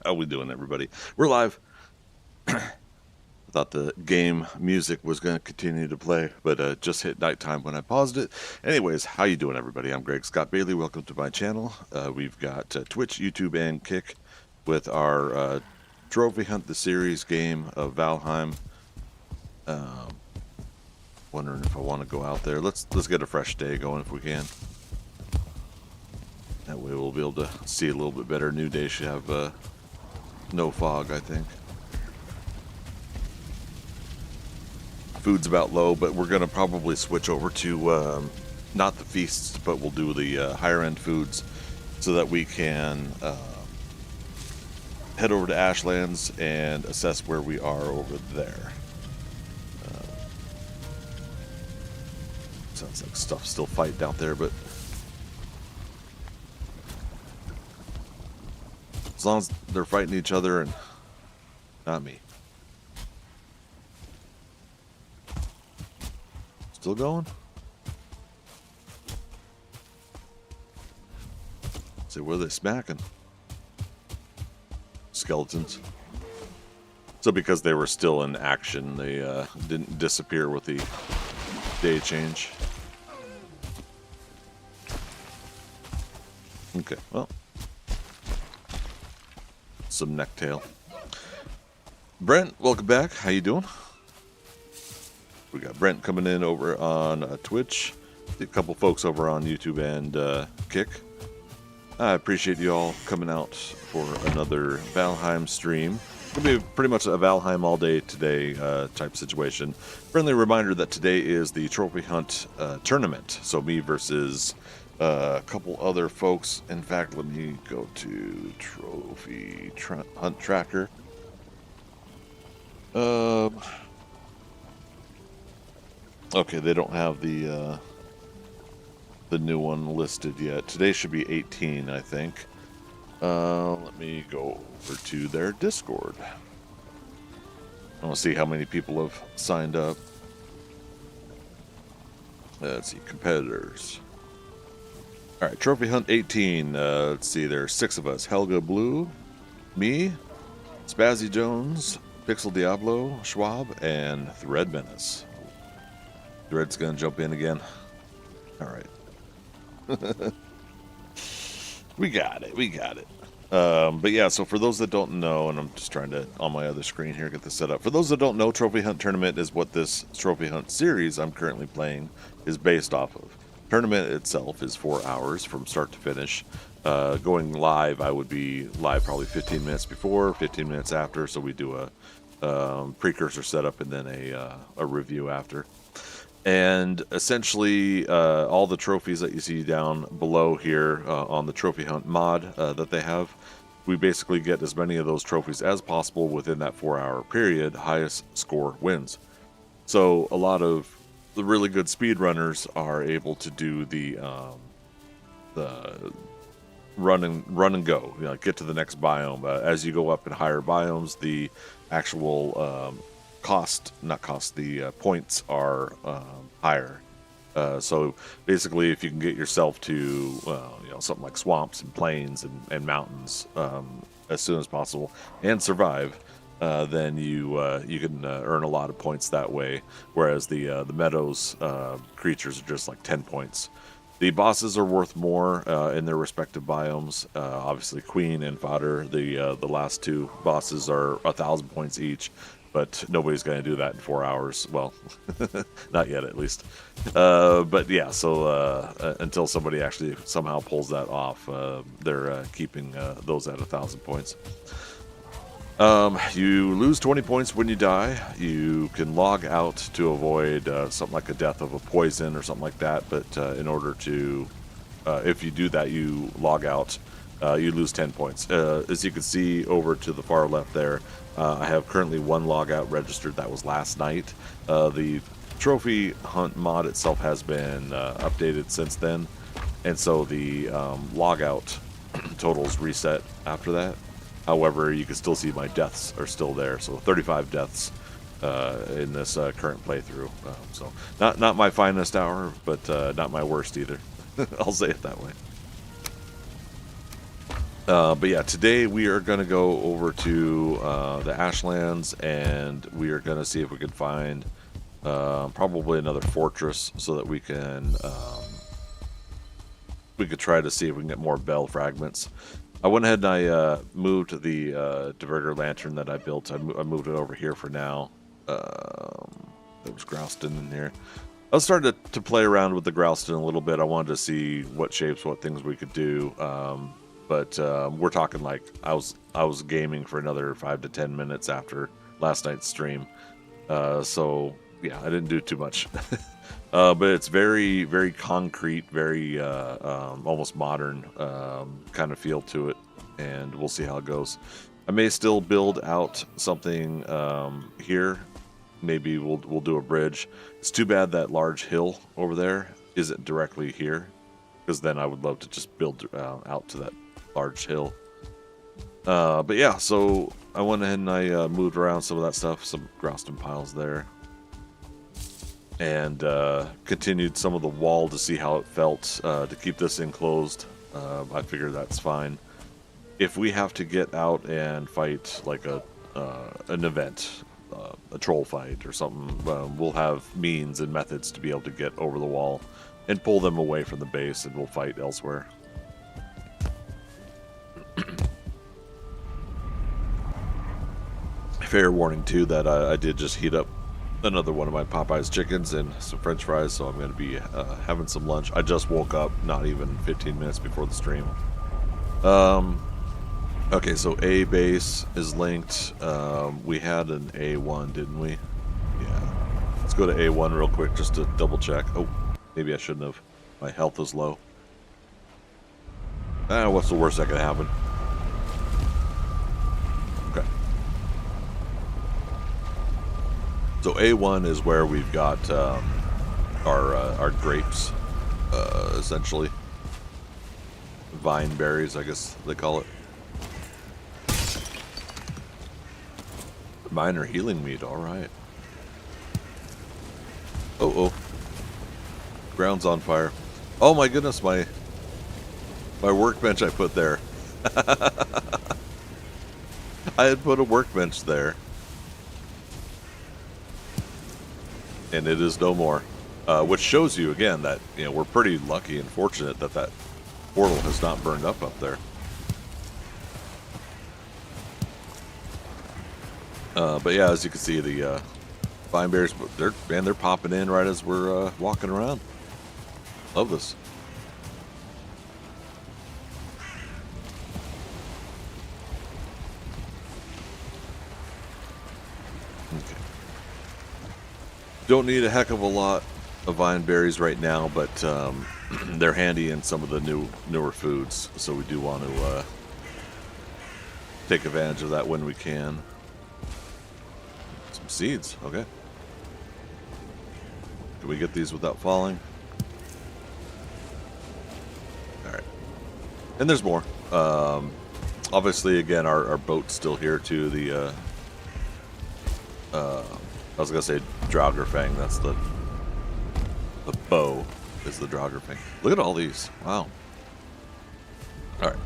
How we doing, everybody? We're live. I thought the game music was going to continue to play, but just hit nighttime when I paused it. Anyways, how you doing, everybody? I'm Greg Scott Bailey. Welcome to my channel. We've got Twitch, YouTube, and Kick with our Trophy Hunt the Series game of Valheim. Wondering if I want to go out there. Let's get a fresh day going if we can. That way we'll be able to see a little bit better. New day should have no fog, I think. Food's about low, but we're going to probably switch over to not the feasts, but we'll do the higher end foods so that we can head over to Ashlands and assess where we are over there. Sounds like stuff still fighting out there, but as long as they're fighting each other and not me. Still going? Let's see, where are they smacking? Skeletons. So because they were still in action, they didn't disappear with the day change. Okay, well. Some necktail. Brent, welcome back. How you doing? We got Brent coming in over on Twitch. A couple folks over on YouTube and Kick. I appreciate you all coming out for another Valheim stream. It'll be pretty much a Valheim all day today type situation. Friendly reminder that today is the Trophy Hunt tournament. So me versus a couple other folks. In fact, let me go to Trophy Hunt Tracker. Okay, they don't have the new one listed yet. Today should be 18, I think. Let me go over to their Discord. I want to see how many people have signed up. Let's see, competitors. All right, Trophy Hunt 18. Let's see, there's 6 of us. Helga Blue, me, Spazzy Jones, Pixel Diablo, Schwab, and Thread Menace. Thread's gonna jump in again. All right. We got it. But yeah, so for those that don't know, and I'm just trying to, on my other screen here, get this set up. For those that don't know, Trophy Hunt Tournament is what this Trophy Hunt series I'm currently playing is based off of. Tournament itself is 4 hours from start to finish. Going live, I would be live probably 15 minutes before, 15 minutes after, so we do a precursor setup and then a review after. And essentially, all the trophies that you see down below here on the Trophy Hunt mod that they have, we basically get as many of those trophies as possible within that 4-hour period. Highest score wins. So a lot of the really good speedrunners are able to do the run and go, you know, get to the next biome. As you go up in higher biomes, the actual the points are higher. So basically, if you can get yourself to you know, something like swamps and plains and mountains as soon as possible and survive, then you can earn a lot of points that way. Whereas the meadows creatures are just like 10 points. The bosses are worth more in their respective biomes. Obviously, Queen and Fodder, the last 2 bosses are 1,000 points each. But nobody's going to do that in 4 hours. Well, not yet, at least. But yeah, so until somebody actually somehow pulls that off, they're keeping those at 1,000 points. You lose 20 points when you die. You can log out to avoid something like a death of a poison or something like that. But in order to, if you do that, you log out. You lose 10 points. As you can see over to the far left there, I have currently 1 logout registered. That was last night. The Trophy Hunt mod itself has been updated since then, and so the logout totals reset after that. However, you can still see my deaths are still there, so 35 deaths in this current playthrough. So not my finest hour, but not my worst either. I'll say it that way. But yeah, today we are going to go over to the Ashlands, and we are going to see if we can find probably another fortress so that we can we could try to see if we can get more bell fragments. I went ahead and I moved the diverter lantern that I built. I moved it over here for now. There was Grouston in here. I was starting to play around with the Grouston a little bit. I wanted to see what shapes, what things we could do. But we're talking like I was gaming for another 5 to 10 minutes after last night's stream. So yeah, I didn't do too much. But it's very, very concrete, very almost modern kind of feel to it, and we'll see how it goes. I may still build out something here. Maybe we'll do a bridge. It's too bad that large hill over there isn't directly here, because then I would love to just build out to that large hill. But yeah, so I went ahead and I moved around some of that stuff, some Grouston piles there, and continued some of the wall to see how it felt to keep this enclosed. I figure that's fine. If we have to get out and fight like an event, a troll fight or something, we'll have means and methods to be able to get over the wall and pull them away from the base, and we'll fight elsewhere. Fair warning too that I did just heat up another one of my Popeyes chickens and some French fries, so I'm going to be having some lunch. I just woke up not even 15 minutes before the stream. Okay, so A base is linked. We had an A1, didn't we? Yeah. Let's go to A1 real quick just to double check. Oh, maybe I shouldn't have. My health is low. What's the worst that could happen? Okay. So A1 is where we've got our grapes, essentially. Vine berries, I guess they call it. Minor healing meat, alright. Oh. Ground's on fire. Oh my goodness, my workbench I put there. I had put a workbench there. And it is no more. Which shows you, again, that we're pretty lucky and fortunate that portal has not burned up there. But yeah, as you can see, the vine berries, they're popping in right as we're walking around. Love this. Okay. Don't need a heck of a lot of vine berries right now, but they're handy in some of the newer foods, so we do want to take advantage of that when we can. Some seeds, okay. Can we get these without falling? Alright. And there's more. Obviously, again, our boat's still here too. The I was gonna say Draugr-Fang. That's the bow is the Draugr-Fang. Look at all these. Wow. Alright.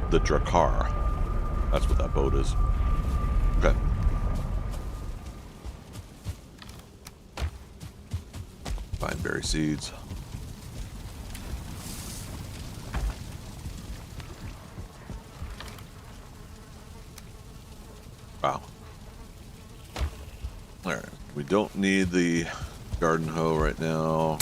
The Drakkar. That's what that boat is. Okay. Vineberry seeds. Wow. Alright. We don't need the garden hoe right now.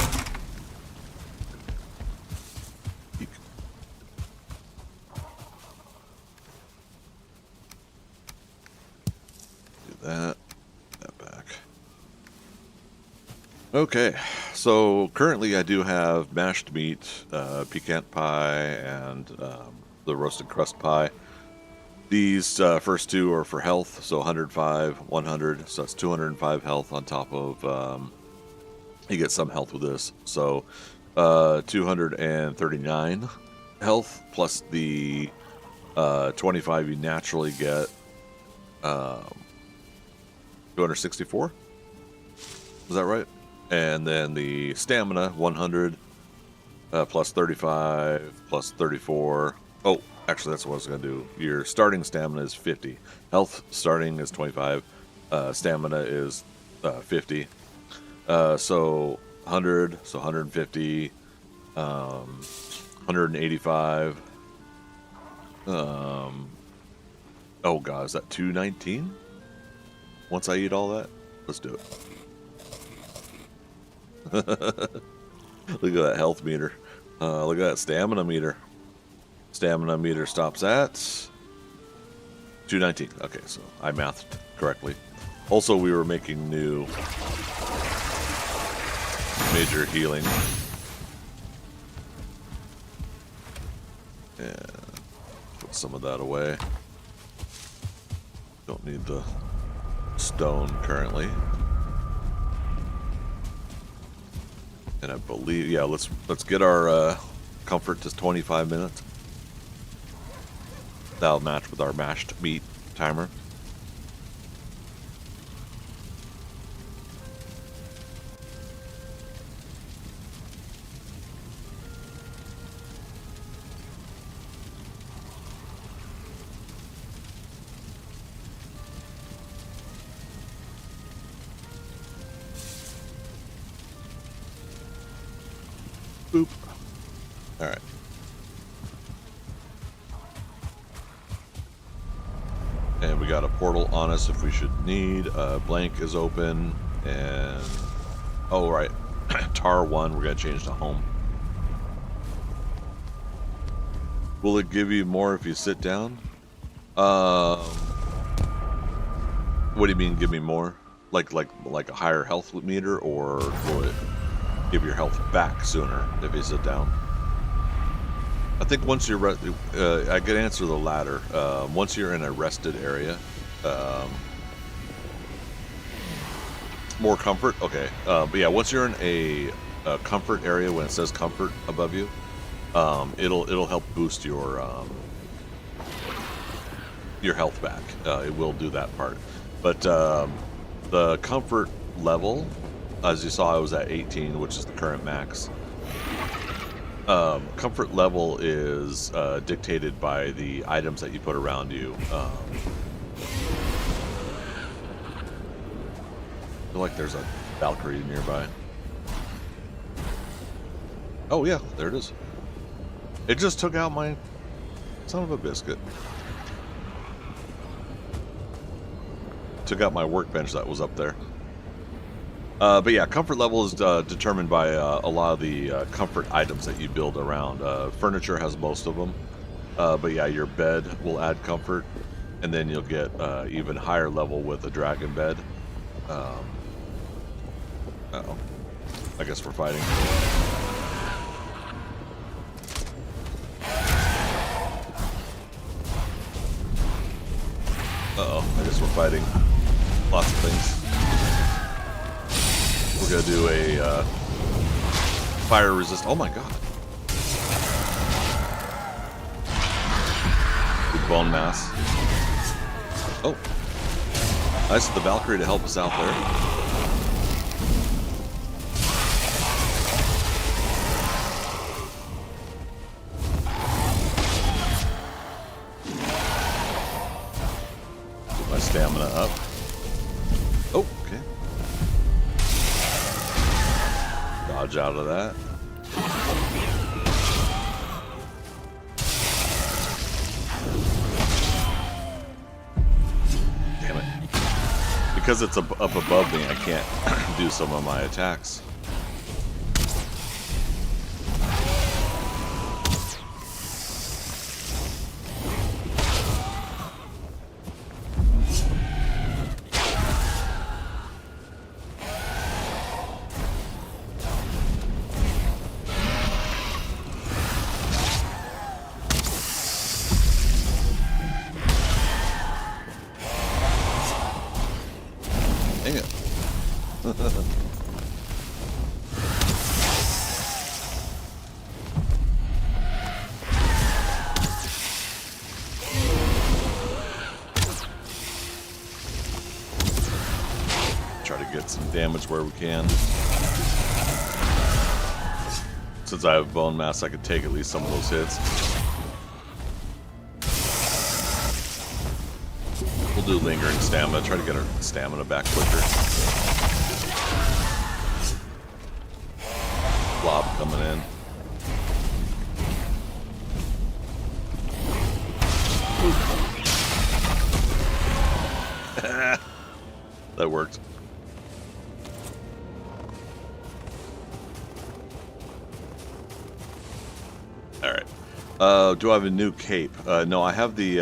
That back. Okay, so currently I do have mashed meat, pecan pie, and the roasted crust pie. These first two are for health, so 105, 100, so that's 205 health on top of, you get some health with this, so 239 health, plus the 25 you naturally get, 264? Is that right? And then the stamina, 100, plus 35, plus 34. Oh, actually, that's what I was going to do. Your starting stamina is 50. Health starting is 25. Stamina is 50. So 100, so 150, 185. Oh god, is that 219? Once I eat all that? Let's do it. Look at that health meter. Look at that stamina meter. Stamina meter stops at 219. Okay, so I mathed correctly. Also, we were making new major healing. And put some of that away. Don't need the stone currently. And I believe, yeah, let's get our comfort to 25 minutes. That'll match with our mashed meat timer. Boop. All right. And we got a portal on us if we should need. Blank is open. And... oh, right. Tar 1, we're going to change to home. Will it give you more if you sit down? What do you mean, give me more? Like a higher health meter, or will it give your health back sooner if you sit down? I think once you're I could answer the latter. Once you're in a rested area, more comfort. Okay, but yeah, once you're in a comfort area, when it says comfort above you, it'll help boost your health back. It will do that part, but the comfort level, as you saw, I was at 18, which is the current max. Comfort level is dictated by the items that you put around you. I feel like there's a Valkyrie nearby. Oh yeah, there it is. It just took out my son of a biscuit. Took out my workbench that was up there. But yeah, comfort level is determined by a lot of the comfort items that you build around. Furniture has most of them. But yeah, your bed will add comfort. And then you'll get even higher level with a dragon bed. Uh-oh. I guess we're fighting. Uh-oh, I guess we're fighting lots of things. We're gonna do a fire resist. Oh my god! Good bone mass. Oh, nice of the Valkyrie to help us out there. Get my stamina up. Oh, okay. Dodge out of that. Damn it. Because it's up above me, I can't do some of my attacks. Dang it. Try to get some damage where we can. since I have bone mass, I could take at least some of those hits. We'll do lingering stamina, try to get our stamina back quicker. Blob coming in. That worked. All right. Do I have a new cape? No, I have the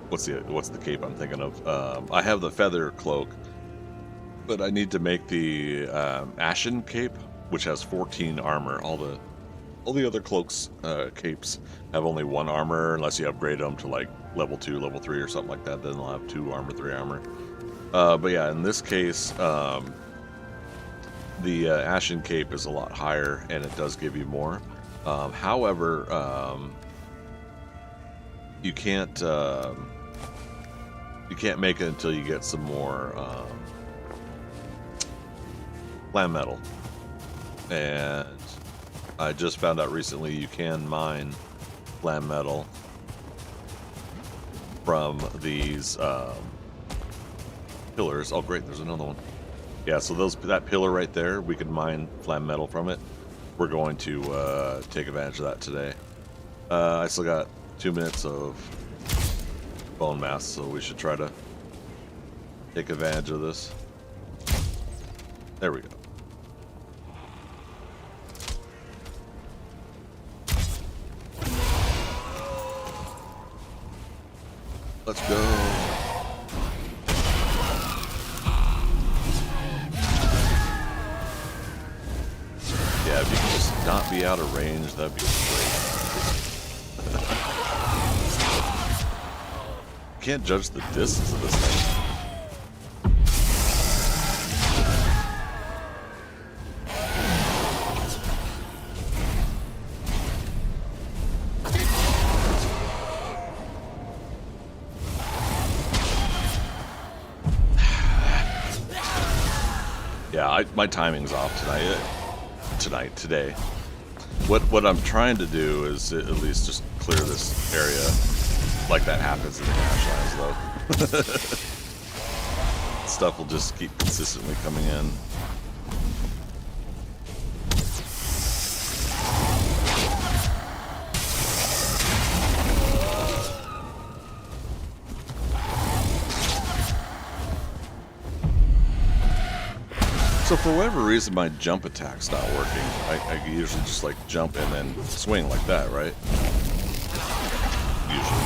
what's the cape I'm thinking of? I have the feather cloak, but I need to make the ashen cape, which has 14 armor. All the other cloaks, capes have only 1 armor unless you upgrade them to like level 2, level 3 or something like that. Then they'll have 2 armor, 3 armor. But yeah, in this case, the ashen cape is a lot higher and it does give you more. However, you can't make it until you get some more plant metal. And I just found out recently you can mine plant metal from these pillars. Oh great, there's another one. Yeah, so that pillar right there, we can mine flam metal from it. We're going to take advantage of that today. I still got 2 minutes of bone mass, so we should try to take advantage of this. There we go. Let's go. Yeah, if you can just not be out of range, that'd be great. Can't judge the distance of this thing. Yeah, my timing's off today. What I'm trying to do is at least just clear this area like that happens in the Ashlands, though. Stuff will just keep consistently coming in. So for whatever reason, my jump attack's not working. I usually just like jump and then swing like that, right? Usually.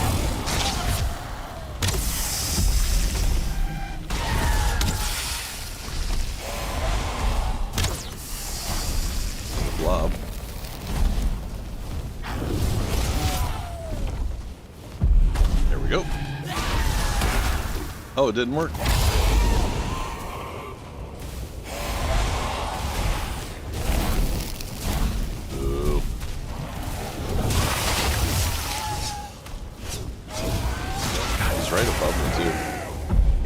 Blob. There we go. Oh, it didn't work. Right above me too.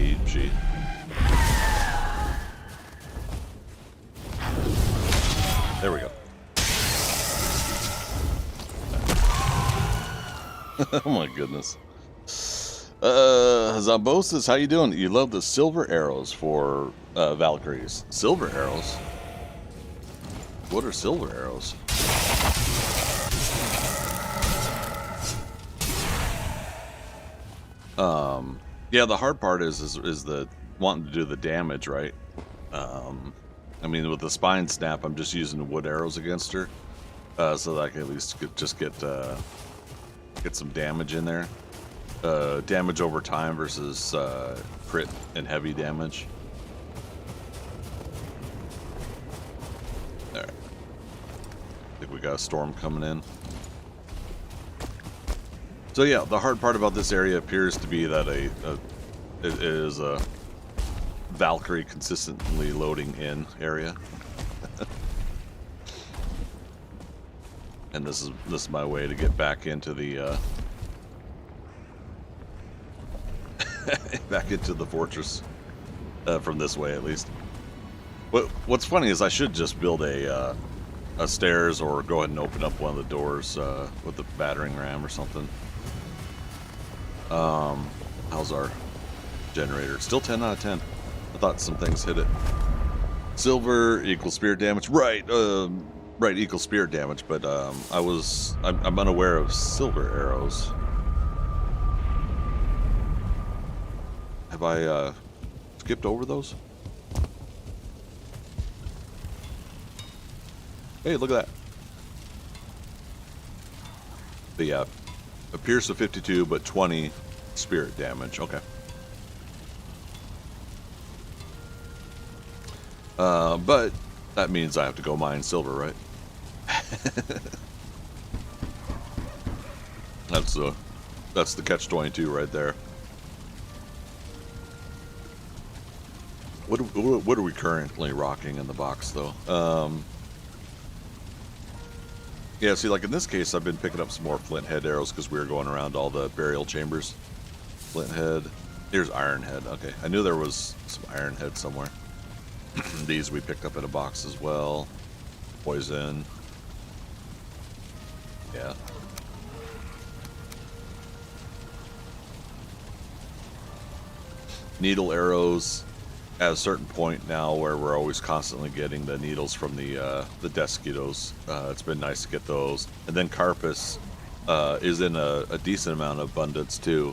EG. There we go. Oh my goodness. Zombosis, how you doing? You love the silver arrows for Valkyries. Silver arrows? What are silver arrows? Yeah, the hard part is the wanting to do the damage, right? I mean, with the spine snap, I'm just using wood arrows against her, so that I can at least get some damage in there. Damage over time versus crit and heavy damage. All right, I think we got a storm coming in. So yeah, the hard part about this area appears to be that it is a Valkyrie consistently loading in area. And this is my way to get back into the back into the fortress from this way at least. What's funny is I should just build a stairs or go ahead and open up one of the doors with the battering ram or something. How's our generator? Still 10 out of 10. I thought some things hit it. Silver equals spirit damage. Right, right, equals spirit damage, but I'm unaware of silver arrows. Have I skipped over those? Hey, look at that. But yeah, appears to 52, but 20 spirit damage. Okay. But that means I have to go mine silver, right? That's the catch-22 right there. What are we currently rocking in the box though? Yeah, see, like in this case, I've been picking up some more flint head arrows because we were going around all the burial chambers. Flint head. Here's iron head. Okay, I knew there was some iron head somewhere. These we picked up in a box as well. Poison. Yeah. Needle arrows at a certain point now where we're always constantly getting the needles from the Desquitos. It's been nice to get those. And then Carpus is in a decent amount of abundance too.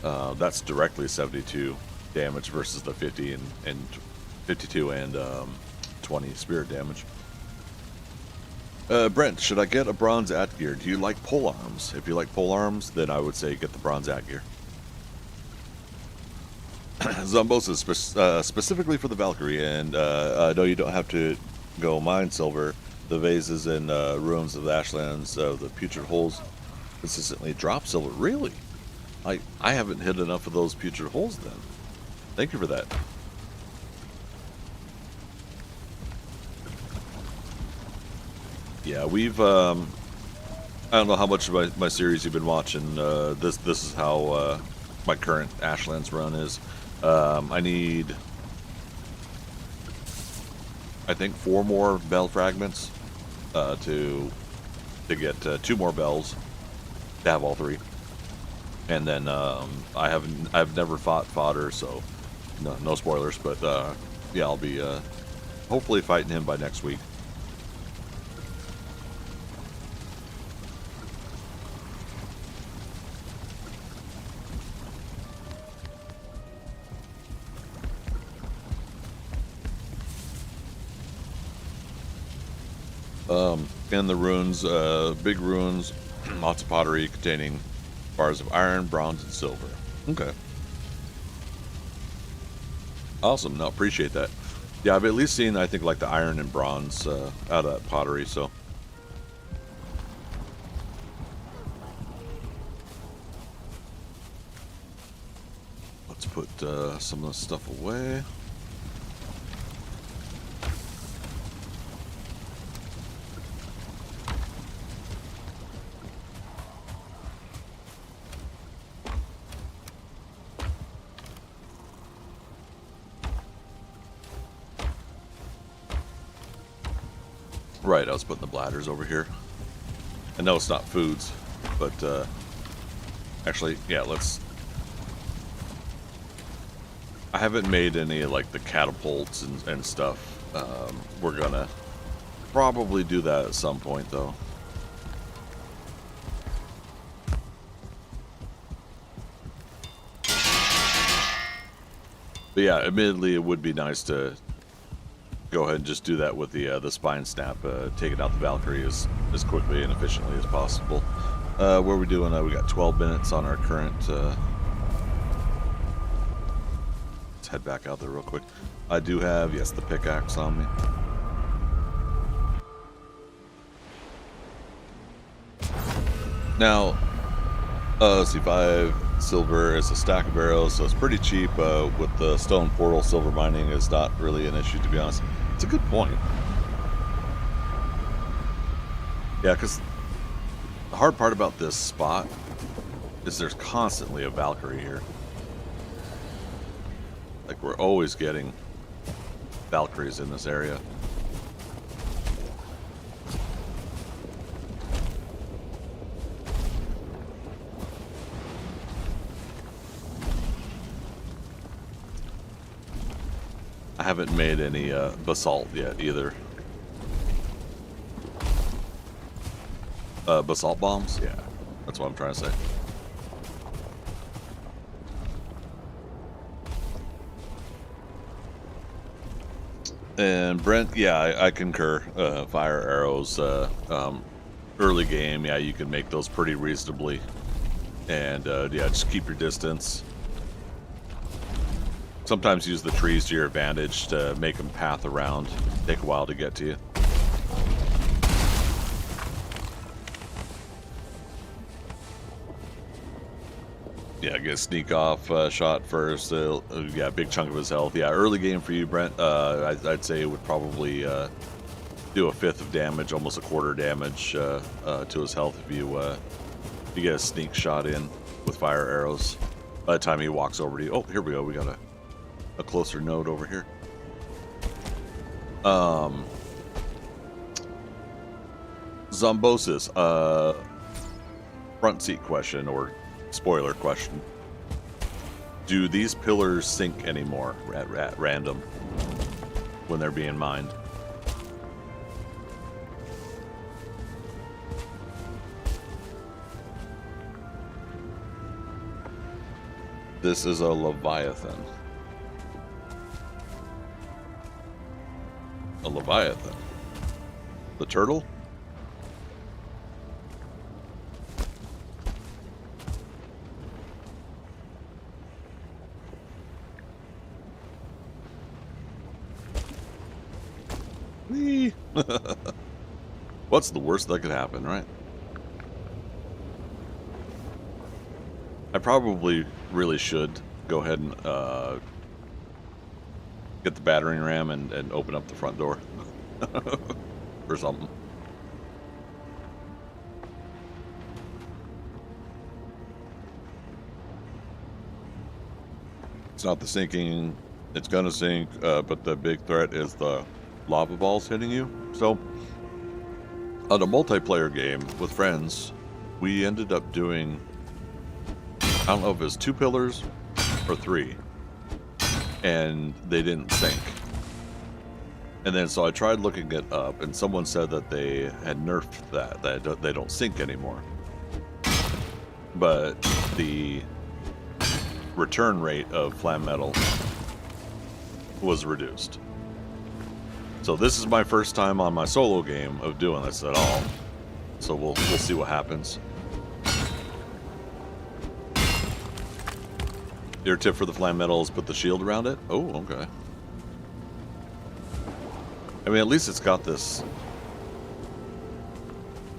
That's directly 72 damage versus the 50 and 52 and 20 spirit damage. Brent, should I get a bronze Atgear? Do you like pole arms? If you like pole arms, then I would say get the bronze Atgear. Zumbos is specifically for the Valkyrie, and no, you don't have to go mine silver. The vases and ruins of the Ashlands, the putrid holes consistently drop silver. Really? I haven't hit enough of those putrid holes then. Thank you for that. Yeah, we've I don't know how much of my series you've been watching. This is how my current Ashlands run is. I need, I think, 4 more bell fragments to get 2 more bells to have all 3, and then I've never fought fodder, so no spoilers. But yeah, I'll be hopefully fighting him by next week. And the runes, big runes, lots of pottery containing bars of iron, bronze, and silver. Okay. Awesome. No, appreciate that. Yeah, I've at least seen, I think, like the iron and bronze out of that pottery, so. Let's put some of this stuff away. Right, I was putting the bladders over here. I know it's not foods, but actually, yeah, let's... I haven't made any, like, the catapults and stuff. We're gonna probably do that at some point, though. But yeah, admittedly, it would be nice to go ahead and just do that with the spine snap, taking out the Valkyrie as quickly and efficiently as possible. What are we doing? We got 12 minutes on our current... let's head back out there real quick. I do have, yes, the pickaxe on me. Now, let's see, 5 silver is a stack of arrows, so it's pretty cheap. With the stone portal, silver mining is not really an issue, to be honest. It's a good point. Yeah, because the hard part about this spot is there's constantly a Valkyrie here. Like, we're always getting Valkyries in this area. I haven't made any basalt yet either. Basalt bombs? Yeah, that's what I'm trying to say. And Brent, yeah, I concur. Fire arrows, early game, yeah, you can make those pretty reasonably. And yeah, just keep your distance. Sometimes use the trees to your advantage to make them path around. Take a while to get to you. Yeah, get a sneak off shot first. Yeah, big chunk of his health. Yeah, early game for you, Brent. I'd say it would probably do a fifth of damage, almost a quarter damage to his health if you get a sneak shot in with fire arrows. By the time he walks over to you, oh, here we go. We got a closer node over here. Zombosis, front seat question or spoiler question. Do these pillars sink anymore at random when they're being mined? This is a Leviathan. A Leviathan. The turtle? Whee! What's the worst that could happen, right? I probably really should go ahead and get the battering ram and open up the front door or something. It's not the sinking, it's gonna sink, but the big threat is the lava balls hitting you. So on a multiplayer game with friends, we ended up doing, I don't know if it was 2 pillars or 3, and they didn't sink. And then so I tried looking it up, and someone said that they had nerfed that they don't sink anymore. But the return rate of flam metal was reduced. So this is my first time on my solo game of doing this at all. So we'll see what happens. Your tip for the flam metal is put the shield around it? Oh, okay. I mean, at least it's got this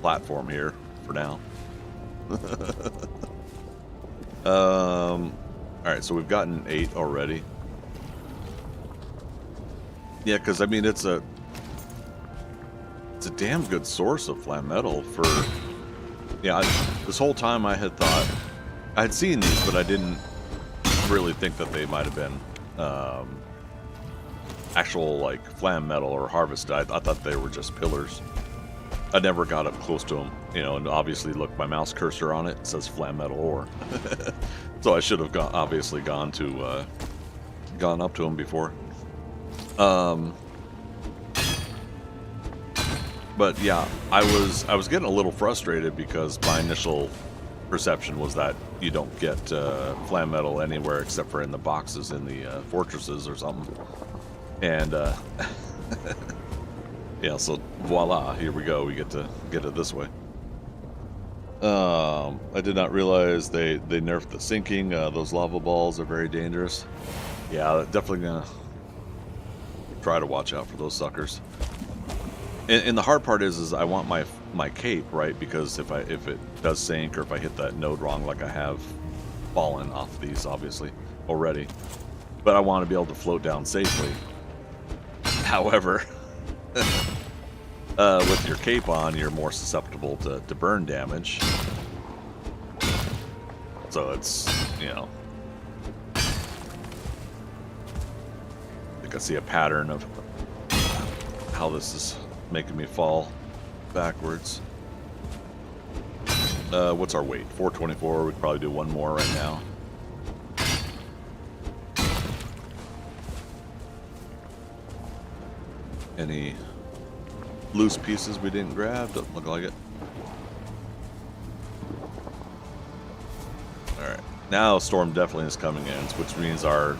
platform here for now. Alright, so we've gotten 8 already. Yeah, because I mean, it's a damn good source of flam metal for... Yeah, this whole time I had thought... I had seen these, but I didn't really think that they might have been actual, like, flam metal or harvested. I thought they were just pillars. I never got up close to them, you know, and obviously, look, my mouse cursor on it, it says flam metal ore. So I should have obviously gone up to them before. But yeah, I was getting a little frustrated because my initial perception was that you don't get flam metal anywhere except for in the boxes in the fortresses or something. And yeah, so voila, here we go. We get to get it this way. I did not realize they nerfed the sinking. Those lava balls are very dangerous. Yeah, definitely gonna try to watch out for those suckers. And the hard part is I want my cape, right? Because if it does sink or if I hit that node wrong, like I have fallen off these obviously already, but I want to be able to float down safely. However, with your cape on, you're more susceptible to burn damage. So it's, you know, I think I see a pattern of how this is making me fall backwards. What's our weight? 424. We'd probably do one more right now. Any loose pieces we didn't grab? Doesn't look like it. Alright. Now storm definitely is coming in, which means our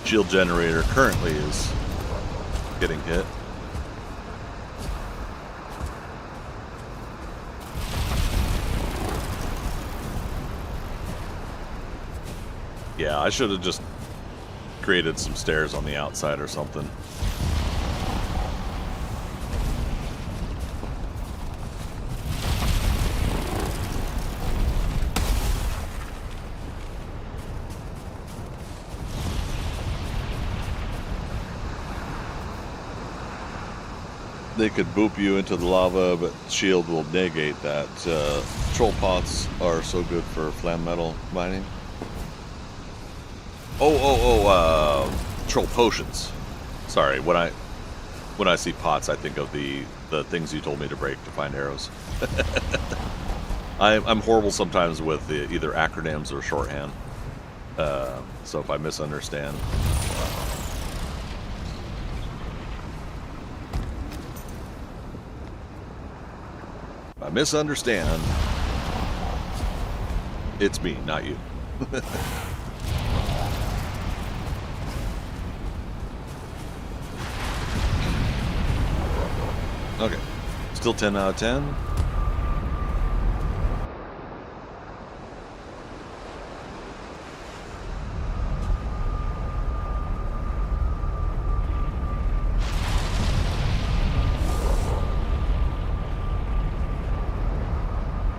shield generator currently is getting hit. Yeah, I should have just created some stairs on the outside or something. They could boop you into the lava, but shield will negate that. Troll pots are so good for flame metal mining. Troll potions. Sorry, when I see pots, I think of the things you told me to break to find arrows. I'm horrible sometimes with either acronyms or shorthand. So if I misunderstand. If I misunderstand, it's me, not you. Okay, still 10 out of 10.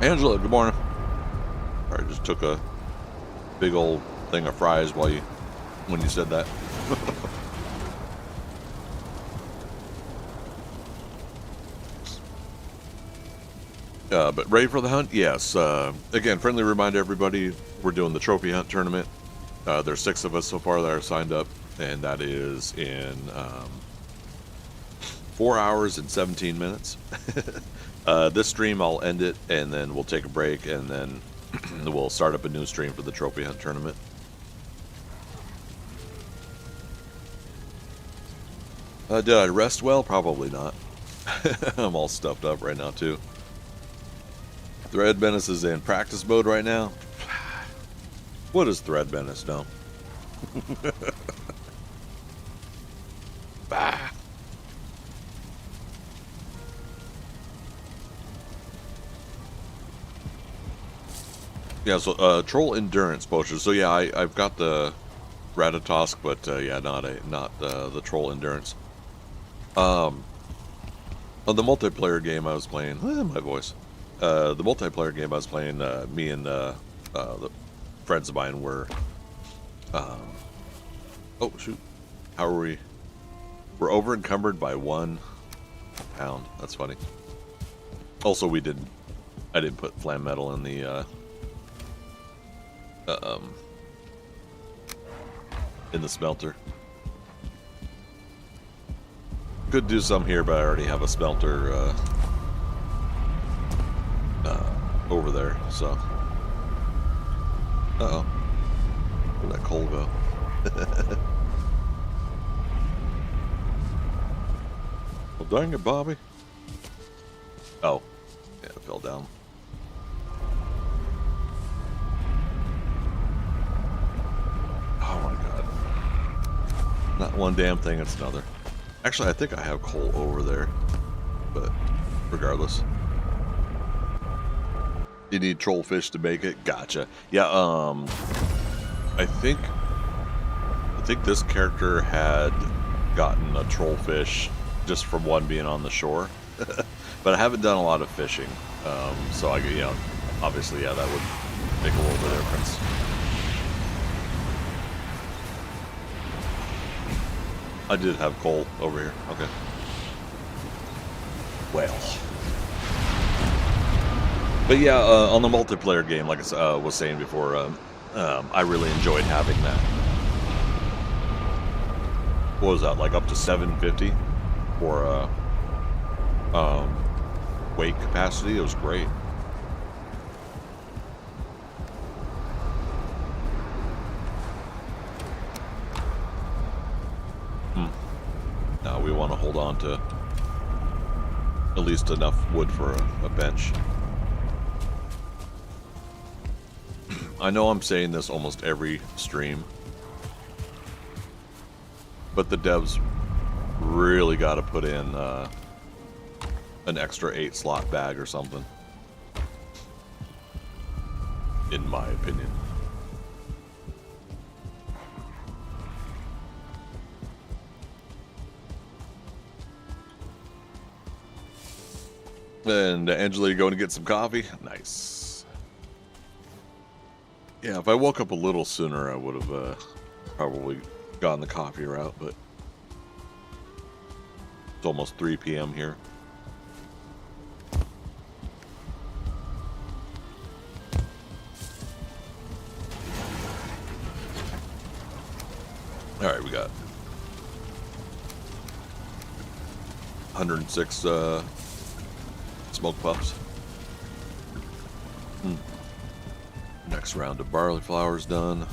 Angela, good morning. All right, just took a big old thing of fries when you said that. But ready for the hunt? Yes. Again, friendly reminder, everybody, we're doing the trophy hunt tournament. There's 6 of us so far that are signed up, and that is in 4 hours and 17 minutes. This stream, I'll end it, and then we'll take a break, and then we'll start up a new stream for the trophy hunt tournament. Did I rest well? Probably not. I'm all stuffed up right now, too. Thread Menace is in practice mode right now. What does Thread Menace know? Bah. Yeah, so troll endurance potion. So yeah, I've got the Ratatosk, but yeah, not the troll endurance. On the multiplayer game I was playing, my voice. The multiplayer game I was playing, me and the friends of mine were. Oh shoot! How are we? We're over encumbered by 1 pound. That's funny. Also, I didn't put flame metal in the smelter. Could do some here, but I already have a smelter over there, so. Uh-oh. Where'd that coal go? Well, dang it, Bobby. Oh. Yeah, it fell down. Oh my god. Not one damn thing, it's another. Actually, I think I have coal over there. But, regardless. You need trollfish to make it? Gotcha. Yeah, I think this character had gotten a trollfish just from one being on the shore. But I haven't done a lot of fishing. So obviously, yeah, that would make a little bit of difference. I did have coal over here. Okay. Well. But yeah, on the multiplayer game, like I was saying before, I really enjoyed having that. What was that, like up to 750? for weight capacity. It was great. Now we want to hold on to at least enough wood for a bench. I know I'm saying this almost every stream, but the devs really got to put in an extra 8-slot bag or something, in my opinion. And Angela, going to get some coffee? Nice. Yeah, if I woke up a little sooner, I would have probably gone the coffee route, but it's almost 3 p.m. here. All right, we got 106 smoke puffs. Next round of barley flour's done.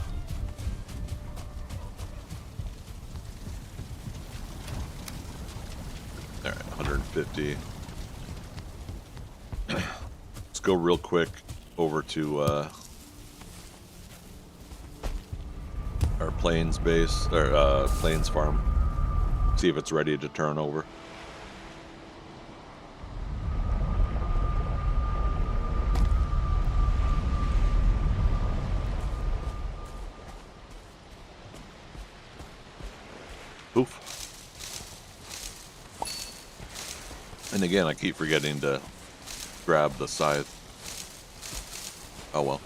All right, 150. Let's go real quick over to our Plains base, or Plains farm. See if it's ready to turn over. Oof. And again, I keep forgetting to grab the scythe. Oh well.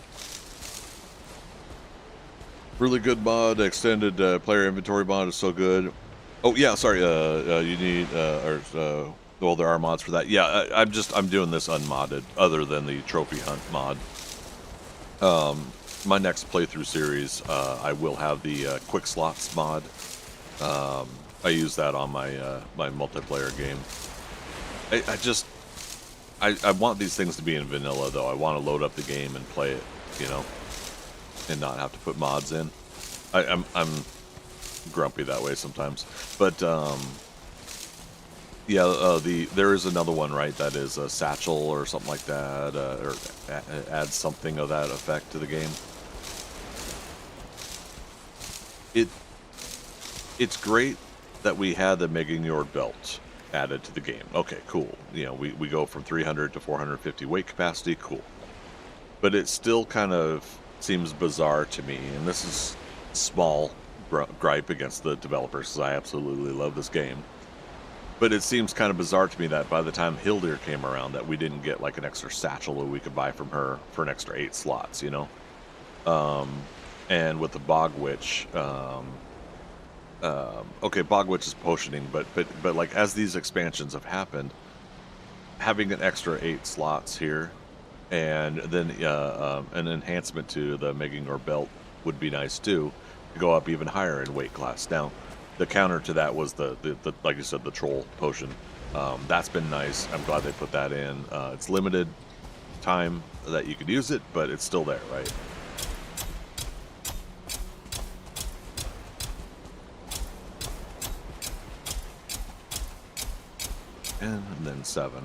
Really good mod. Extended player inventory mod is so good. Oh yeah, sorry. You need well, there are mods for that. Yeah, I'm doing this unmodded, other than the trophy hunt mod. My next playthrough series, I will have the quick slots mod. I use that on my my multiplayer game. I want these things to be in vanilla, though. I want to load up the game and play it, you know, and not have to put mods in. I'm grumpy that way sometimes, but yeah, there is another one, right? That is a satchel or something like that, or adds something of that effect to the game. It's great that we had the Making Your Belt added to the game. Okay, cool. You know, we go from 300 to 450 weight capacity. Cool. But it still kind of seems bizarre to me, and this is small gripe against the developers, because I absolutely love this game. But it seems kind of bizarre to me that by the time Hildir came around, that we didn't get like an extra satchel that we could buy from her for an extra 8 slots, you know? And with the Bog Witch, okay, Bog Witch is potioning, but like as these expansions have happened, having an extra 8 slots here, and then an enhancement to the Making Your Belt would be nice too, to go up even higher in weight class. Now, the counter to that was the like you said, the troll potion. That's been nice. I'm glad they put that in. It's limited time that you could use it, but it's still there, right? And then 7.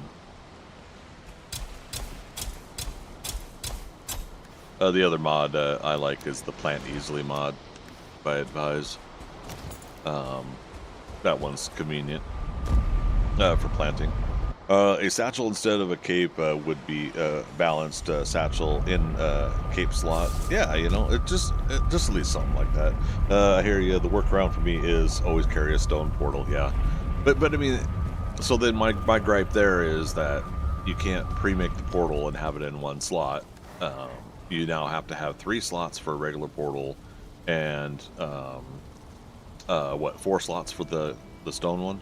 The other mod I like is the Plant Easily mod by Advise. That one's convenient for planting. A satchel instead of a cape would be balanced satchel in cape slot. Yeah, you know, just at least something like that. I hear you. The workaround for me is always carry a stone portal. Yeah, but I mean. So then my gripe there is that you can't pre-make the portal and have it in 1 slot. You now have to have 3 slots for a regular portal, and 4 slots for the stone one?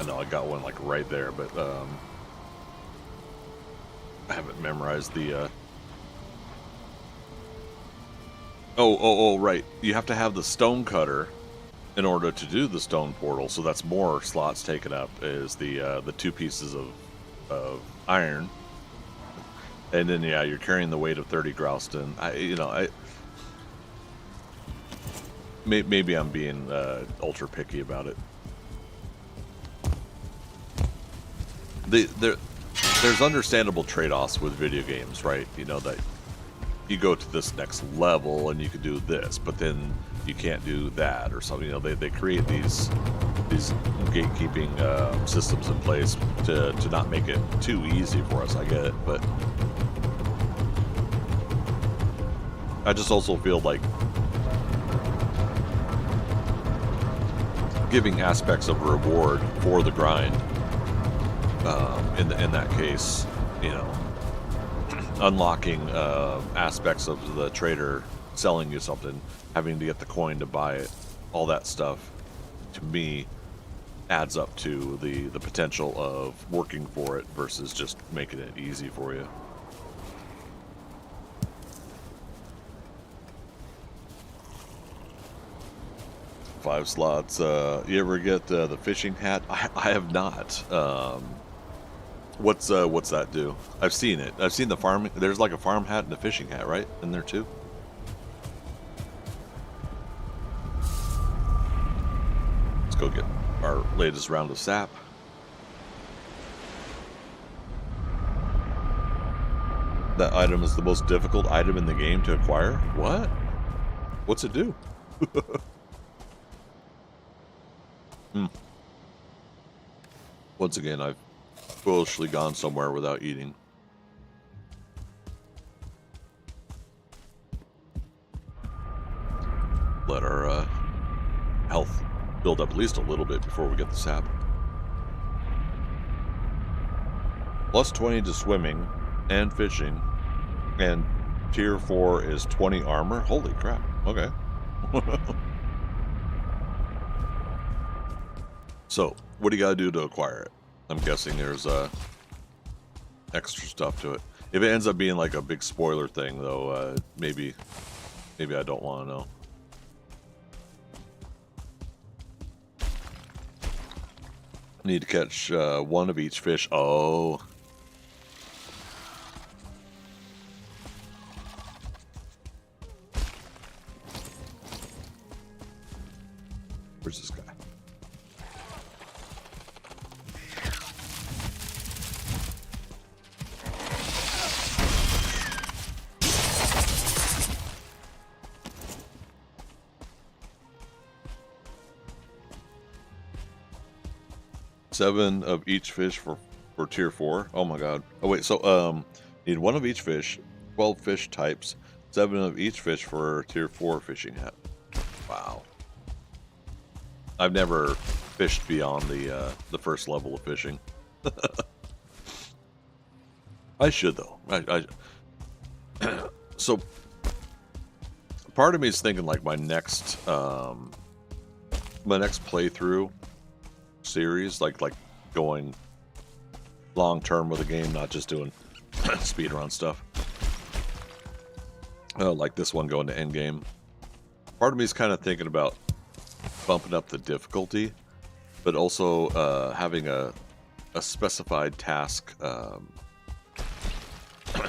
I know I got one like right there, but I haven't memorized the oh, right. You have to have the stone cutter in order to do the stone portal, so that's more slots taken up, is the 2 pieces of iron. And then, yeah, you're carrying the weight of 30 Growston. Maybe I'm being ultra picky about it. There's understandable trade-offs with video games, right? You know, that you go to this next level and you can do this, but then you can't do that or something. You know, they create these gatekeeping systems in place to not make it too easy for us. I get it, but I just also feel like giving aspects of reward for the grind, in that case, you know, unlocking aspects of the trader selling you something, having to get the coin to buy it, all that stuff, to me, adds up to the potential of working for it versus just making it easy for you. Five slots. You ever get the fishing hat? I have not. What's that do? I've seen it. I've seen the farm. There's like a farm hat and a fishing hat, right? In there too. Let's go get our latest round of sap. That item is the most difficult item in the game to acquire. What? What's it do? Once again, I've foolishly gone somewhere without eating. Let our health build up at least a little bit before we get the sap. Plus 20 to swimming and fishing, and tier 4 is 20 armor. Holy crap. Okay. So, what do you gotta do to acquire it? I'm guessing there's extra stuff to it. If it ends up being like a big spoiler thing, though, maybe I don't want to know. Need to catch one of each fish. Oh. Where's this guy? Seven of each fish for tier 4. Oh my god. Oh wait, so need one of each fish, 12 fish types, 7 of each fish for tier 4 fishing hat. Wow. I've never fished beyond the first level of fishing. I should though. So part of me is thinking like my next playthrough series, like going long term with a game, not just doing speedrun stuff. Like this one going to end game. Part of me is kind of thinking about bumping up the difficulty, but also having a specified task,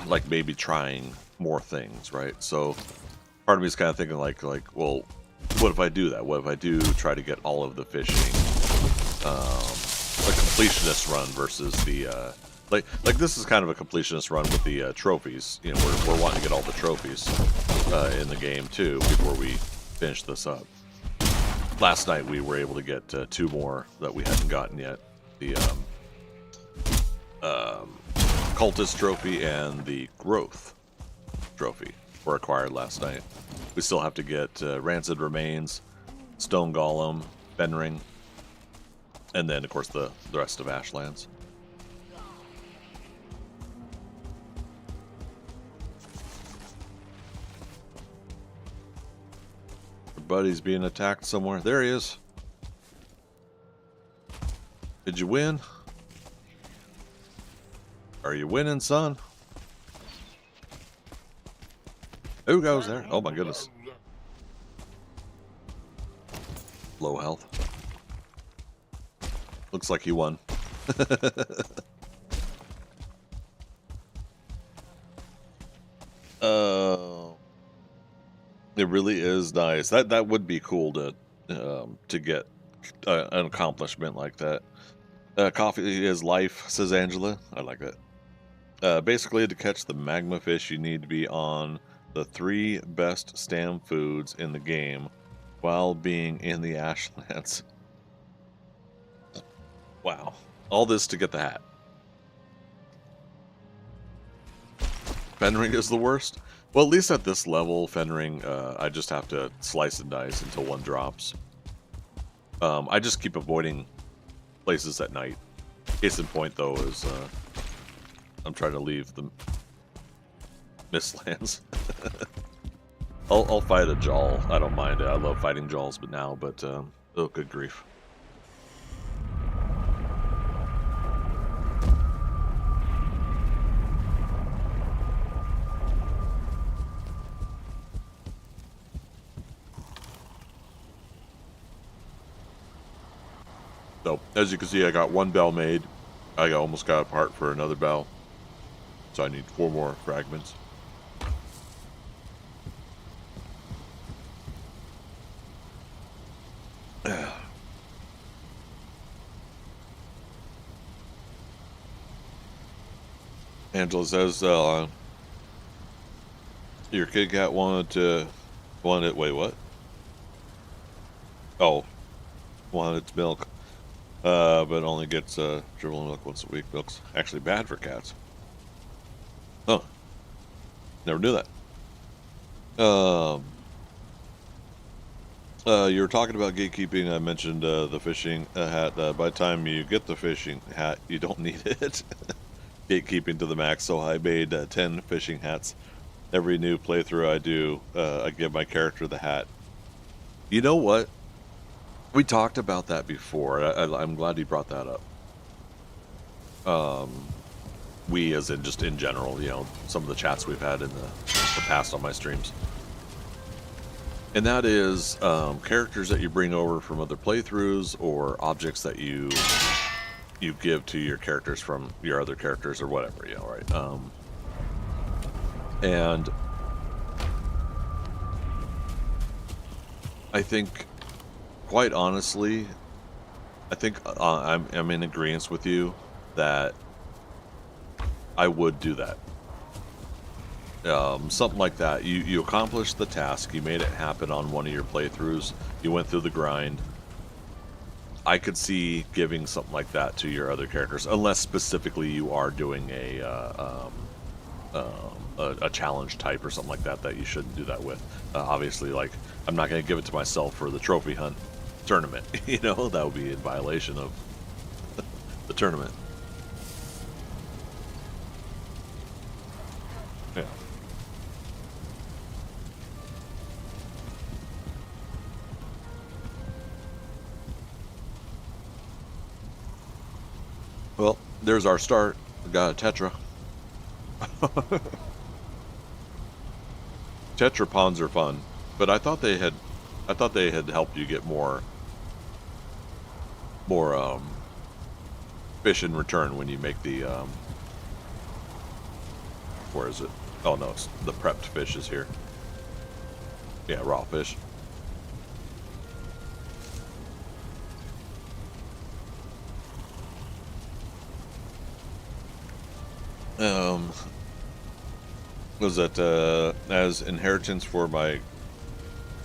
like maybe trying more things, right? So part of me is kind of thinking like, well, what if I do that? What if I do try to get all of the fishing? A completionist run versus the like this is kind of a completionist run with the trophies. You know, we're wanting to get all the trophies in the game too before we finish this up. Last night we were able to get 2 more that we hadn't gotten yet. The cultist trophy and the growth trophy were acquired last night. We still have to get rancid remains, stone golem, ben ring, and then of course the rest of Ashlands. Your buddy's being attacked somewhere. There he is. Did you win? Are you winning, son? Who goes there? Oh my goodness. low health. Looks like he won. It really is nice. That would be cool to get an accomplishment like that. Coffee is life, says Angela. I like that. Basically, to catch the magma fish, you need to be on the 3 best stam foods in the game while being in the Ashlands. Wow. All this to get the hat. Fenring is the worst? Well, at least at this level, Fenring, I just have to slice and dice until one drops. I just keep avoiding places at night. Case in point, though, is I'm trying to leave the Mistlands. I'll fight a Jawl. I don't mind it. I love fighting Jawls, but oh, good grief. So, as you can see, I got 1 bell made. I almost got a part for another bell. So I need 4 more fragments. Angela says, your Kit Kat wanted, wait, what? Oh, wanted its milk. But only gets dribble milk once a week. Milk's actually bad for cats. Oh, never knew that. You were talking about gatekeeping. I mentioned the fishing hat. By the time you get the fishing hat, you don't need it. Gatekeeping to the max. So I made 10 fishing hats. Every new playthrough I do, I give my character the hat. You know what? We talked about that before. I'm glad you brought that up. We, as in just in general, you know, some of the chats we've had in the past on my streams. And that is characters that you bring over from other playthroughs or objects that you give to your characters from your other characters or whatever, you know, right? And I think, quite honestly, I think I'm in agreement with you that I would do that. Something like that. You accomplished the task. You made it happen on one of your playthroughs. You went through the grind. I could see giving something like that to your other characters, unless specifically you are doing a challenge type or something like that that you shouldn't do that with. Obviously, like, I'm not going to give it to myself for the trophy hunt tournament. You know, that would be in violation of the tournament. Yeah. Well, there's our start. We got a Tetra. Tetra ponds are fun, but I thought they had helped you get more fish in return when you make the where is it? Oh no, it's the prepped fish is here. Yeah, raw fish. Was that as inheritance for my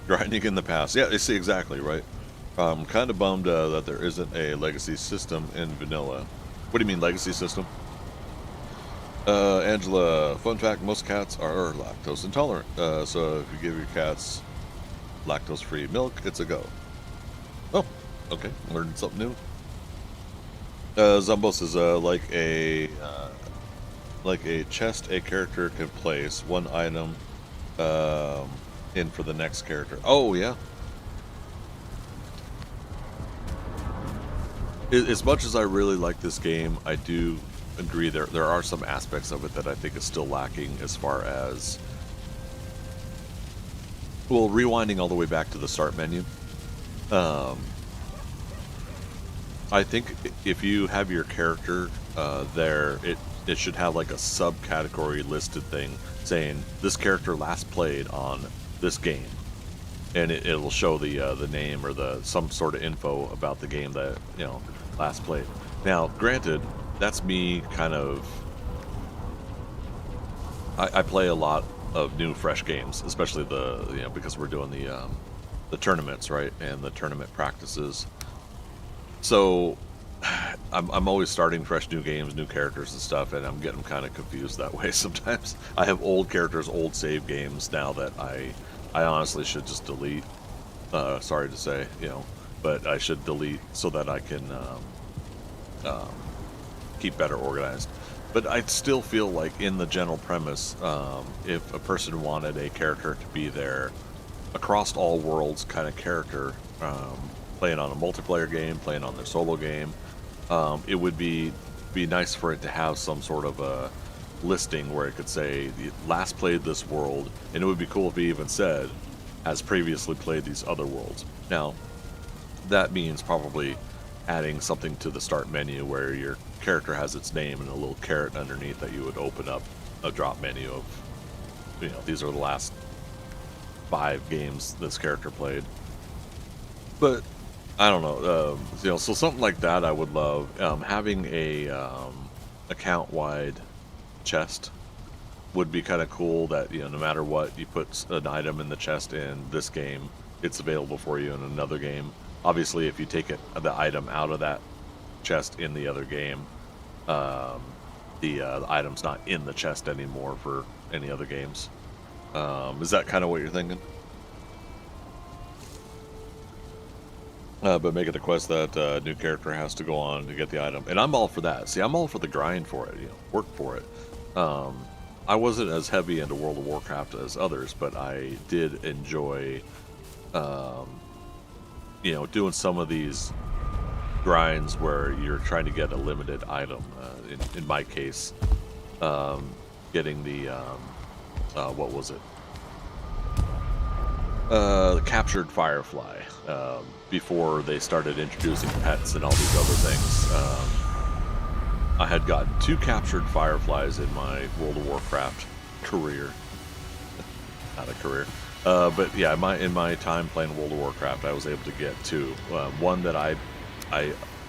grinding in the past? Yeah, you see, exactly, right? I'm kind of bummed that there isn't a legacy system in vanilla. What do you mean, legacy system? Angela, fun fact, most cats are lactose intolerant. So if you give your cats lactose-free milk, it's a go. Oh, okay, learned something new. Zumbos is like a chest a character can place one item in for the next character. Oh, yeah. As much as I really like this game, I do agree there are some aspects of it that I think is still lacking as far as, well, rewinding all the way back to the start menu. I think if you have your character there, it should have like a subcategory listed thing saying this character last played on this game, and it'll show the name or some sort of info about the game that last played. Now, granted, that's me kind of. I play a lot of new, fresh games, especially because we're doing the tournaments, right, and the tournament practices. So I'm always starting fresh new games, new characters and stuff, and I'm getting kind of confused that way sometimes. I have old characters, old save games now that I honestly should just delete. Sorry to say, but I should delete so that I can keep better organized. But I still feel like in the general premise, if a person wanted a character to be their across all worlds kind of character, playing on a multiplayer game, playing on their solo game, it would be nice for it to have some sort of a listing where it could say the last played this world, and it would be cool if it even said has previously played these other worlds. Now, that means probably adding something to the start menu where your character has its name and a little caret underneath that you would open up a drop menu of, these are the last 5 games this character played. But I don't know, so something like that I would love. Having a account-wide chest would be kind of cool. That no matter what, you put an item in the chest in this game, it's available for you in another game. Obviously, if you take the item out of that chest in the other game, the item's not in the chest anymore for any other games. Is that kind of what you're thinking? But make it a quest that a new character has to go on to get the item, and I'm all for that. See, I'm all for the grind for it, work for it. I wasn't as heavy into World of Warcraft as others, but I did enjoy, doing some of these grinds where you're trying to get a limited item. In my case, getting the what was it? The captured firefly. Before they started introducing pets and all these other things, I had gotten 2 captured fireflies in my World of Warcraft career. Not a career. But yeah, in my time playing World of Warcraft, I was able to get 2. One that I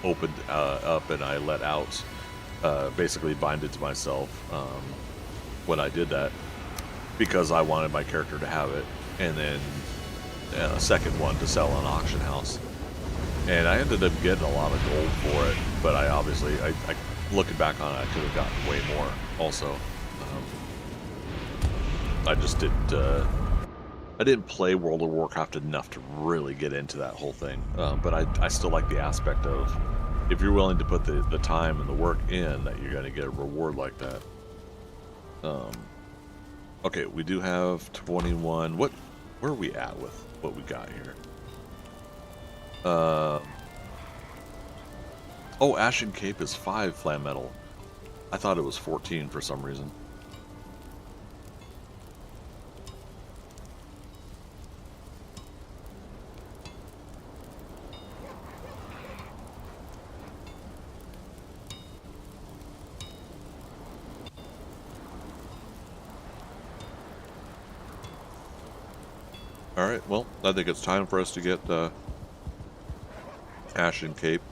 opened up and I let out, basically binded to myself when I did that, because I wanted my character to have it, and then a second one to sell on auction house. And I ended up getting a lot of gold for it, but I obviously, looking back on it, I could have gotten way more also. I just didn't, I didn't play World of Warcraft enough to really get into that whole thing. But I still like the aspect of, if you're willing to put the time and the work in, that you're going to get a reward like that. Okay, we do have 21. Where are we at with what we got here? Oh, Ashen Cape is 5 flam metal. I thought it was 14 for some reason. Alright, well, I think it's time for us to get Ashen Cape.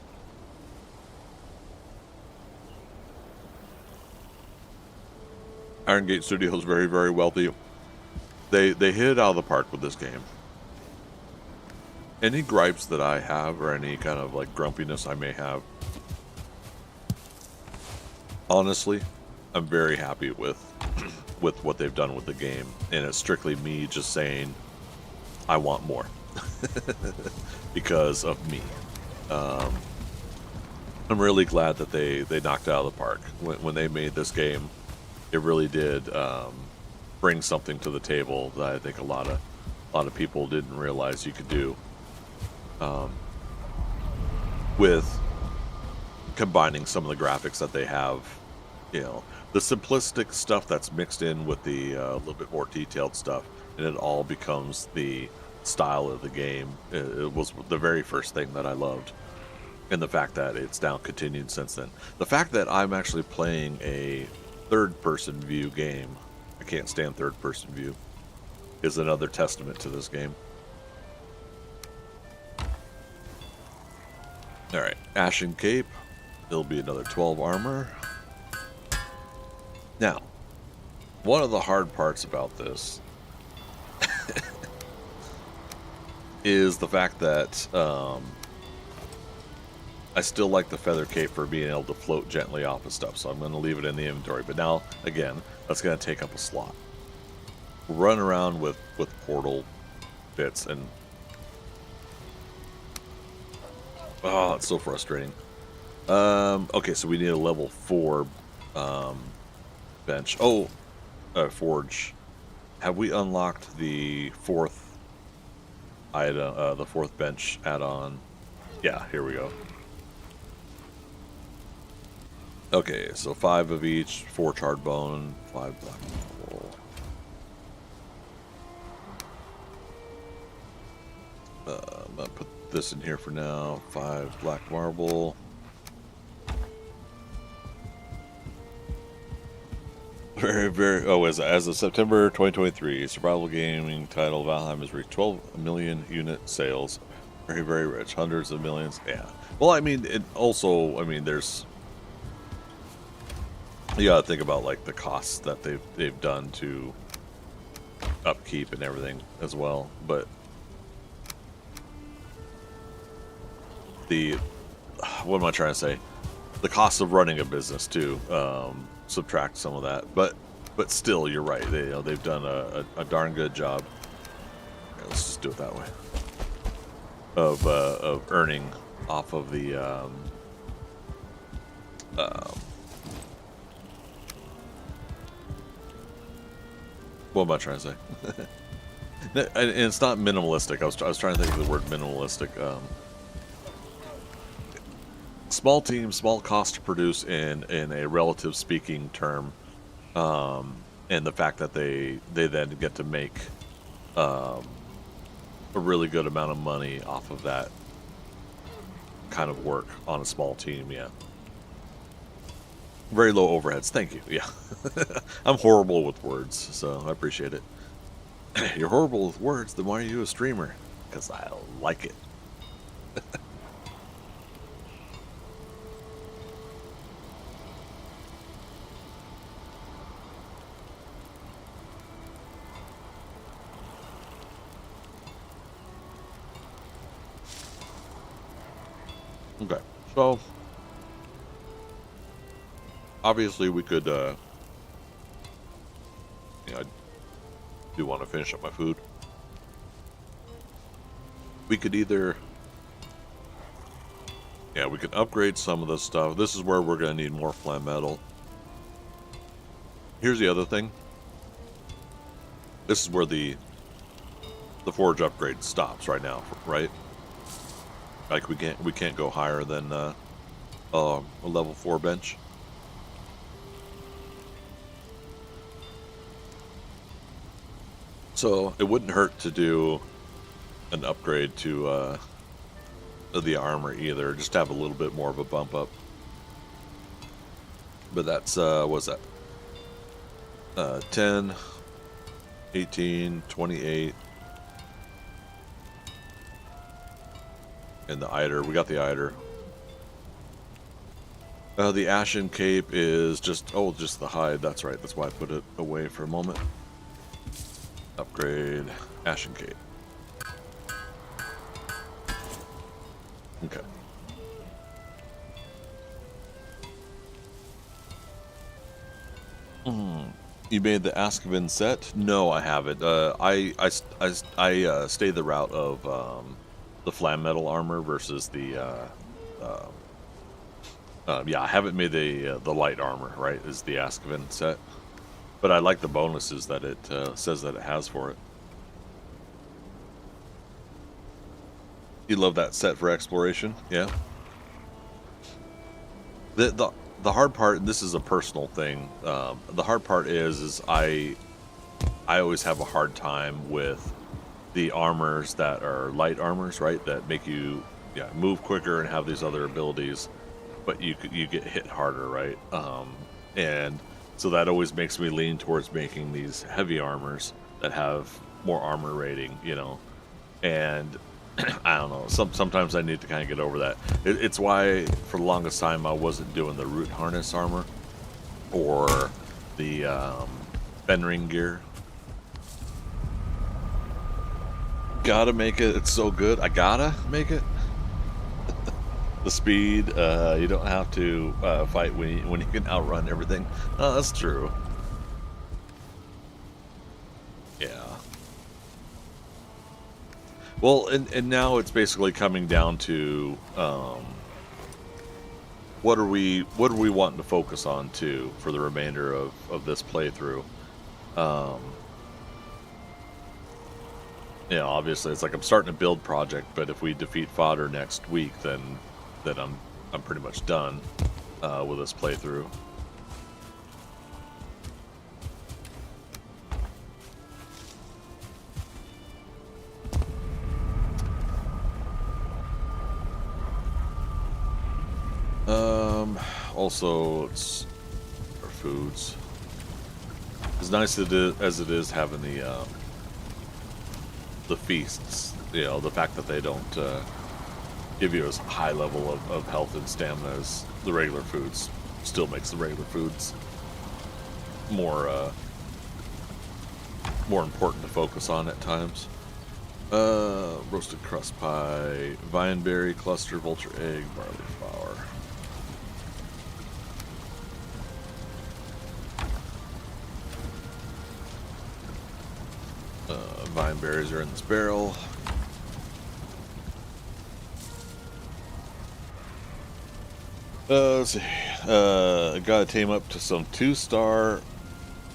Iron Gate Studios very, very wealthy. They hit it out of the park with this game. Any gripes that I have, or any kind of like grumpiness I may have, honestly, I'm very happy with what they've done with the game, and it's strictly me just saying I want more because of me. I'm really glad that they knocked it out of the park when they made this game. It really did bring something to the table that I think a lot of people didn't realize you could do, with combining some of the graphics that they have, the simplistic stuff that's mixed in with the little bit more detailed stuff, and it all becomes the style of the game. It was the very first thing that I loved. And the fact that it's now continued since then. The fact that I'm actually playing a third-person view game, I can't stand third-person view, is another testament to this game. Alright, Ashen Cape. It'll be another 12 armor. Now, one of the hard parts about this is the fact that I still like the feather cape for being able to float gently off of stuff, so I'm going to leave it in the inventory. But now, again, that's going to take up a slot. Run around with portal bits, and oh, it's so frustrating. Okay, so we need a level 4 bench. Oh, forge. Have we unlocked the 4th item, the 4th bench add-on? Yeah, here we go. Okay, so 5 of each, 4 charred bone, 5 black marble. I'm gonna put this in here for now. 5 black marble. Oh, as of September 2023, survival gaming title Valheim has reached 12 million unit sales. Very, very rich. Hundreds of millions. Yeah. Well, I mean, it also, I mean, there's, you gotta think about like the costs that they've done to upkeep and everything as well. But what am I trying to say? The cost of running a business too. Subtract some of that, but still, you're right. They've done a darn good job. Okay, let's just do it that way. Of earning off of the what am I trying to say? And it's not minimalistic. I was trying to think of the word minimalistic. Small team, small cost to produce in a relative speaking term, and the fact that they then get to make a really good amount of money off of that kind of work on a small team. Yeah, very low overheads. Thank you. Yeah. I'm horrible with words, so I appreciate it. You're horrible with words, then why are you a streamer? Because I like it. Okay, so obviously we could, I do want to finish up my food. We could either, we could upgrade some of this stuff. This is where we're going to need more flam metal. Here's the other thing. This is where the forge upgrade stops right now, right? Like we can't go higher than a level 4 bench. So it wouldn't hurt to do an upgrade to the armor either, just to have a little bit more of a bump up. But that's what's that? 10, 18, 28. And the Eider, we got the Eider. The Ashen Cape is just the hide. That's right. That's why I put it away for a moment. Upgrade Ashen Cape. Okay. You made the Askaven set? No, I haven't. I stay the route of the flam metal armor versus the I haven't made the light armor, right, is the Askaven set, but I like the bonuses that it says that it has for it. You love that set for exploration? Yeah. The hard part, and this is a personal thing, the hard part is I always have a hard time with the armors that are light armors, right? That make you move quicker and have these other abilities, but you get hit harder, right? And so that always makes me lean towards making these heavy armors that have more armor rating, and I don't know. Sometimes I need to kind of get over that. It's why for the longest time I wasn't doing the root harness armor or the Fenring gear. Gotta make it. It's so good. I gotta make it. The speed. You don't have to fight when you can outrun everything. Oh, that's true. Yeah. Well, and now it's basically coming down to what are we wanting to focus on too for the remainder of this playthrough. Obviously it's like I'm starting a build project, but if we defeat fodder next week, then I'm pretty much done with this playthrough. Also, it's our foods. As nice as it is having the feasts, the fact that they don't give you as high level of health and stamina as the regular foods still makes the regular foods more important to focus on at times. Roasted crust pie, vineberry cluster, vulture egg, barley flour. Vine berries are in this barrel. Let's see. Gotta tame up to some 2-star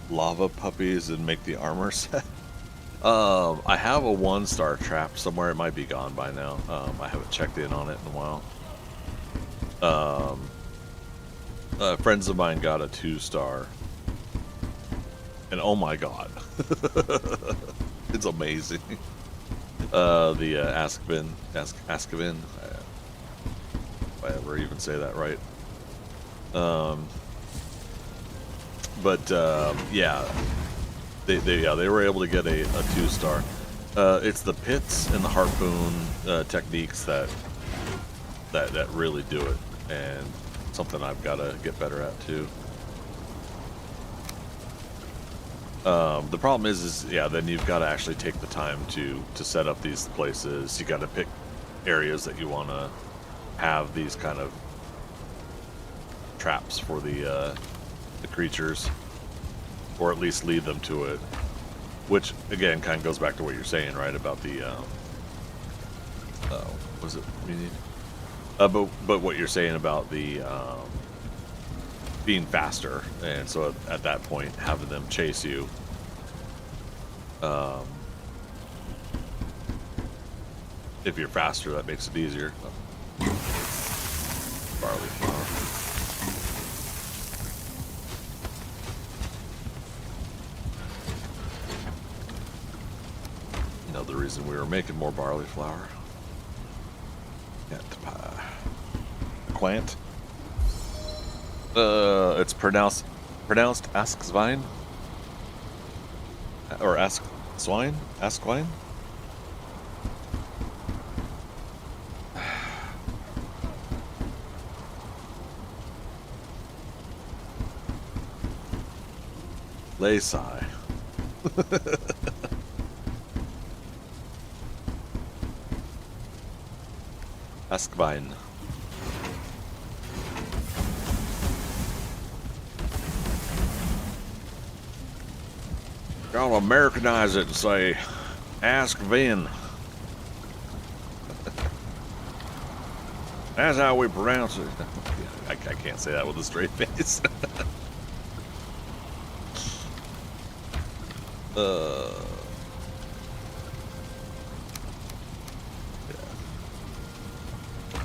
lava puppies and make the armor set. I have a 1-star trap somewhere. It might be gone by now. I haven't checked in on it in a while. Friends of mine got a 2-star. And oh my god. It's amazing. The Askvin, if I ever even say that right. Yeah, they were able to get a 2-star. It's the pits and the harpoon techniques that really do it, and something I've got to get better at too. The problem is then you've got to actually take the time to set up these places. You got to pick areas that you want to have these kind of traps for the creatures, or at least lead them to it. Which again kind of goes back to what you're saying, right, about the what was it you need? But what you're saying about the being faster, and so at that point having them chase you. If you're faster, that makes it easier. Barley flour. Another reason we were making more barley flour. Quant. It's pronounced Asksvine? Or Askwine? Askwine? Laysai. Askwine. Y'all Americanize it and say, ask Vin. That's how we pronounce it. I can't say that with a straight face.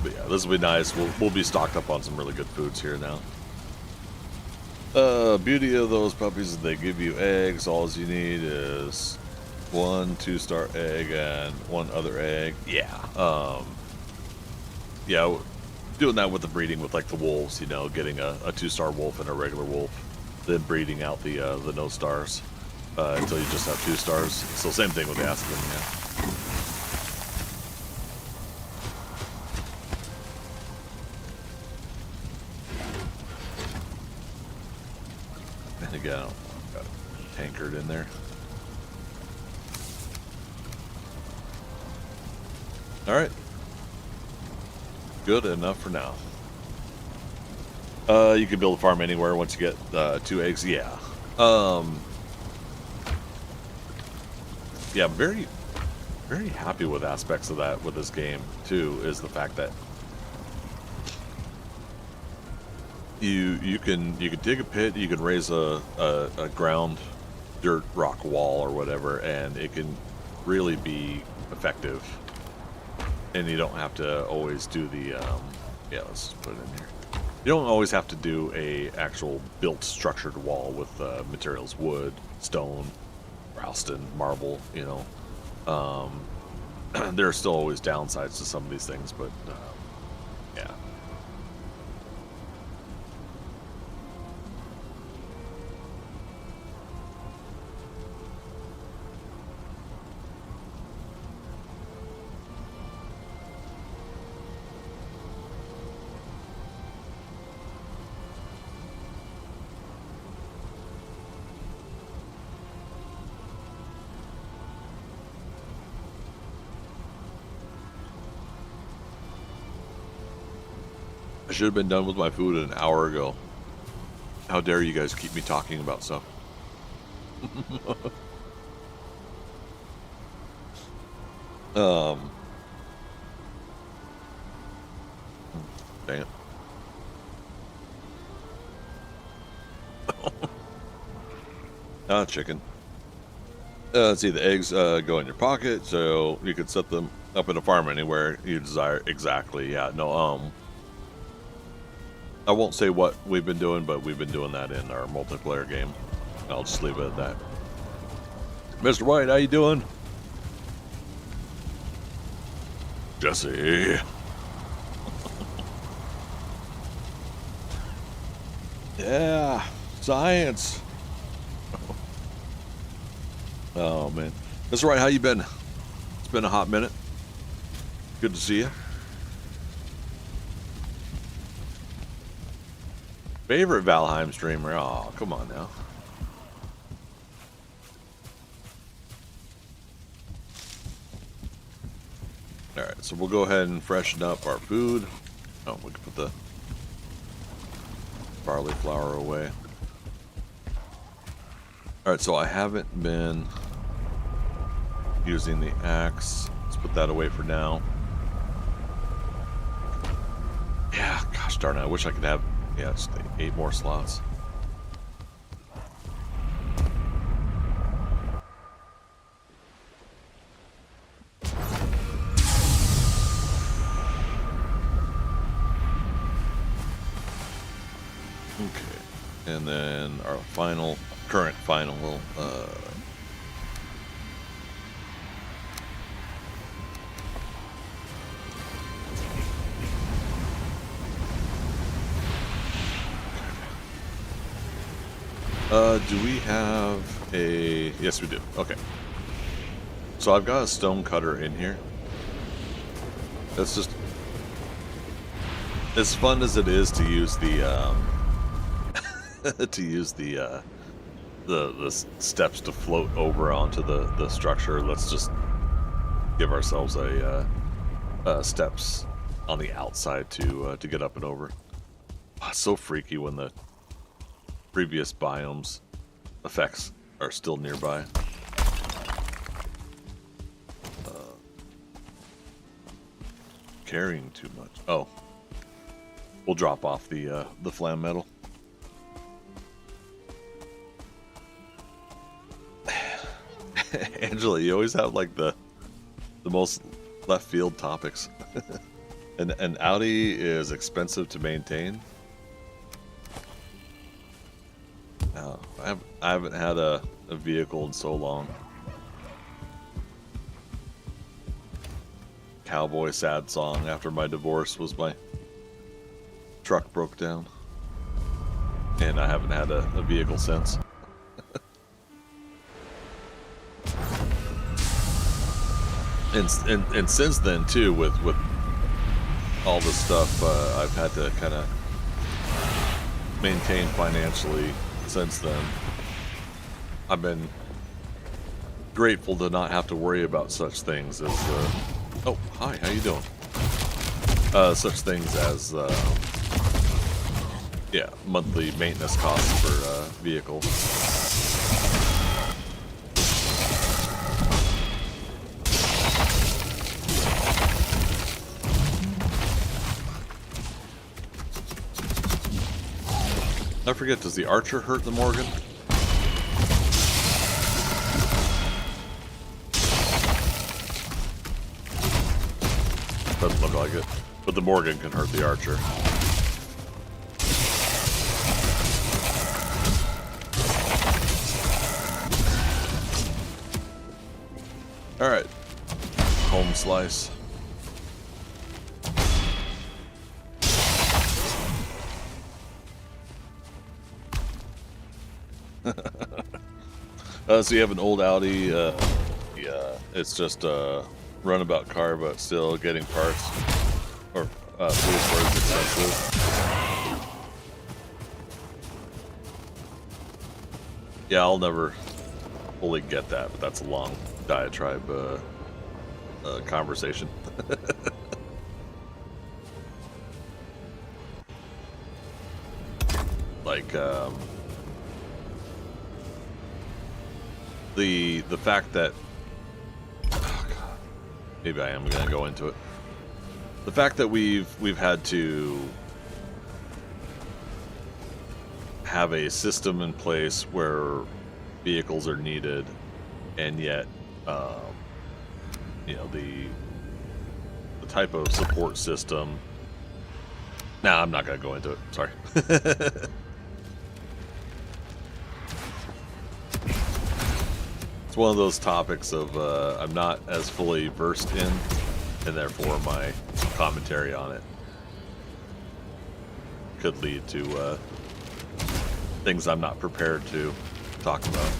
But yeah, this will be nice. We'll be stocked up on some really good foods here now. Beauty of those puppies is they give you eggs. All you need is 1 2-star egg and 1 other egg. Yeah. Yeah, doing that with the breeding with like the wolves, you know, getting a 2-star wolf and a regular wolf, then breeding out the no stars until you just have 2 stars. So same thing with the Aspen, yeah. And again, got a tankard in there. All right. Good enough for now. You can build a farm anywhere once you get 2 eggs. Yeah. Yeah, very, very happy with aspects of that with this game too. Is the fact that you can dig a pit, you can raise a ground dirt rock wall or whatever, and it can really be effective. And you don't have to always do the yeah, let's just put it in here. You don't always have to do a actual built structured wall with materials wood, stone, Ralston, marble, you know. There are still always downsides to some of these things, but yeah. I should have been done with my food an hour ago. How dare you guys keep me talking about stuff? Dang it. Chicken. Let's see, the eggs go in your pocket, so you could set them up in a farm anywhere you desire. Exactly, yeah. No, I won't say what we've been doing, but we've been doing that in our multiplayer game. I'll just leave it at that. Mr. White, how you doing? Jesse. Yeah, science. Oh man, Mr. White, how you been? It's been a hot minute. Good to see you. Favorite Valheim streamer? Oh, come on now. Alright, so we'll go ahead and freshen up our food. Oh, we can put the barley flour away. Alright, so I haven't been using the axe. Let's put that away for now. Yeah, gosh darn it. I wish I could have, yeah, just 8 more slots. Okay, and then our current final, do we have a, yes we do, okay. So I've got a stone cutter in here. That's just, as fun as it is to use the, to use the steps to float over onto the structure. Let's just give ourselves a steps on the outside to get up and over. Oh, it's so freaky when the previous biomes effects are still nearby. Carrying too much. Oh, we'll drop off the flam metal. Angela, you always have like the most left field topics. and Audi is expensive to maintain. I haven't had a vehicle in so long. cowboy sad song after my divorce was my truck broke down. And I haven't had a vehicle since. and since then too, with all the stuff I've had to kind of maintain financially since then, I've been grateful to not have to worry about such things as oh, hi, how you doing? Such things as yeah, monthly maintenance costs for vehicles. I forget, does the Archer hurt the Morgan? Doesn't look like it. But the Morgan can hurt the Archer. Alright. Home slice. So you have an old Audi, yeah, it's just a runabout car, but still getting parts or police for it's expensive. Yeah, I'll never fully get that, but that's a long diatribe conversation. Like, the fact that, oh God, maybe I am gonna go into it. The fact that we've had to have a system in place where vehicles are needed, and yet, you know, the type of support system. Nah, I'm not gonna go into it. Sorry. It's one of those topics of I'm not as fully versed in, and therefore my commentary on it could lead to things I'm not prepared to talk about.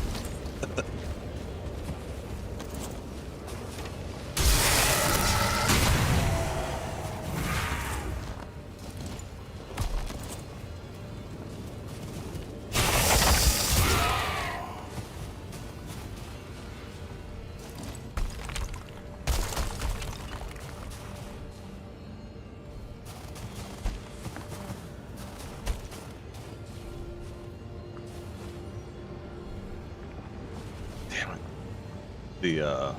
The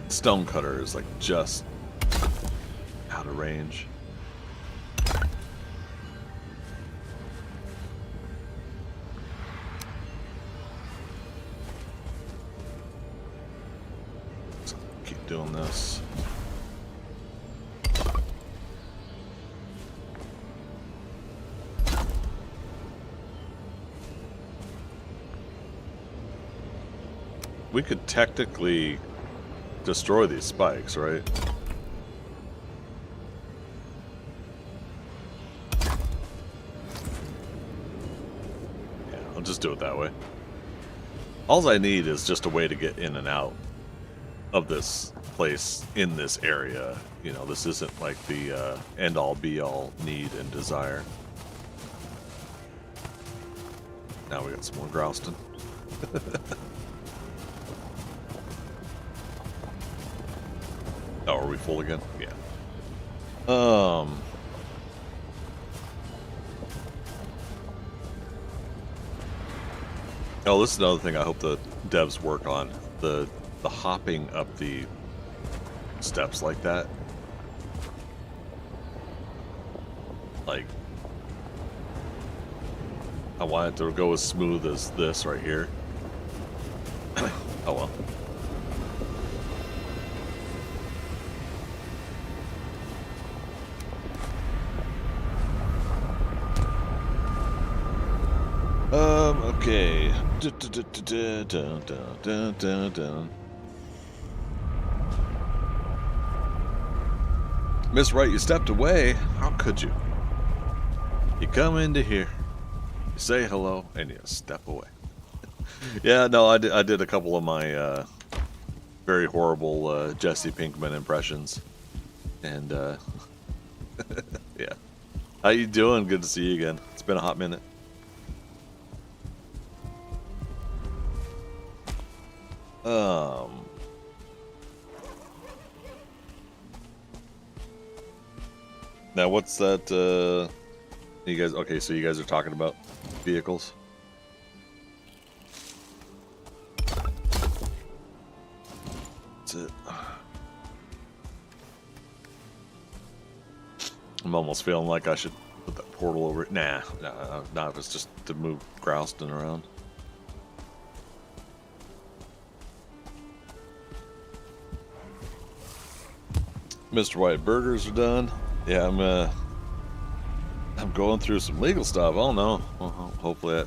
stone cutter is like just out of range. So keep doing this. We could technically destroy these spikes, right? Yeah, I'll just do it that way. All I need is just a way to get in and out of this place in this area. You know, this isn't like the end-all be-all need and desire. Now we got some more Grouston. Oh, are we full again? Yeah. Oh, this is another thing I hope the devs work on. The hopping up the steps like that. Like, I want it to go as smooth as this right here. Oh well. Okay. Miss Wright, you stepped away. How could you? You come into here, you say hello, and you step away. Yeah, no, I did a couple of my very horrible Jesse Pinkman impressions, and yeah. How you doing? Good to see you again. It's been a hot minute. Now what's that? You guys okay? So you guys are talking about vehicles. That's it. I'm almost feeling like I should put that portal over it. Nah, if it's just to move Grouston around. Mr. White, burgers are done. Yeah, I'm going through some legal stuff. Oh no. Well, hopefully that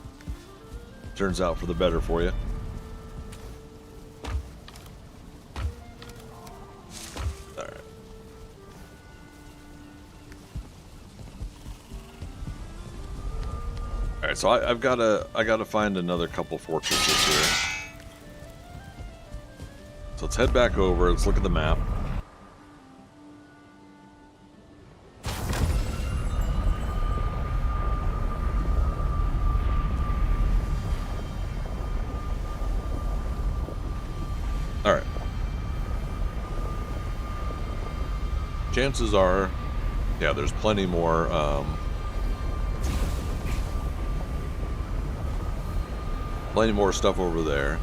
turns out for the better for you. All right. All right. So I gotta find another couple fortresses here. So let's head back over. Let's look at the map. Alright. Chances are, yeah, there's plenty more, stuff over there.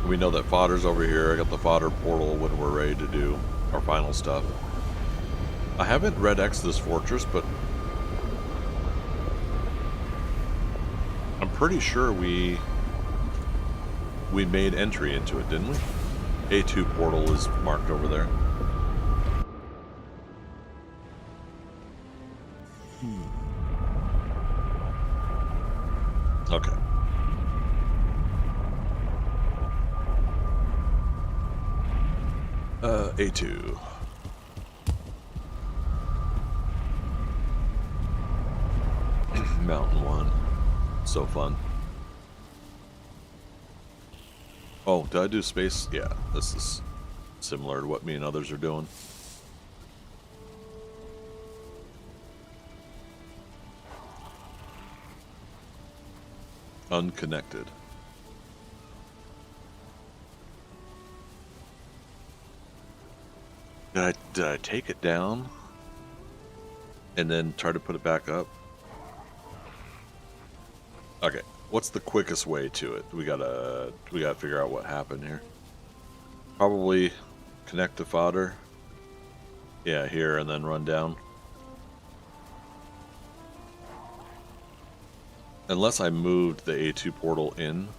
We know that fodder's over here. I got the fodder portal when we're ready to do our final stuff. I haven't Redux this fortress, but I'm pretty sure we made entry into it, didn't we? A2 portal is marked over there. Okay. A2. Mountain 1. So fun. Oh, did I do space? Yeah, this is similar to what me and others are doing. Unconnected. Did I take it down and then try to put it back up? Okay. What's the quickest way to it? We gotta figure out what happened here. Probably connect the fodder. Yeah, here, and then run down. Unless I moved the A2 portal in.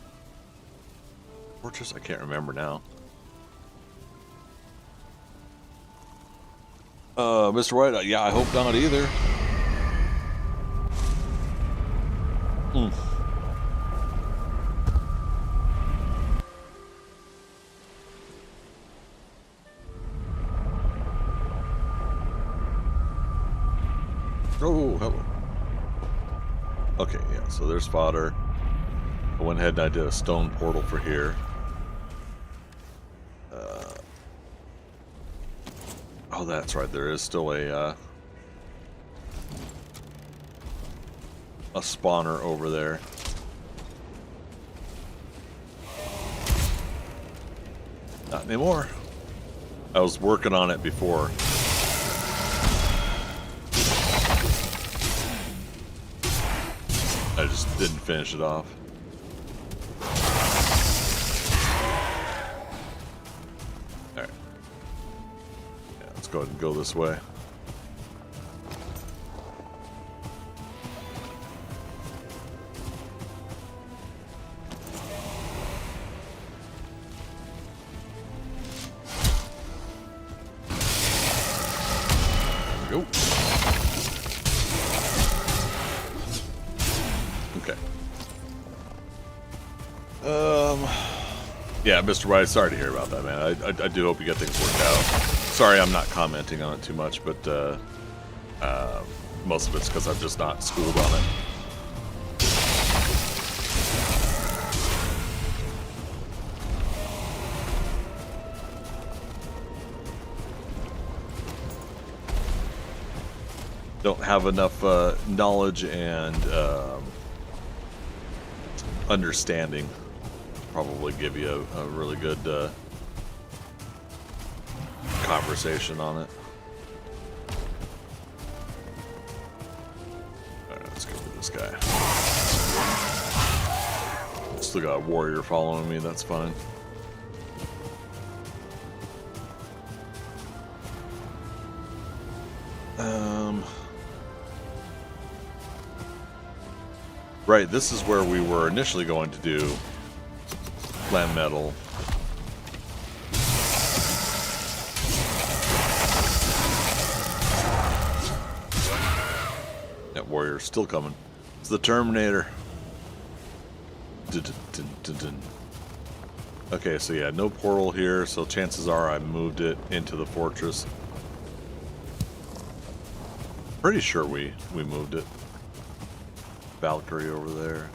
Or just, I can't remember now. Mr. White, yeah, I hope not either. Oh, hello. Okay, yeah, so there's fodder. I went ahead and I did a stone portal for here. Oh, that's right, there is still a spawner over there. Not anymore. I was working on it before. I just didn't finish it off. Alright. Yeah, let's go ahead and go this way. There we go. Yeah, Mr. White, sorry to hear about that, man. I do hope you get things worked out. Sorry I'm not commenting on it too much, but most of it's because I'm just not schooled on it. Don't have enough knowledge and understanding. Probably give you a really good conversation on it. Alright, let's go with this guy. Still got a warrior following me, that's fine. Right, this is where we were initially going to do Land Metal. That warrior's still coming. It's the Terminator. Okay, so yeah, no portal here, so chances are I moved it into the fortress. Pretty sure we moved it. Valkyrie over there.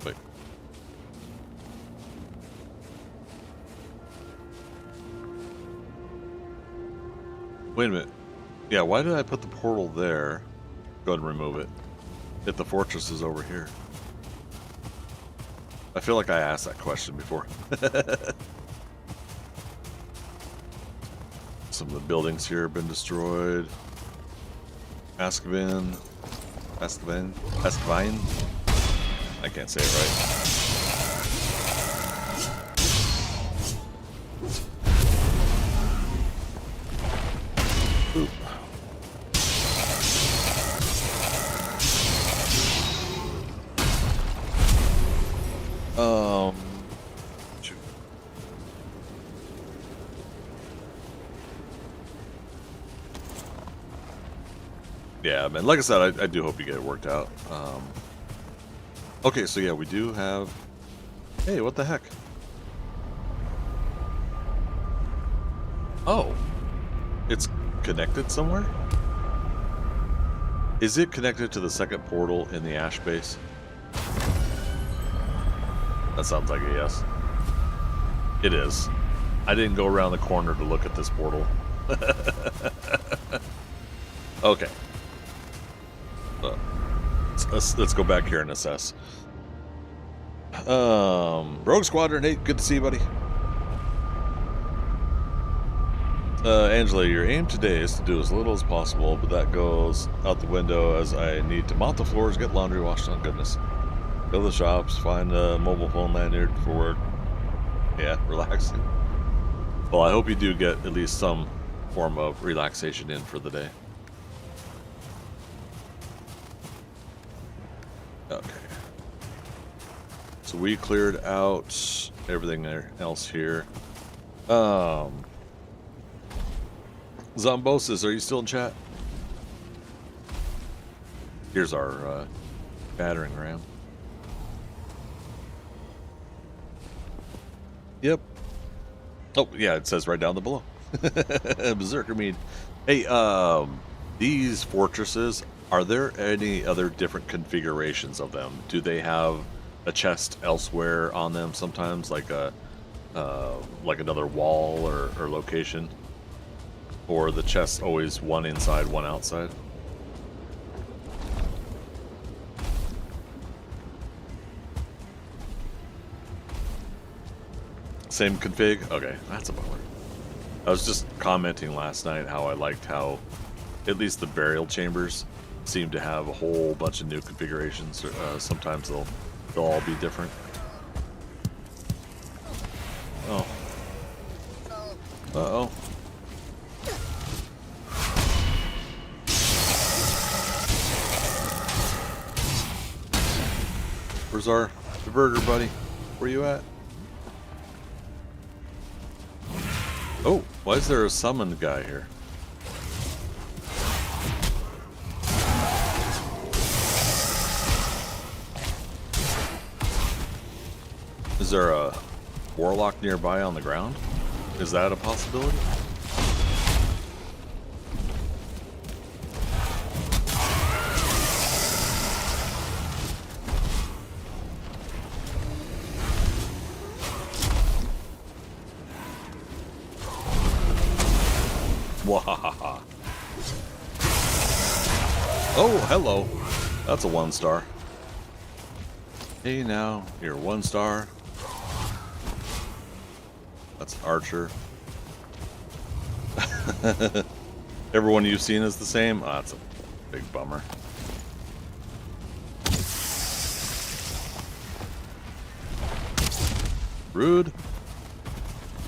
Wait. Wait a minute. Yeah, why did I put the portal there? Go ahead and remove it. If the fortress is over here. I feel like I asked that question before. Some of the buildings here have been destroyed. Azkaban. I can't say it right. Oop. Shoot. Yeah, man. Like I said, I do hope you get it worked out. Okay, so yeah, we do have. Hey, what the heck? Oh, it's connected somewhere. Is it connected to the second portal in the Ash base? That sounds like a yes. It is. I didn't go around the corner to look at this portal. Okay. Let's go back here and assess. Rogue Squadron 8, good to see you, buddy. Angela, your aim today is to do as little as possible, but that goes out the window as I need to mop the floors, get laundry washed, oh goodness. Go to the shops, find a mobile phone lanyard for work. Yeah, relaxing. Well, I hope you do get at least some form of relaxation in for the day. Okay. So we cleared out everything else here. Zombosis, are you still in chat? Here's our battering ram. Yep. Oh, yeah, it says right down the below. Berserker mead. Hey, these fortresses, are there any other different configurations of them? Do they have a chest elsewhere on them sometimes, like a like another wall or location? Or the chest's always one inside, one outside? Same config? Okay, that's a bummer. I was just commenting last night how I liked how at least the burial chambers seem to have a whole bunch of new configurations. Sometimes they'll all be different. Oh. Uh-oh. Where's our diverter, buddy? Where you at? Oh, Why is there a summoned guy here? Is there a warlock nearby on the ground? Is that a possibility? Wahaha. Oh, hello. That's a 1-star. Hey now, you're 1-star. That's an archer. Everyone you've seen is the same? Oh, that's a big bummer. Rude.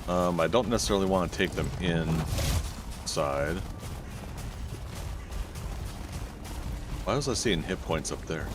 I don't necessarily want to take them inside. Why was I seeing hit points up there?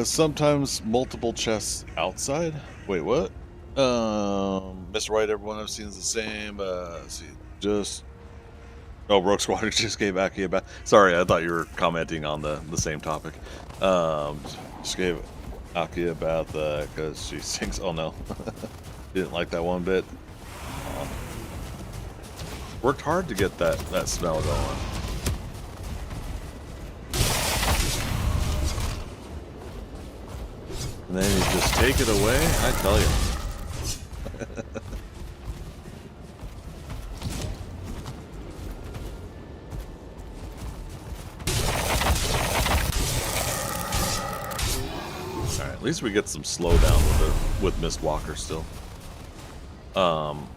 Sometimes multiple chests outside. Wait, what? Mr. White, everyone I've seen is the same. Let's see, just Rogue Squadron just gave Aki about. Sorry, I thought you were commenting on the same topic. Just gave Aki about the because she sings. Oh no, didn't like that one bit. Worked hard to get that smell going. And then you just take it away, I tell you. Alright, at least we get some slowdown with Mist Walker still. Askbin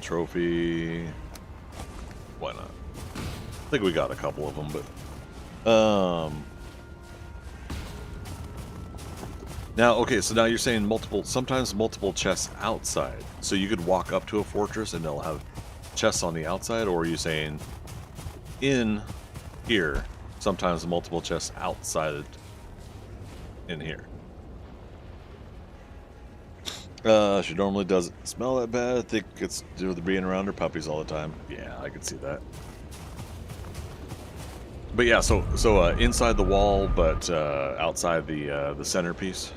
trophy. Why not? I think we got a couple of them, but now, okay, so now you're saying sometimes multiple chests outside. So you could walk up to a fortress and they'll have chests on the outside, or are you saying in here, sometimes multiple chests outside in here? She normally doesn't smell that bad. I think it's to do with being around her puppies all the time. Yeah, I could see that. But yeah, so inside the wall, but outside the centerpiece.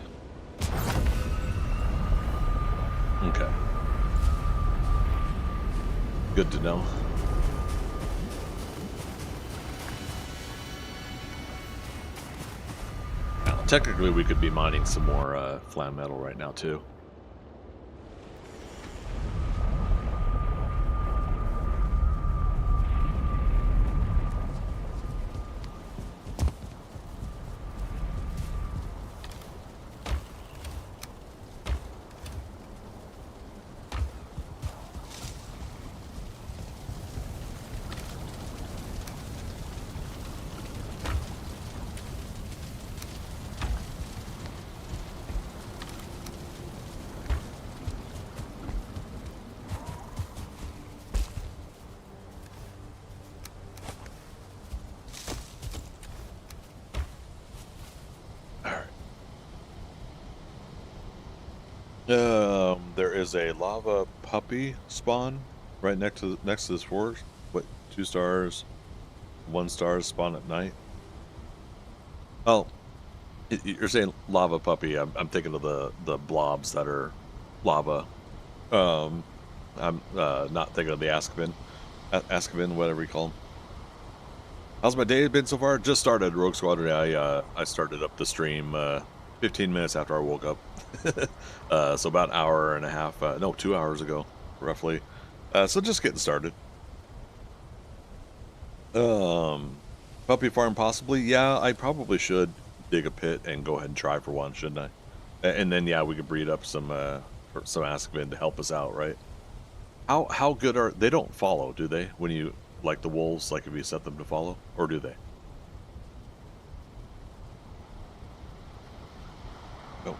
Okay. Good to know. Now, technically, we could be mining some more flam metal right now too. There is a lava puppy spawn right next to this forest. What, 2 stars, 1 star spawn at night? Oh, you're saying lava puppy. I'm thinking of the blobs that are lava. I'm not thinking of the Azkaban, whatever you call them. How's my day been so far? Just started Rogue Squadron. I started up the stream 15 minutes after I woke up. So about an hour and a half, no, 2 hours ago, roughly. So just getting started. Puppy farm possibly. Yeah, I probably should dig a pit and go ahead and try for one, shouldn't I? And then yeah, we could breed up some Askvin to help us out, right? How good are they? Don't follow, do they? When you like the wolves, like if you set them to follow, or do they? Oh,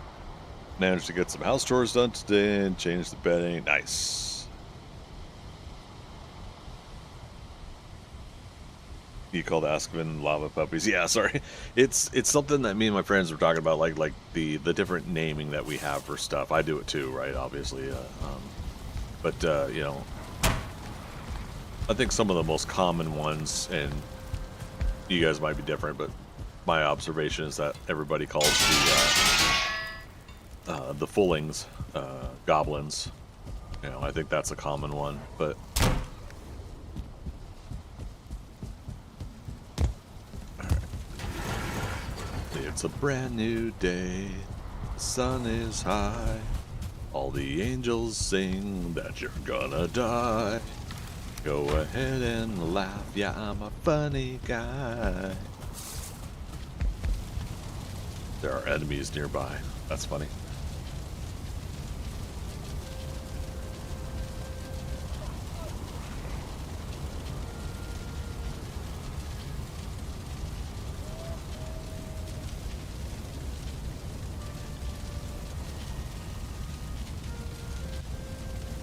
managed to get some house chores done today and change the bedding. Nice. You call the Askvin lava puppies? Yeah, sorry. It's something that me and my friends were talking about, like the different naming that we have for stuff. I do it too, right? Obviously, but you know, I think some of the most common ones, and you guys might be different, but my observation is that everybody calls the Fullings goblins. You know, I think that's a common one, but. It's a brand new day, the sun is high, all the angels sing that you're gonna die. Go ahead and laugh, yeah, I'm a funny guy. There are enemies nearby, that's funny.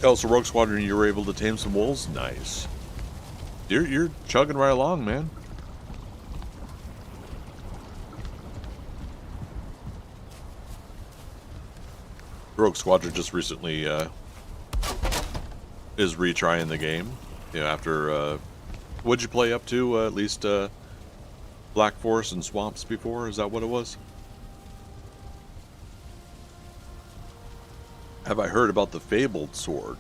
Oh, so Rogue Squadron, you were able to tame some wolves? Nice. You're chugging right along, man. Rogue Squadron just recently is retrying the game. You know, after what'd you play up to? At least Black Forest and Swamps before? Is that what it was? Have I heard about the fabled sword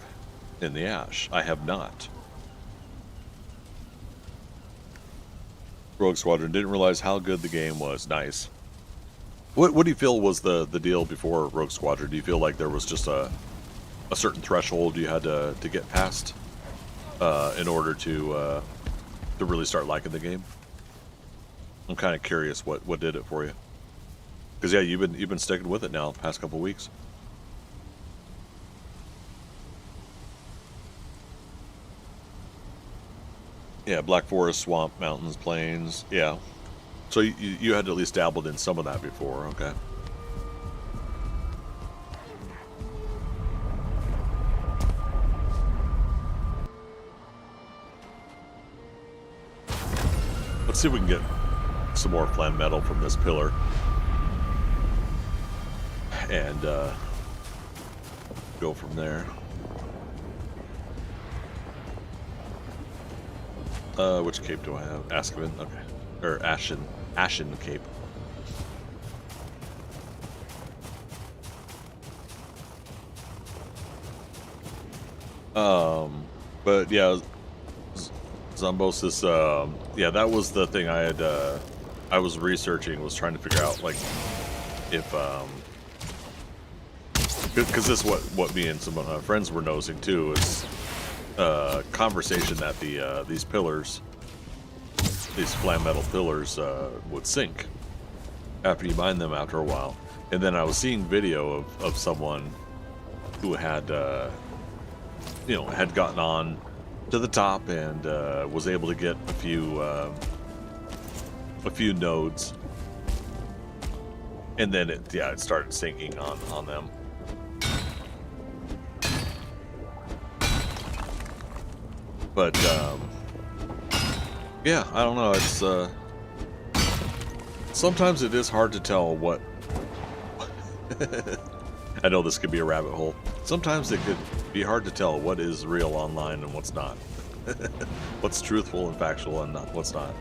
in the ash? I have not. Rogue Squadron, didn't realize how good the game was. Nice. What do you feel was the deal before Rogue Squadron? Do you feel like there was just a certain threshold you had to get past in order to really start liking the game? I'm kind of curious what did it for you. Because yeah, you've been sticking with it now the past couple weeks. Yeah, Black Forest, Swamp, Mountains, Plains. Yeah. So you had at least dabbled in some of that before, okay. Let's see if we can get some more flame metal from this pillar. And go from there. Which cape do I have? Askvin? Okay. Or Ashen cape. But yeah, Zombosis, yeah, that was the thing I had, I was researching, was trying to figure out, like, if, because this is what me and some of my friends were nosing too, is conversation that these pillars, these flame metal pillars, would sink after you mine them after a while. And then I was seeing video of someone who had, you know, had gotten on to the top and was able to get a few nodes, and then it started sinking on them. But yeah, I don't know. It's sometimes it is hard to tell what. I know this could be a rabbit hole. Sometimes it could be hard to tell what is real online and what's not. What's truthful and factual and what's not.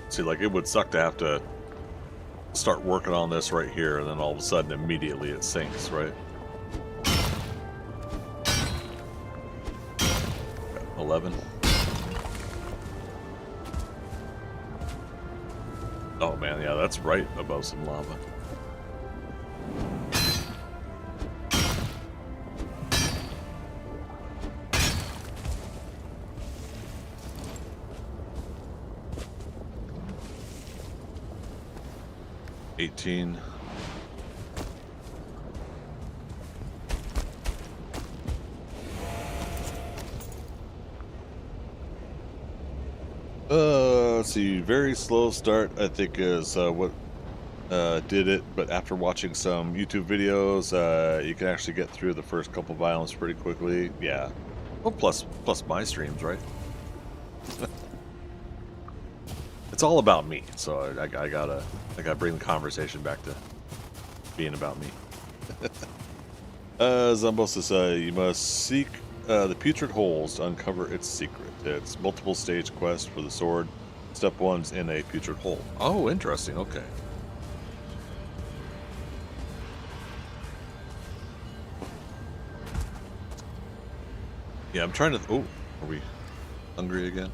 See, like, it would suck to have to start working on this right here, and then all of a sudden, immediately it sinks, right? 11. Oh man, yeah, that's right above some lava. $18. Let's see. Very slow start, I think, is what did it. But after watching some YouTube videos, you can actually get through the first couple biomes pretty quickly. Yeah. Well, plus my streams, right? It's all about me, so I gotta bring the conversation back to being about me. Zumbos says you must seek the putrid holes to uncover its secret. It's multiple stage quest for the sword. Step 1's in a putrid hole. Oh, interesting. Okay. Yeah, I'm trying to. Oh, are we hungry again?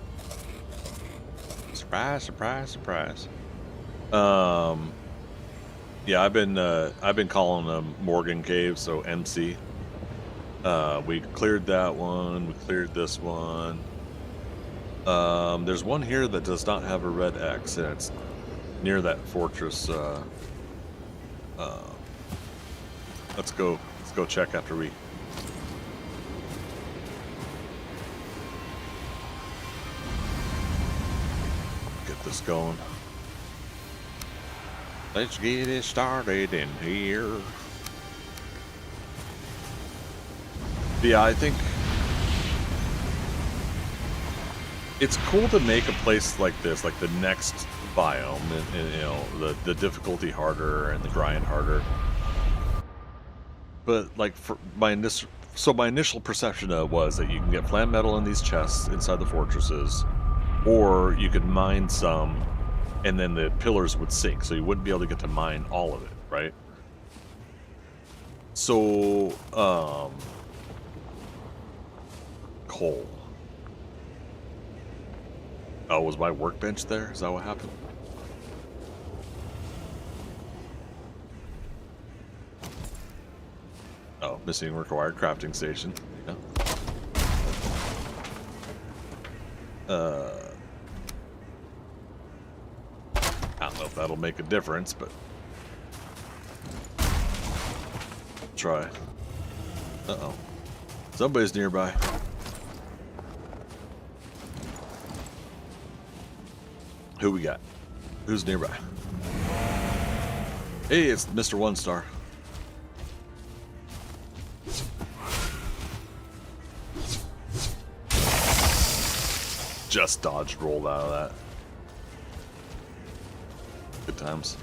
Surprise! Surprise! Surprise! Yeah, I've been calling them Morgan Cave, so MC. We cleared that one. We cleared this one. There's one here that does not have a red X, and it's near that fortress. Let's go check after we. Get this going. Let's get it started in here. But yeah, I think it's cool to make a place like this, like the next biome, and you know, the difficulty harder and the grind harder. But like for my initial perception of it was that you can get plant metal in these chests inside the fortresses, or you could mine some, and then the pillars would sink, so you wouldn't be able to get to mine all of it, right? So, coal. Oh, was my workbench there? Is that what happened? Oh, missing required crafting station. Yeah. I don't know if that'll make a difference, but try. Uh-oh. Somebody's nearby. Who we got? Who's nearby? Hey, it's Mr. One Star. Just dodged rolled out of that. Good times.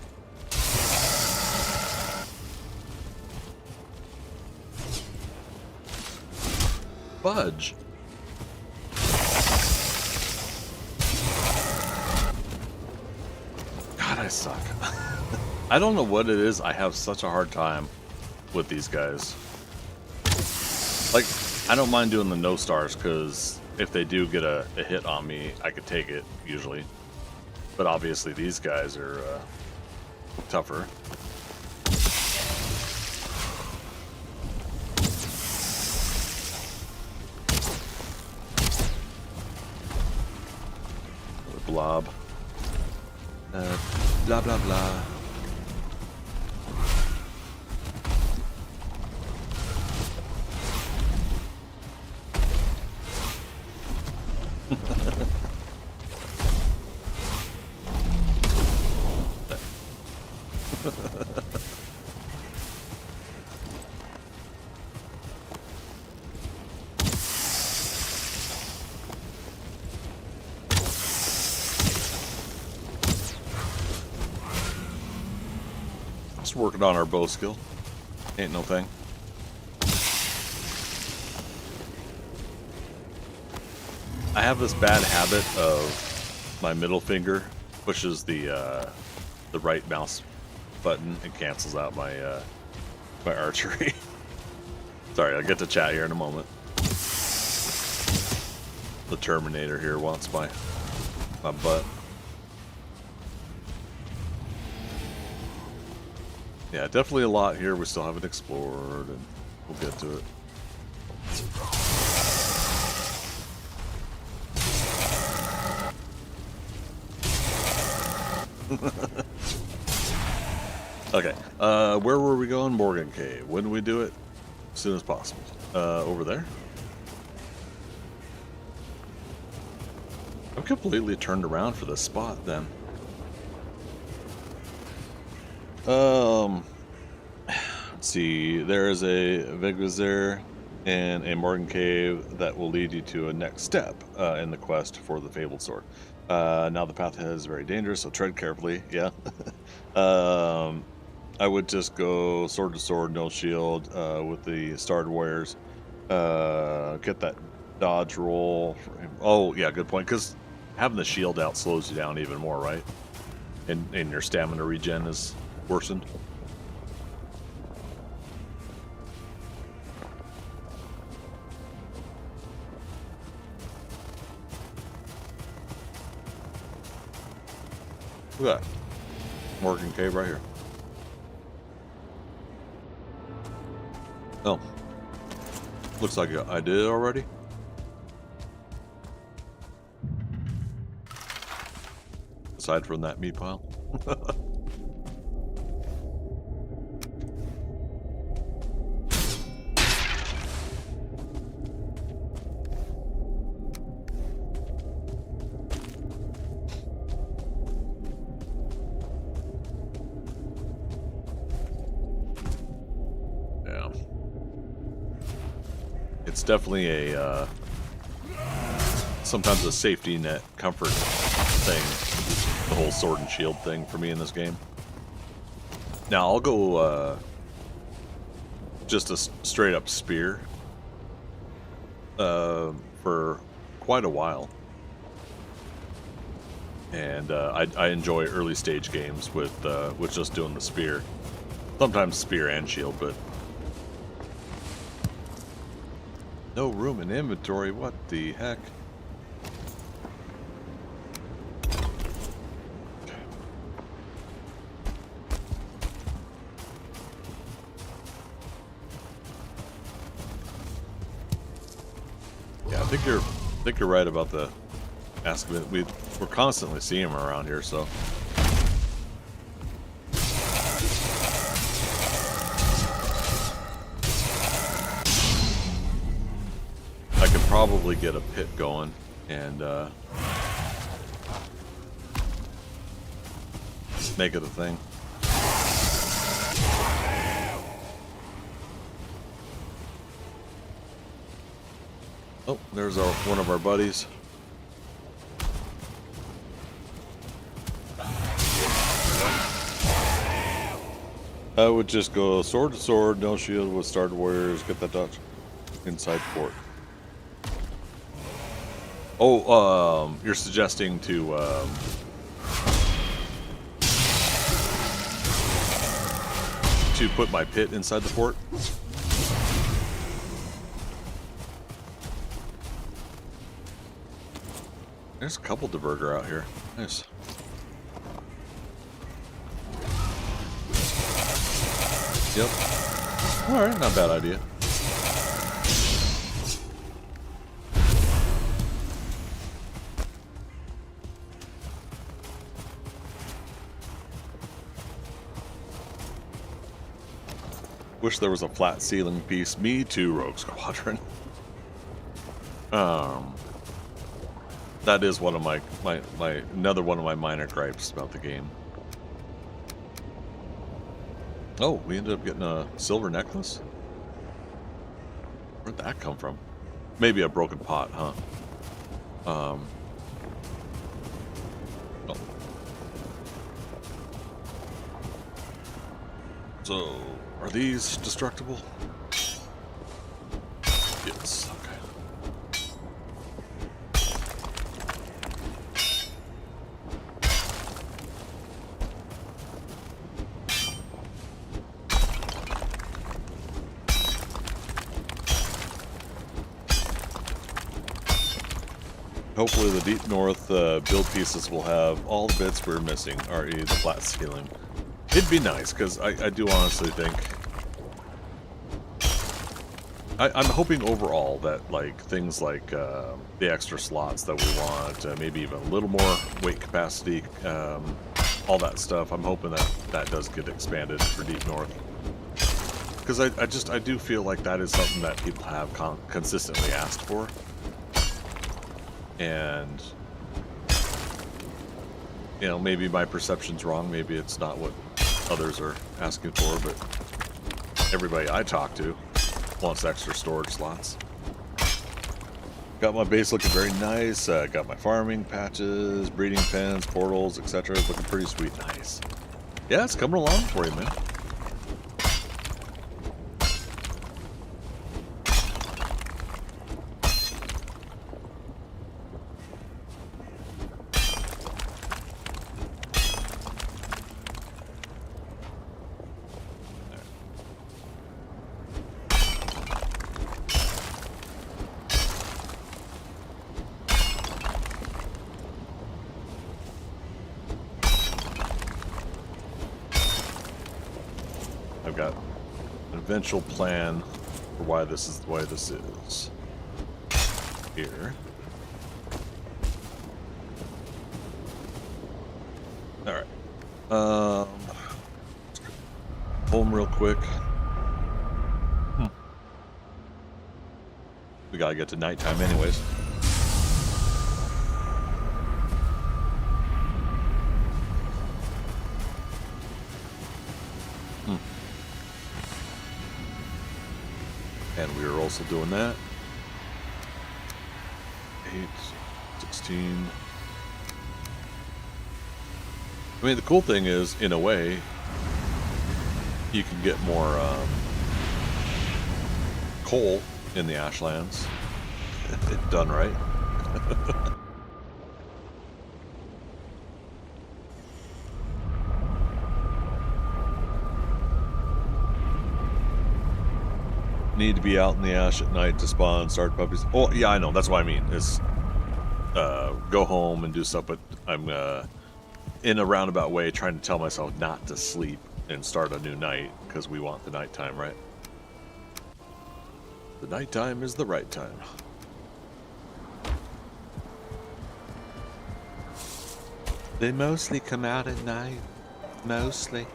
Fudge. God, I suck. I don't know what it is. I have such a hard time with these guys. Like, I don't mind doing the no stars because if they do get a hit on me, I could take it usually. But obviously these guys are tougher. Blob. Blah blah blah. Just working on our bow skill. Ain't no thing. I have this bad habit of my middle finger pushes the right mouse button and cancels out my my archery. Sorry, I'll get to chat here in a moment. The Terminator here wants my butt. Yeah, definitely a lot here we still haven't explored, and we'll get to it. Okay, where were we going? Morgan Cave. When do we do it? As soon as possible. Over there? I'm completely turned around for this spot then. Let's see. There is a Vigvizir and a Morgan Cave that will lead you to a next step in the quest for the Fabled Sword. Now the path is very dangerous, so tread carefully. Yeah. I would just go sword to sword, no shield, with the starred warriors. Get that dodge roll. Oh, yeah, good point. Because having the shield out slows you down even more, right? And your stamina regen is worsened. Look at that. Morgan Cave right here. Oh. Looks like I did it already. Aside from that meat pile. It's definitely a sometimes a safety net comfort thing, the whole sword and shield thing for me in this game. Now I'll go just a straight up spear for quite a while, and I enjoy early stage games with just doing the spear, sometimes spear and shield, but no room in inventory. What the heck? Yeah, I think you're right about the asking. We're constantly seeing them around here, so. Probably get a pit going and make it a thing. Oh, there's one of our buddies. I would just go sword to sword, no shield with starred warriors, get that dodge inside fort. Oh, you're suggesting to put my pit inside the fort? There's a couple diverger out here. Nice. Yep. Alright, not a bad idea. Wish there was a flat ceiling piece. Me too, Rogue Squadron. That is one of my another one of my minor gripes about the game. Oh, we ended up getting a silver necklace? Where'd that come from? Maybe a broken pot, huh? Oh. So, are these destructible? Yes, okay. Hopefully the Deep North build pieces will have all the bits we're missing, i.e. the flat ceiling. It'd be nice, because I do honestly think... I'm hoping overall that, like, things like the extra slots that we want, maybe even a little more weight capacity, all that stuff, I'm hoping that that does get expanded for Deep North. Because I do feel like that is something that people have consistently asked for. And, you know, maybe my perception's wrong, maybe it's not what others are asking for, but everybody I talk to wants extra storage slots. Got my base looking very nice. Got my farming patches, breeding pens, portals, etc. It's looking pretty sweet. Nice. Yeah, it's coming along for you, man. I've got an eventual plan for why this is the way this is. Here. Alright. Home real quick. We gotta get to nighttime anyways. And we are also doing that. 8, 16. I mean, the cool thing is, in a way, you can get more coal in the Ashlands, if done right. Need to be out in the ash at night to spawn, start puppies. Oh, yeah, I know. That's what I mean. Is go home and do stuff, but I'm in a roundabout way trying to tell myself not to sleep and start a new night because we want the nighttime, right? The nighttime is the right time. They mostly come out at night. Mostly.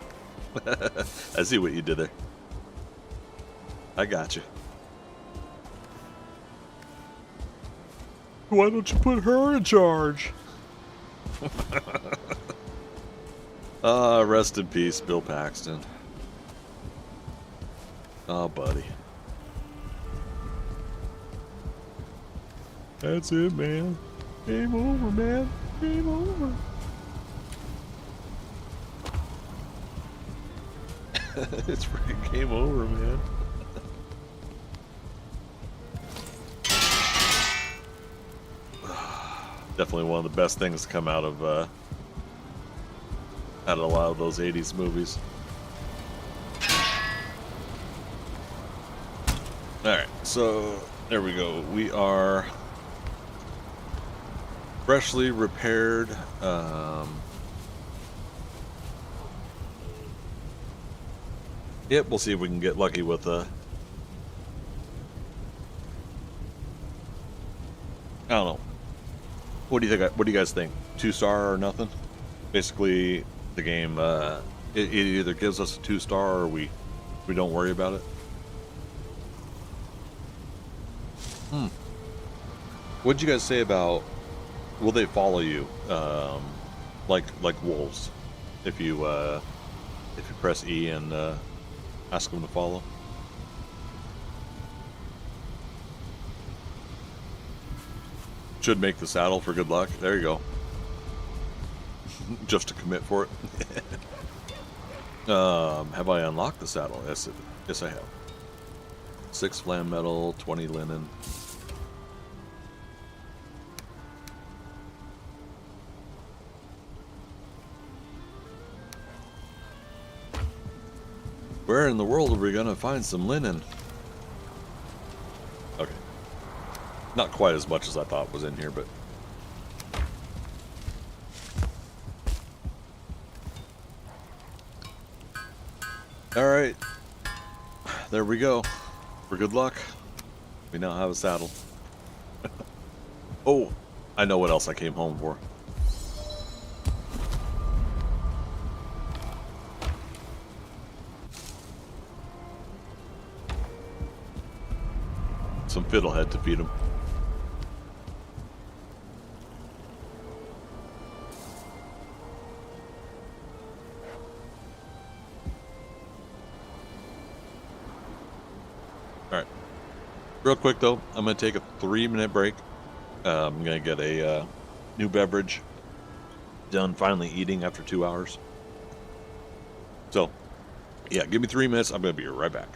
I see what you did there. I got you. Why don't you put her in charge? Rest in peace, Bill Paxton. Oh, buddy. That's it, man. Game over, man. Game over. It's freaking game over, man. Definitely one of the best things to come out of a lot of those 80s movies. Alright, so there we go. We are freshly repaired. Yep, we'll see if we can get lucky with I don't know. What do you think? What do you guys think? 2-star or nothing? Basically, the game it either gives us a 2-star or we don't worry about it. What'd you guys say about? Will they follow you, like wolves, if you press E and ask them to follow? Should make the saddle for good luck. There you go. Just to commit for it. Have I unlocked the saddle? Yes, I have. 6 flam metal, 20 linen. Where in the world are we gonna find some linen? Okay. Not quite as much as I thought was in here, but... All right, there we go. For good luck, we now have a saddle. Oh, I know what else I came home for. Some fiddlehead to feed him. All right, real quick though, I'm gonna take a 3-minute break. I'm gonna get a new beverage. Done finally eating after 2 hours. So, yeah, give me 3 minutes. I'm gonna be right back.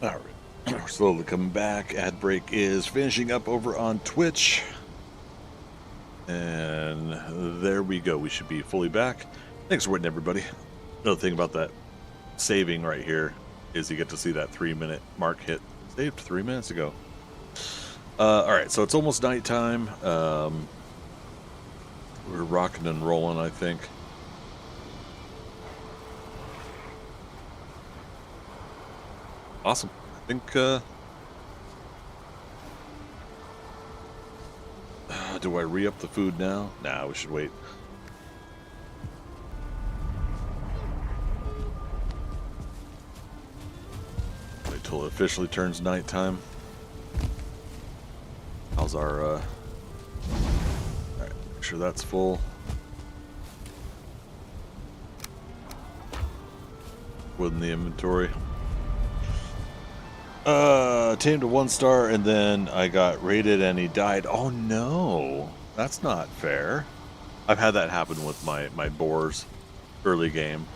All right, we're slowly coming back. Ad break is finishing up over on Twitch. And there we go. We should be fully back. Thanks for waiting, everybody. Another thing about that saving right here is you get to see that 3-minute mark hit. Saved 3 minutes ago. All right, so it's almost nighttime. We're rocking and rolling, I think. Awesome. I think, do I re-up the food now? Nah, we should wait. Wait till it officially turns nighttime. How's our, alright, make sure that's full. Wood in the inventory. Tamed a 1-star, and then I got raided and he died. Oh no, that's not fair. I've had that happen with my boars early game.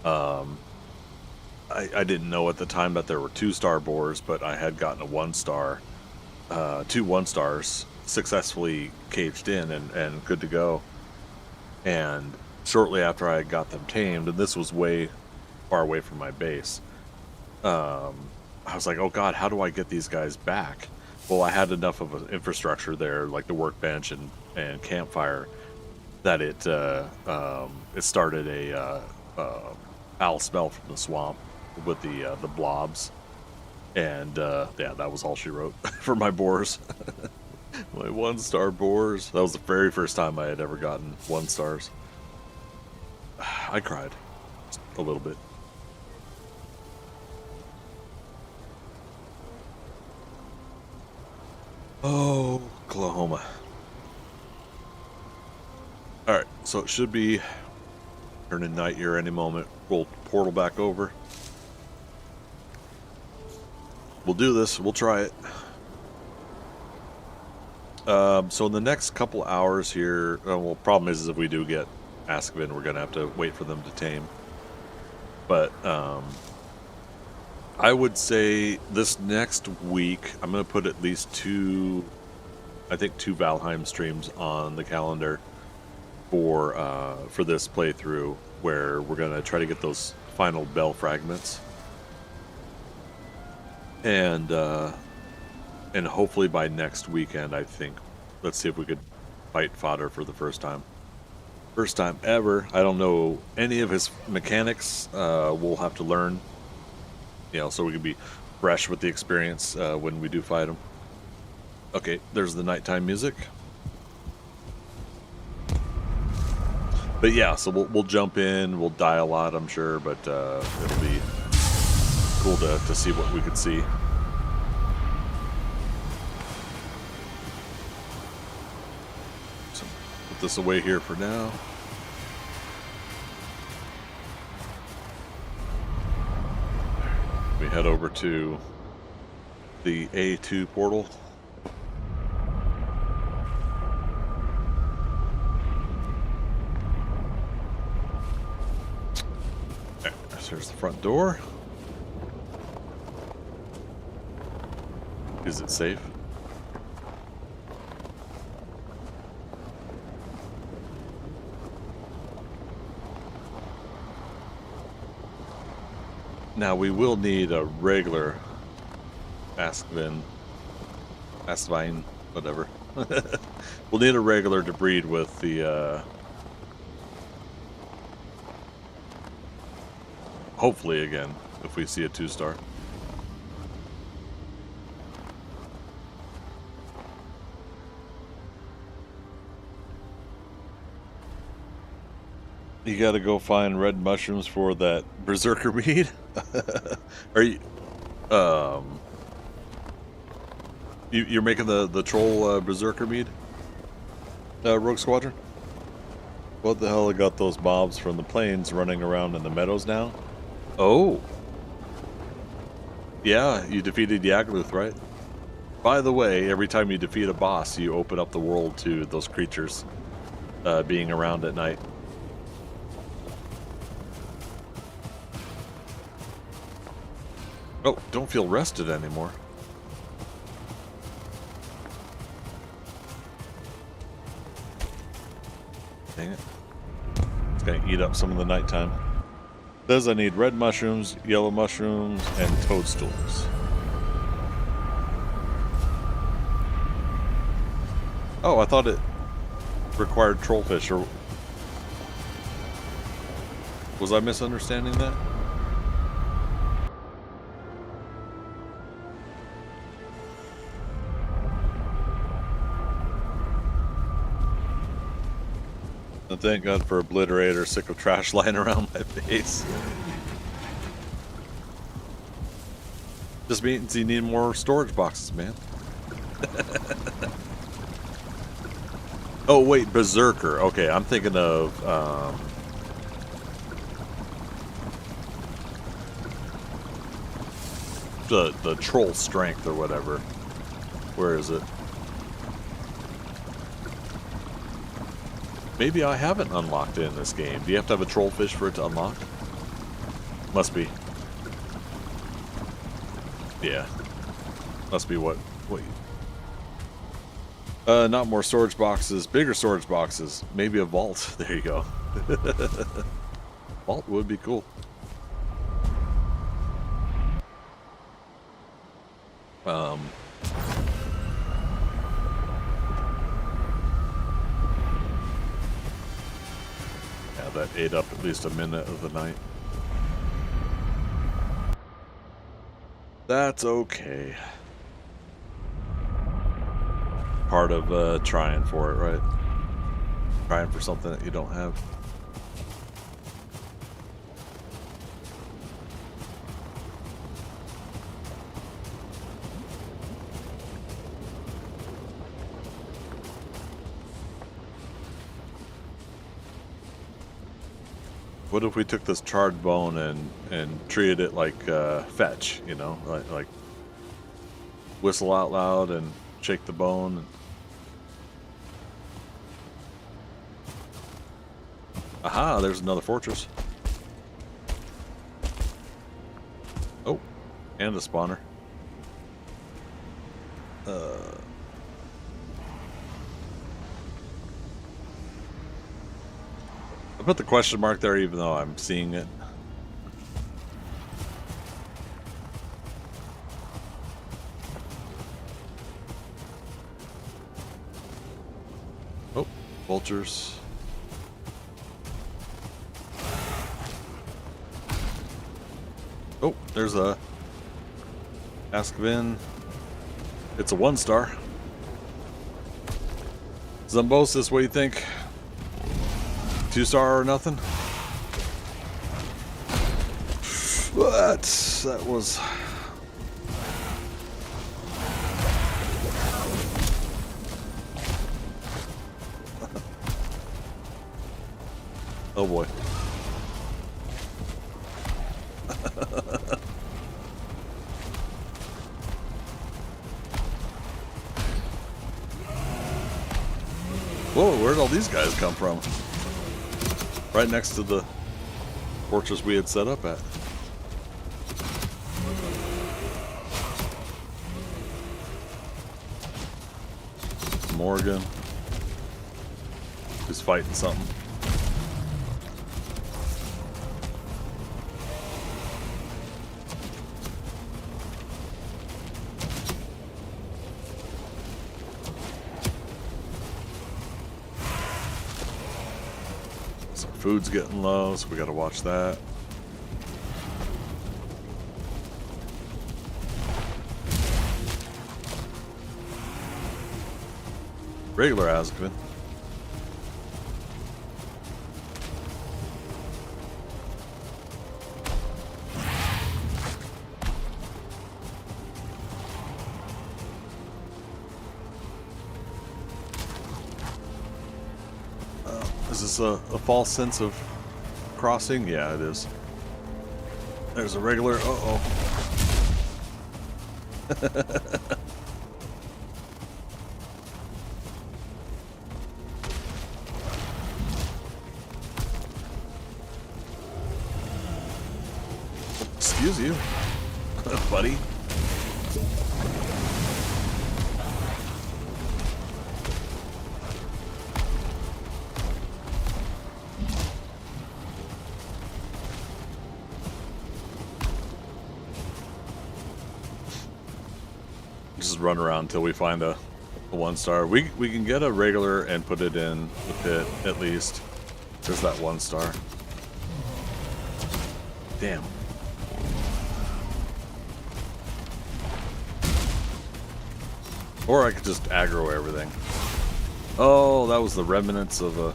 I didn't know at the time that there were 2-star boars, but I had gotten a 1-star, 2 1-stars successfully caged in and good to go. And shortly after I got them tamed, and this was way far away from my base, I was like, oh god, how do I get these guys back? Well, I had enough of an infrastructure there, like the workbench and campfire, that it started a foul smell from the swamp with the blobs, and yeah, that was all she wrote for my boars. My 1-star boars. That was the very first time I had ever gotten 1-stars. I cried just a little bit. Oh, Oklahoma. Alright, so it should be turning night here any moment. We'll portal back over. We'll do this. We'll try it. So in the next couple hours here, well, problem is if we do get Askvin, we're going to have to wait for them to tame. But I would say this next week, I'm going to put at least 2 Valheim streams on the calendar for this playthrough, where we're going to try to get those final bell fragments. And hopefully by next weekend, I think, let's see if we could fight fodder for the first time. First time ever. I don't know any of his mechanics. We'll have to learn, so we can be fresh with the experience when we do fight him. Okay, there's the nighttime music. But yeah, so we'll jump in. We'll die a lot, I'm sure, but it'll be cool to see what we could see. So put this away here for now. We head over to the A2 portal. Okay, there's the front door. Is it safe? Now we will need a regular Askvin, whatever. We'll need a regular to breed with the, hopefully again, if we see a 2-star. You gotta go find red mushrooms for that berserker meat. Are you, you're making the troll berserker mead, Rogue Squadron? What the hell? I got those mobs from the plains running around in the meadows now. Oh, yeah, you defeated Yagluth, right? By the way, every time you defeat a boss, you open up the world to those creatures being around at night. Oh, don't feel rested anymore. Dang it. It's gonna eat up some of the nighttime. Says I need red mushrooms, yellow mushrooms, and toadstools. Oh, I thought it required trollfish, or was I misunderstanding that? And thank God for Obliterator, sick of trash lying around my base. Just means you need more storage boxes, man. Oh wait, Berserker. Okay, I'm thinking of the troll strength or whatever. Where is it? Maybe I haven't unlocked it in this game. Do you have to have a troll fish for it to unlock? Must be. Yeah. Must be what not more storage boxes, bigger storage boxes. Maybe a vault. There you go. Vault would be cool. Yeah, that ate up at least a minute of the night. That's okay. Part of trying for it, right? Trying for something that you don't have. What if we took this charred bone and treated it like fetch, you know, like whistle out loud and shake the bone. Aha, there's another fortress. Oh, and a spawner. I put the question mark there even though I'm seeing it. Oh, vultures. Oh, there's a Askvin. It's a 1-star. Zumbosis, what do you think? 2-star or nothing? What? That was... Oh boy. Whoa, where'd all these guys come from? Right next to the fortress we had set up at. Morgan. He's fighting something. Food's getting low, so we gotta watch that. Regular Askvin. Is this a false sense of crossing? Yeah, it is. There's a regular. Uh-oh. Excuse you, buddy. Just run around until we find a 1-star. We can get a regular and put it in the pit at least. There's that 1-star. Damn. Or I could just aggro everything. Oh, that was the remnants of a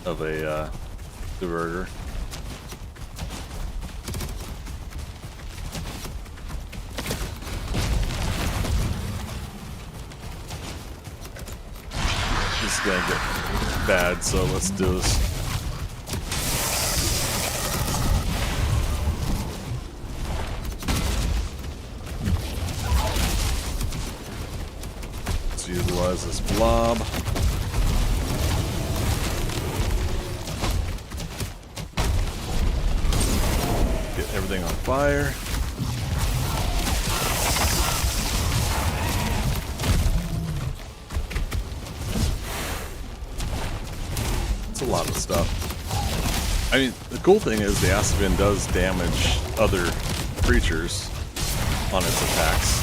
diverter. This is gonna get bad, so let's do this. Let's utilize this blob. Get everything on fire. It's a lot of stuff. I mean, the cool thing is the Aspen does damage other creatures on its attacks.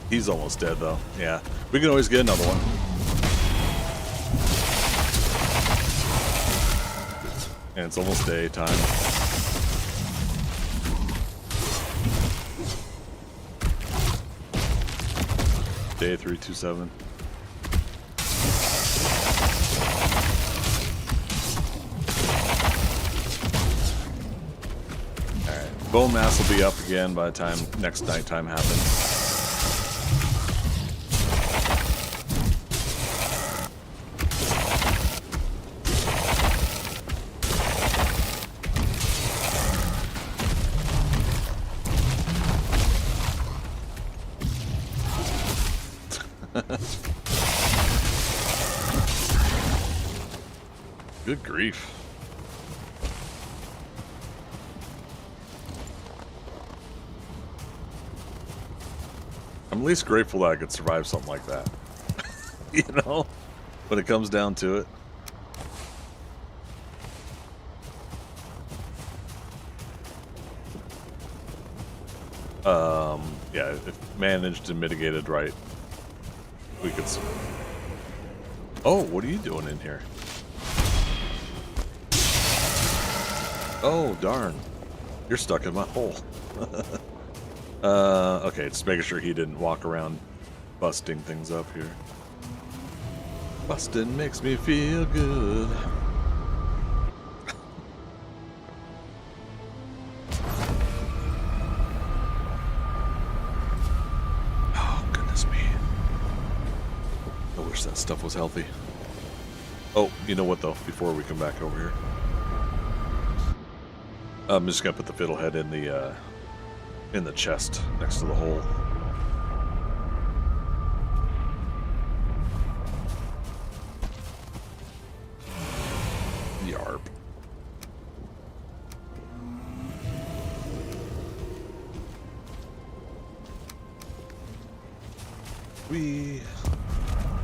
He's almost dead though. Yeah, we can always get another one. And it's almost daytime. Day 327. Alright, bone mass will be up again by the time next nighttime happens. Good grief. I'm at least grateful that I could survive something like that. You know, when it comes down to it. Yeah, if managed and mitigated right, we could. Oh, what are you doing in here? Oh, darn. You're stuck in my hole. Okay, just making sure he didn't walk around busting things up here. Busting makes me feel good. Oh, goodness me. I wish that stuff was healthy. Oh, you know what though, before we come back over here. I'm just gonna put the fiddlehead in the chest next to the hole. Yarp.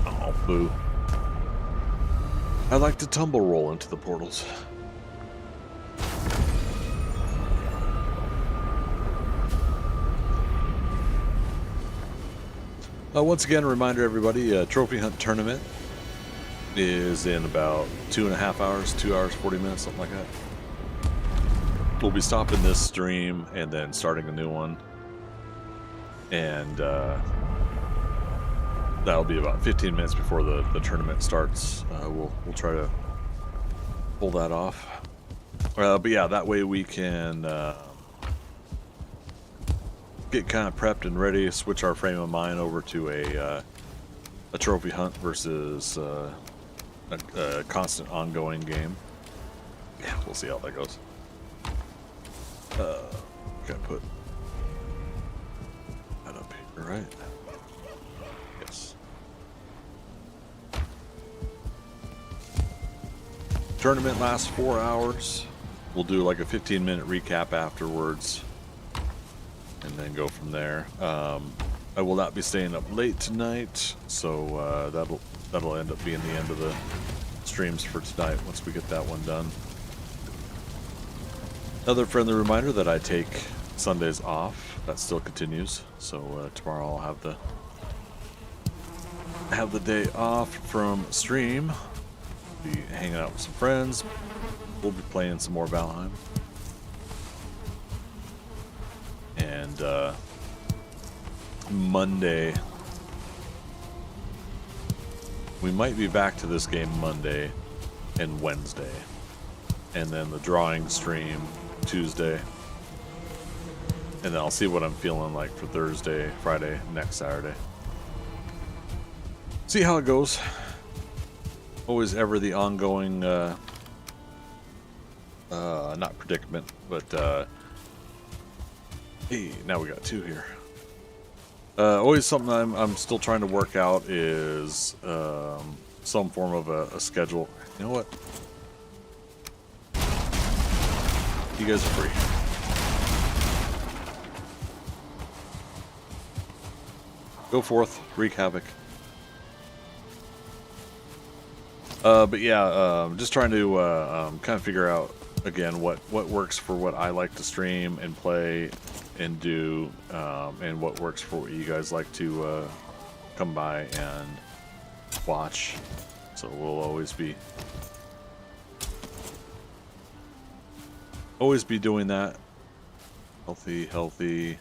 Oh, boo. I like to tumble roll into the portals. Once again, a reminder, everybody, Trophy Hunt Tournament is in about 2.5 hours, 2 hours, 40 minutes, something like that. We'll be stopping this stream and then starting a new one. And that'll be about 15 minutes before the tournament starts. We'll try to pull that off. But yeah, that way we can get kind of prepped and ready, switch our frame of mind over to a trophy hunt versus a constant ongoing game. Yeah, we'll see how that goes. Gotta put that up here, right? Yes. Tournament lasts 4 hours. We'll do like a 15-minute recap afterwards. And then go from there. I will not be staying up late tonight, so that'll end up being the end of the streams for tonight once we get that one done. Another friendly reminder that I take Sundays off. That still continues. So tomorrow I'll have the day off from stream. Be hanging out with some friends. We'll be playing some more Valheim. And Monday, we might be back to this game Monday and Wednesday, and then the drawing stream Tuesday, and then I'll see what I'm feeling like for Thursday, Friday, next Saturday. See how it goes. Always ever the ongoing not predicament, but Hey, now we got 2 here. Always something I'm still trying to work out is some form of a schedule. You know what? You guys are free. Go forth, wreak havoc. But yeah, just trying to kind of figure out again what works for what I like to stream and play and do, and what works for what you guys like to come by and watch. So we'll always be doing that. Healthy.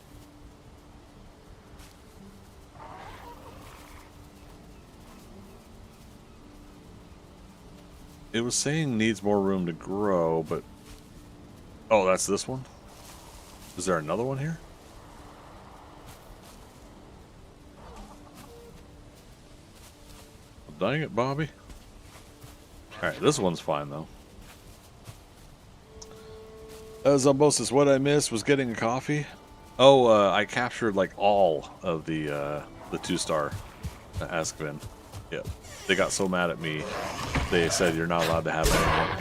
It was saying needs more room to grow, but... Oh, that's this one? Is there another one here? Well, dang it, Bobby. Alright, this one's fine, though. Zombosis, what I missed was getting a coffee. Oh, I captured, like, all of the 2-star Askvin. Yep. They got so mad at me, they said you're not allowed to have it anymore.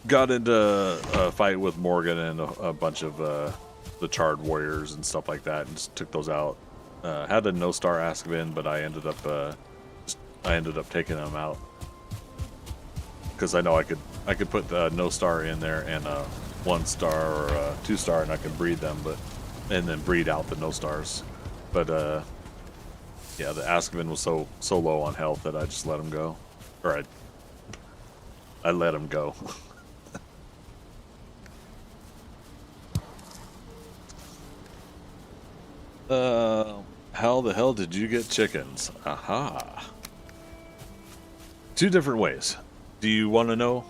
Got into a fight with Morgan and a bunch of the Charred Warriors and stuff like that, and just took those out. Had a no-star Askvin, but I ended up taking them out because I know I could put the no-star in there and a 1-star or a 2-star, and I could breed them, and then breed out the no-stars. But yeah, the Askvin was so low on health that I just let him go, or I let him go. How the hell did you get chickens? Aha. 2 different ways. Do you want to know?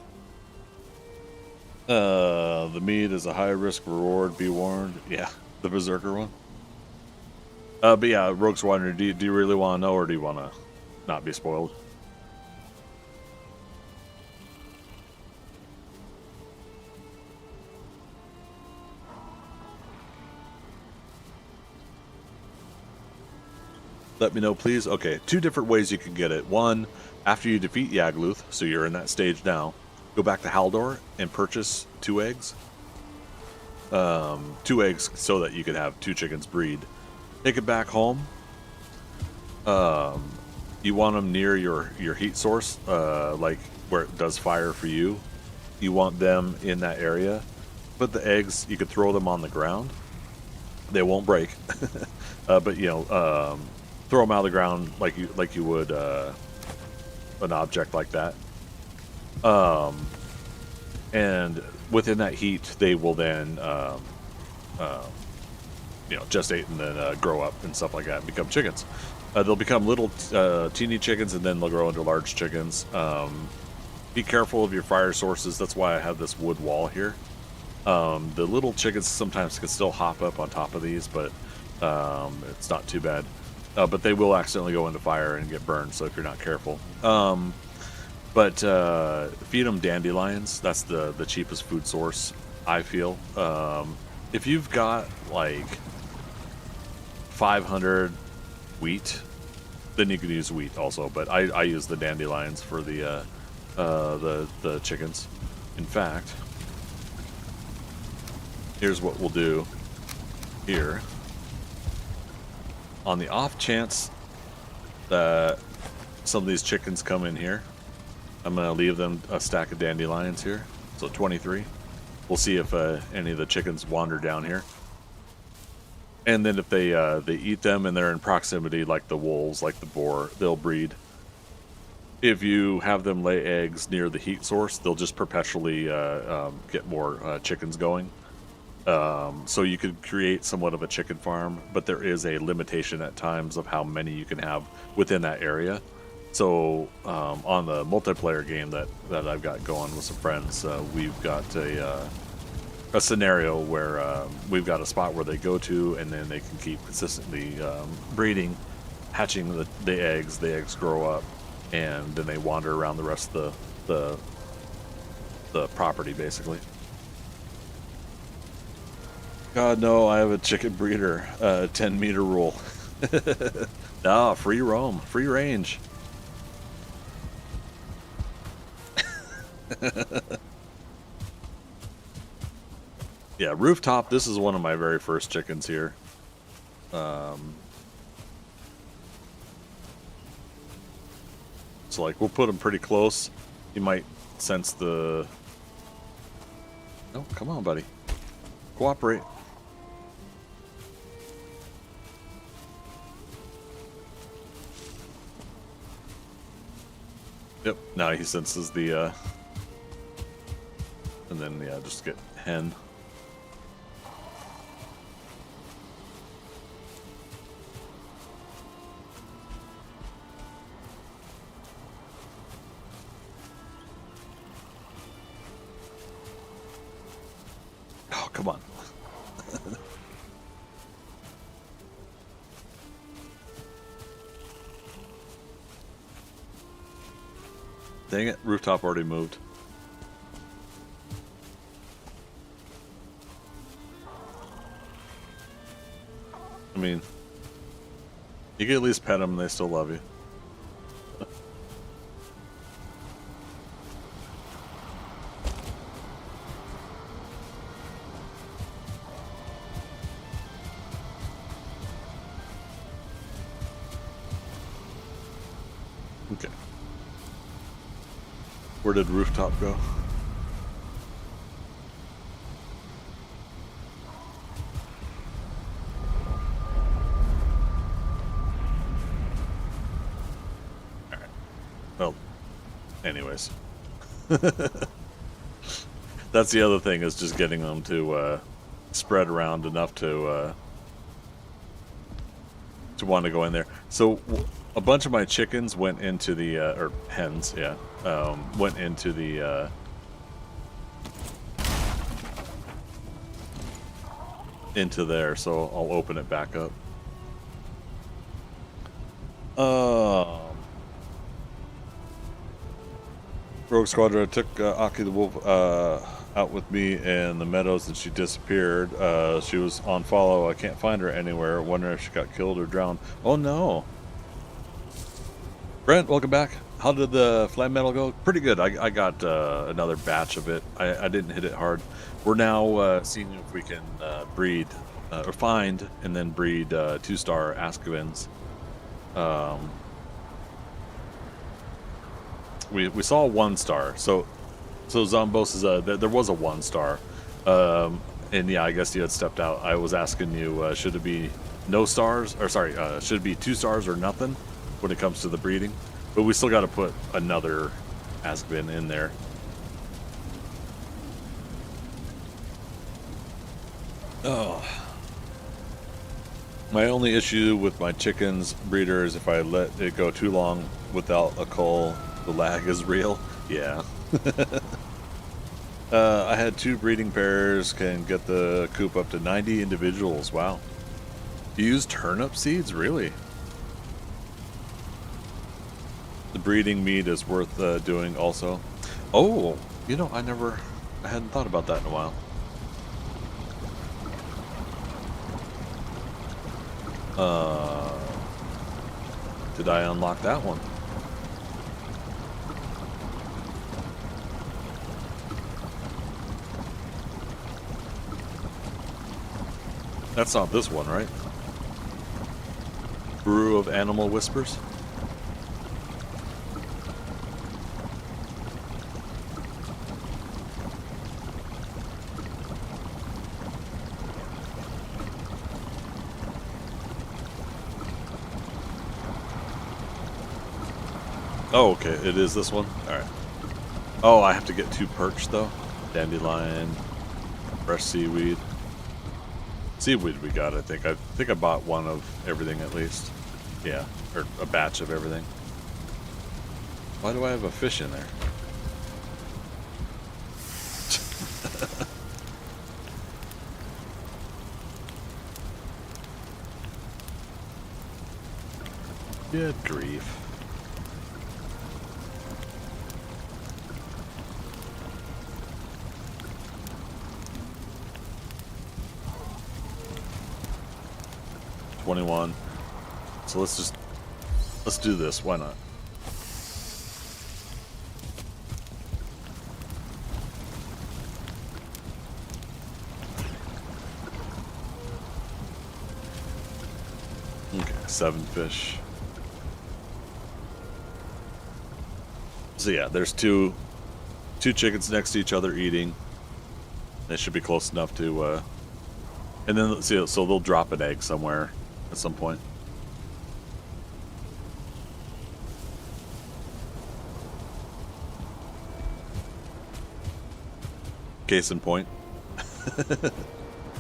The meat is a high risk reward, be warned. Yeah, the Berserker one. But yeah, Rogue's wondering, do you really want to know, or do you want to not be spoiled? Let me know, please. Okay, 2 different ways you can get it. One, after you defeat Yagluth, so you're in that stage now, go back to Haldor and purchase 2 eggs. 2 eggs so that you can have 2 chickens breed. Take it back home. You want them near your heat source, like where it does fire for you. You want them in that area. Put the eggs, you could throw them on the ground. They won't break. But you know, throw them out of the ground like you would an object like that. And within that heat, they will then you know, gestate and then grow up and stuff like that and become chickens. They'll become little teeny chickens, and then they'll grow into large chickens. Be careful of your fire sources. That's why I have this wood wall here. The little chickens sometimes can still hop up on top of these, but it's not too bad. But they will accidentally go into fire and get burned, so if you're not careful. But feed them dandelions. That's the cheapest food source, I feel. If you've got like 500 wheat, then you can use wheat also. But I use the dandelions for the chickens. In fact, here's what we'll do here. On the off chance that some of these chickens come in here, I'm going to leave them a stack of dandelions here. So 23. We'll see if any of the chickens wander down here. And then if they eat them and they're in proximity, like the wolves, like the boar, they'll breed. If you have them lay eggs near the heat source, they'll just perpetually get more chickens going. So you could create somewhat of a chicken farm, but there is a limitation at times of how many you can have within that area. So on the multiplayer game that I've got going with some friends, we've got a scenario where we've got a spot where they go to, and then they can keep consistently breeding, hatching the eggs. The eggs grow up, and then they wander around the rest of the property, basically. God, no, I have a chicken breeder. 10-meter rule. No, free roam, free range. Yeah, rooftop, this is one of my very first chickens here. So, like, we'll put them pretty close. You might sense the... Oh, come on, buddy. Cooperate. Yep, now he senses the, and then, yeah, just get hen. Oh, come on. Dang it, rooftop already moved. I mean, you can at least pet them and they still love you. Okay. Where did rooftop go? Alright. Well, anyways. That's the other thing, is just getting them to spread around enough to want to go in there. So a bunch of my chickens went into the or hens, yeah, went into the into there. So I'll open it back up. Rogue Squadron, I took Aki the Wolf out with me in the meadows and she disappeared. She was on follow. I can't find her anywhere. Wondering if she got killed or drowned. Oh no. Brent, welcome back. How did the flame metal go? Pretty good. I got another batch of it. I didn't hit it hard. We're now seeing if we can breed or find and then breed 2-star Ascovins. We saw a 1-star. So Zombos is there was a 1-star. And yeah, I guess you had stepped out. I was asking you, should it be no stars, or sorry, should it be 2 stars or nothing when it comes to the breeding? But we still got to put another Ascovin in there. Oh. My only issue with my chickens breeder is if I let it go too long without a cull, the lag is real. Yeah. I had 2 breeding pairs, can get the coop up to 90 individuals. Wow. You use turnip seeds? Really? The breeding meat is worth doing also. Oh, you know, I hadn't thought about that in a while. Did I unlock that one? That's not this one, right? Brew of Animal Whispers? Oh, okay, it is this one? Alright. Oh, I have to get 2 perch, though? Dandelion, fresh seaweed. Seaweed we got, I think. I think I bought one of everything at least. Yeah, or a batch of everything. Why do I have a fish in there? Good grief. 21. So let's do this. Why not? Okay, 7 fish. So yeah, there's two chickens next to each other eating. They should be close enough to, and then let's see, so they'll drop an egg somewhere at some point. Case in point.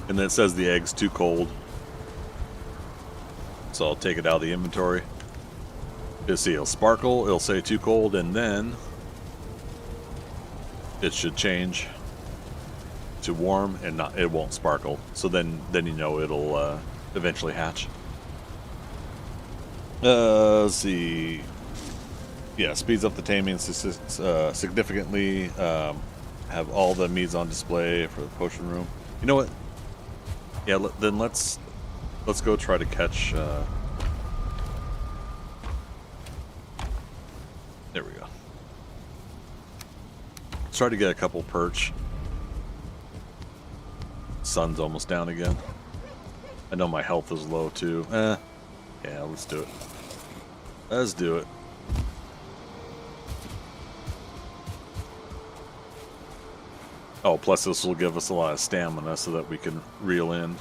And then it says the egg's too cold. So I'll take it out of the inventory. You'll see it'll sparkle, it'll say too cold, and then it should change to warm and it won't sparkle. So then you know it'll eventually hatch. Let's see. Yeah, speeds up the taming significantly. Have all the meads on display for the potion room. You know what? Yeah, then let's go try to catch. There we go. Let's try to get a couple perch. Sun's almost down again. I know my health is low too. Yeah, let's do it. Let's do it. Oh, plus this will give us a lot of stamina so that we can reel in.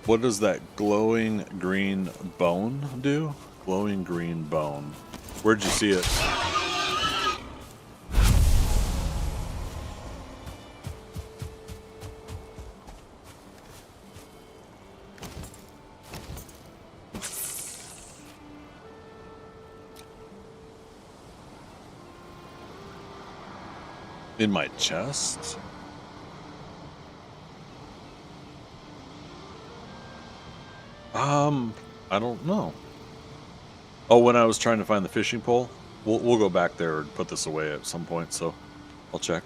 What does that glowing green bone do? Glowing green bone. Where'd you see it? In my chest? I don't know. Oh, when I was trying to find the fishing pole? We'll go back there and put this away at some point, so I'll check.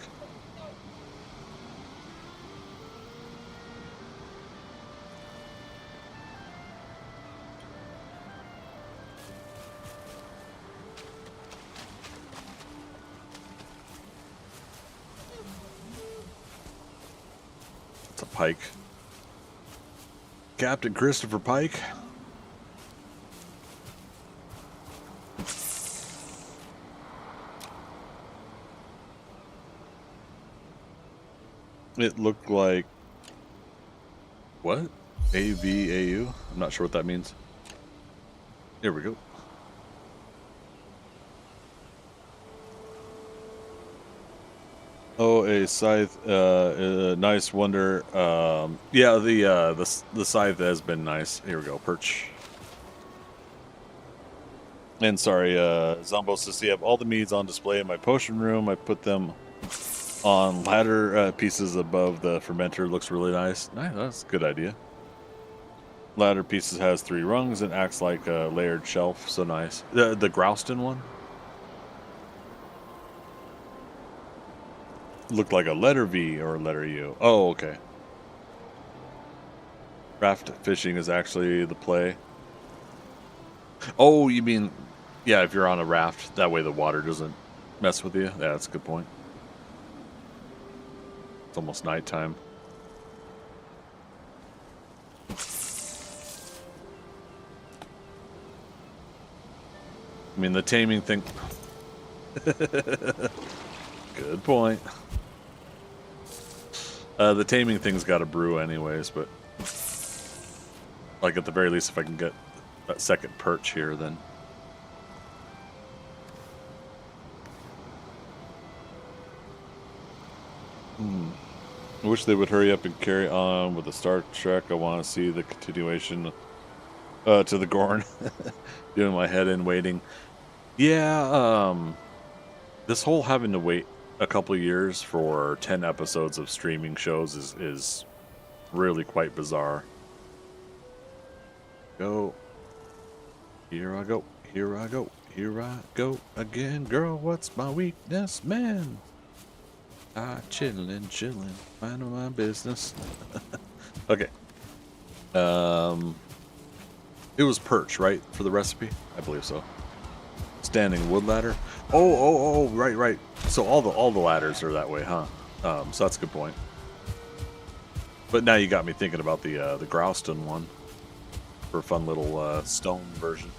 It's a pike. Captain Christopher Pike. It looked like... What? AVAU? I'm not sure what that means. Here we go. Oh, a scythe, nice wonder. Yeah, the scythe has been nice. Here we go, perch. And sorry, Zombo says, you have all the meads on display in my potion room. I put them on ladder pieces above the fermenter. Looks really nice. Nice, that's a good idea. Ladder pieces has 3 rungs and acts like a layered shelf. So nice. The Grouston one looked like a letter V or a letter U. Oh, okay. Raft fishing is actually the play. Oh, you mean, yeah, if you're on a raft, that way the water doesn't mess with you. Yeah, that's a good point. It's almost nighttime. I mean, the taming thing... Good point. The taming thing's got to brew anyways, but... Like, at the very least, if I can get that second perch here, then... I wish they would hurry up and carry on with the Star Trek. I want to see the continuation to the Gorn. Doing my head in waiting. Yeah, this whole having to wait a couple of years for 10 episodes of streaming shows is really quite bizarre. Go. Here I go. Here I go. Here I go again. Girl, what's my weakness, man? Chilling, minding my business. Okay. It was perch, right, for the recipe? I believe so. Standing wood ladder. Oh, right. So all the ladders are that way, huh? So that's a good point. But now you got me thinking about the Growston one for a fun little stone version.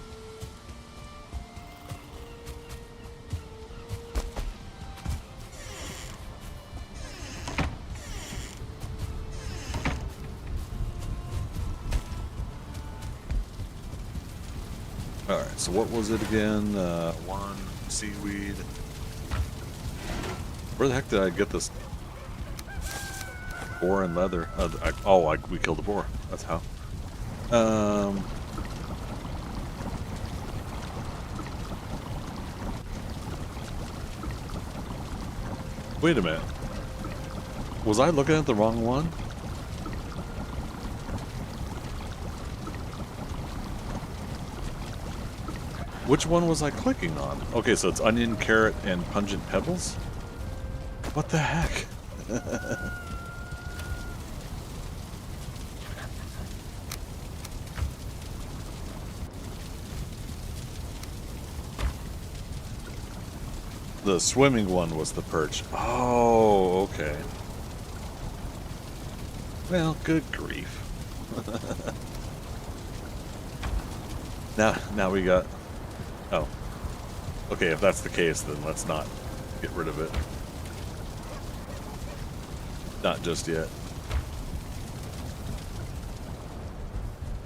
All right. So what was it again? One seaweed. Where the heck did I get this? Boar and leather. We killed the boar. That's how. Wait a minute. Was I looking at the wrong one? Which one was I clicking on? Okay, so it's onion, carrot, and pungent pebbles? What the heck? The swimming one was the perch. Oh, okay. Well, good grief. Now we got... Oh. Okay, if that's the case, then let's not get rid of it. Not just yet.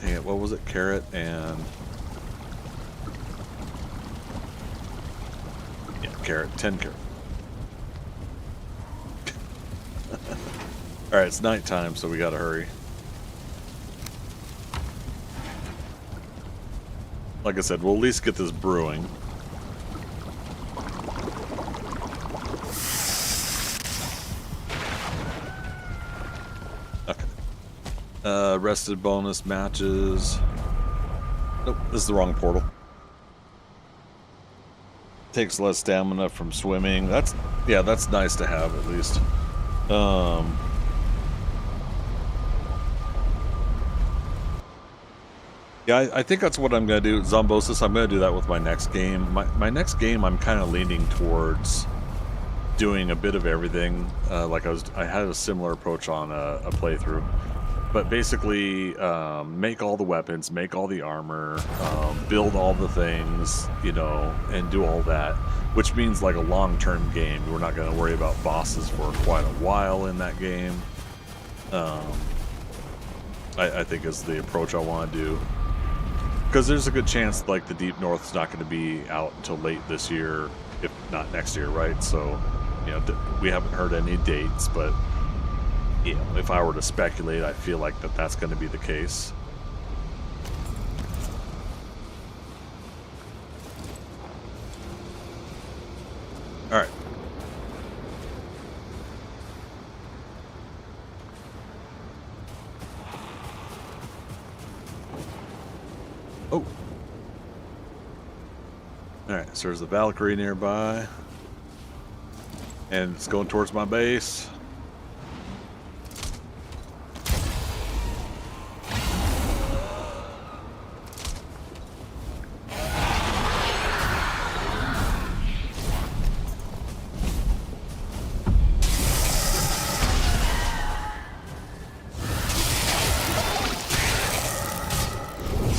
Dang it, what was it? Carrot and... Yeah, carrot. 10 carrot. Alright, it's nighttime, so we gotta hurry. Like I said, we'll at least get this brewing. Okay. Rested bonus matches. Nope, this is the wrong portal. Takes less stamina from swimming. That's nice to have at least. Yeah, I think that's what I'm going to do. Zombosis, I'm going to do that with my next game. My next game, I'm kind of leaning towards doing a bit of everything. I had a similar approach on a playthrough. But basically, make all the weapons, make all the armor, build all the things, you know, and do all that. Which means like a long-term game. We're not going to worry about bosses for quite a while in that game. I think is the approach I want to do. Because there's a good chance like the Deep North's not going to be out until late this year, if not next year, right? So, you know, we haven't heard any dates, but, you know, if I were to speculate, I feel like that's going to be the case. All right. Oh. Alright, so there's a Valkyrie nearby. And it's going towards my base.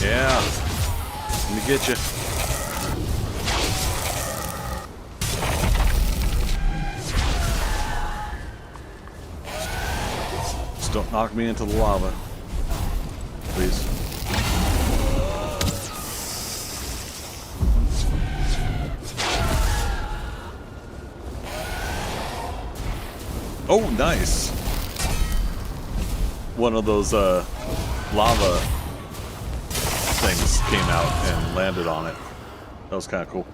Yeah. Let me get you. Just don't knock me into the lava. Please. Oh, nice. One of those lava things came out and landed on it. That was kind of cool.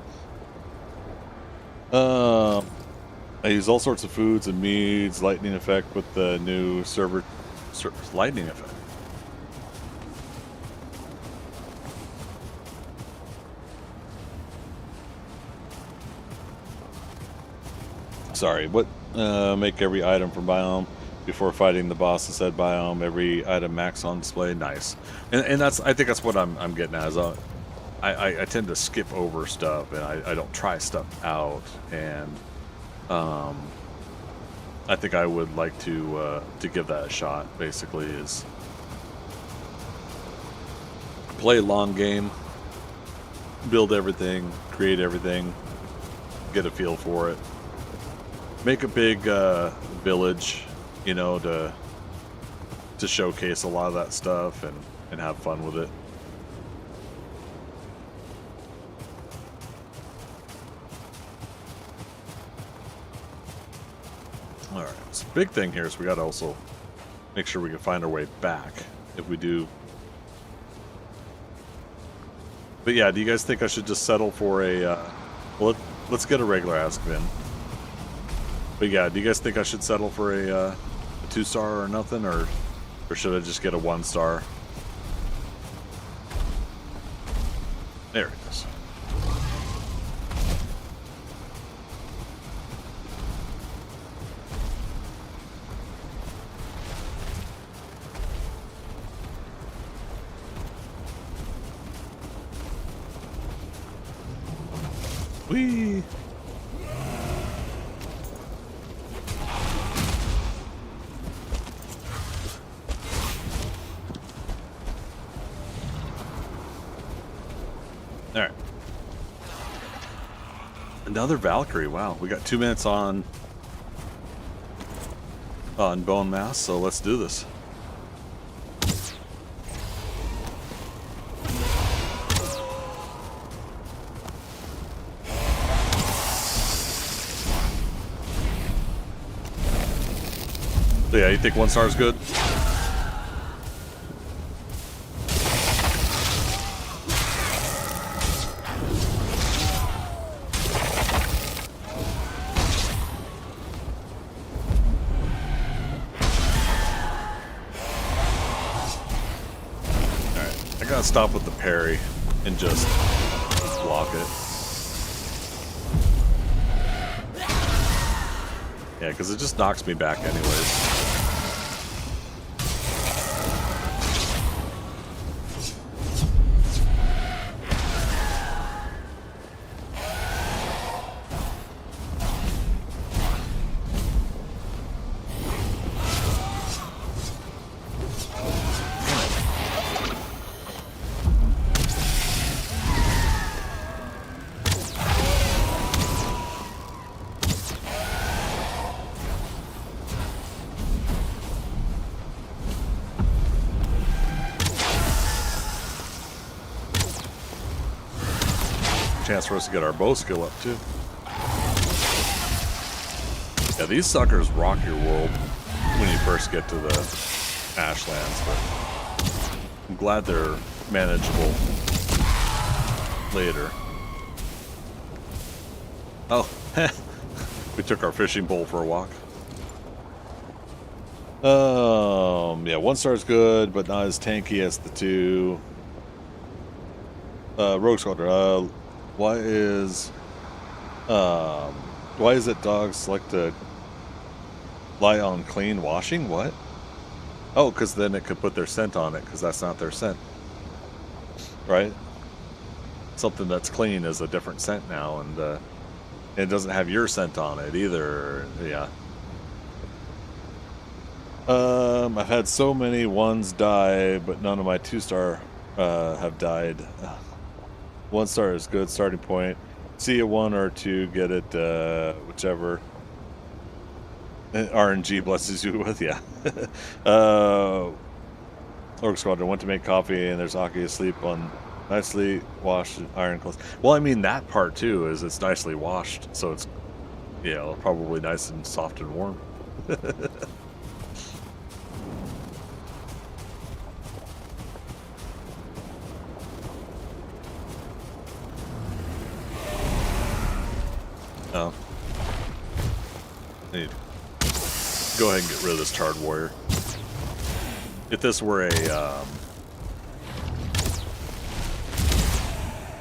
I use all sorts of foods and meads, lightning effect with the new server lightning effect. Sorry, what Make every item from biome before fighting the boss in said biome. Every item max on display. Nice. And that's, I think that's what I'm getting at. Is I tend to skip over stuff, and I don't try stuff out. And I think I would like to give that a shot. Basically, is play a long game, build everything, create everything, get a feel for it. Make a big village, you know, to showcase a lot of that stuff and have fun with it. All right, so big thing here is we got to also make sure we can find our way back if we do. But yeah, do you guys think I should just settle for a? Well, let's get a regular Askvin. But yeah, do you guys think I should settle for a 2-star or nothing, or should I just get a 1-star? There it is. Whee! Alright. Another Valkyrie. Wow, we got 2 minutes on Bone Mass, so let's do this. So yeah, you think 1-star is good? Stop with the parry and just block it. Yeah, because it just knocks me back anyways. Chance for us to get our bow skill up too. Yeah, these suckers rock your world when you first get to the Ashlands, but I'm glad they're manageable later. Oh, we took our fishing pole for a walk. Yeah, 1-star is good, but not as tanky as the 2. Rogue Squadron. Why is it dogs like to lie on clean washing? What? Oh, because then it could put their scent on it, because that's not their scent, right? Something that's clean is a different scent now, and it doesn't have your scent on it either. Yeah. I've had so many 1s die, but none of my 2-star have died. 1-star is good starting point. See a 1 or 2, get it, whichever RNG blesses you with. Yeah. Orc Squadron went to make coffee, and there's Aki asleep on nicely washed iron clothes. Well, I mean, that part too is it's nicely washed, so it's, yeah, probably nice and soft and warm. Oh. I need to go ahead and get rid of this Charred Warrior. If this were a,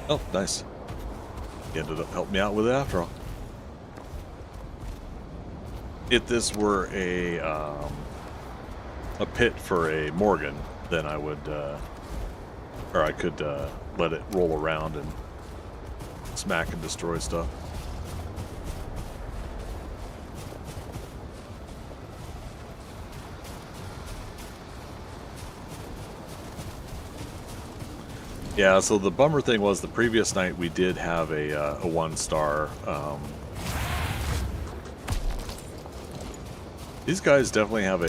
Oh, nice. He ended up helping me out with it after all. if this were a pit for a Morgan, then I would, or I could let it roll around and smack and destroy stuff. Yeah, so the bummer thing was the previous night we did have a 1-star. These guys definitely have a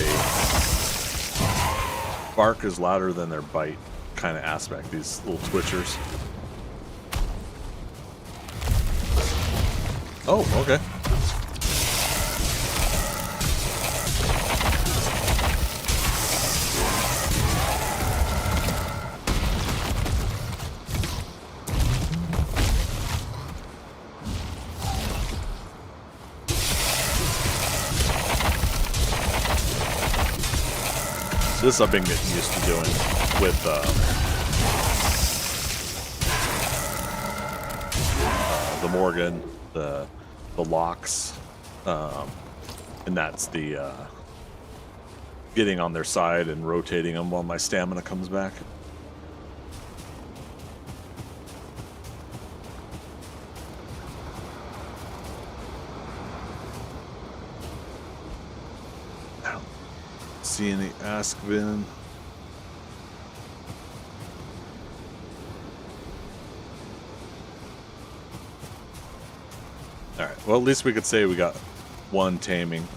bark is louder than their bite kind of aspect, these little twitchers. Oh, okay. This I've been getting used to doing with the Morgan, the locks, and that's the getting on their side and rotating them while my stamina comes back. See any Askvin? Alright, well at least we could say we got one taming.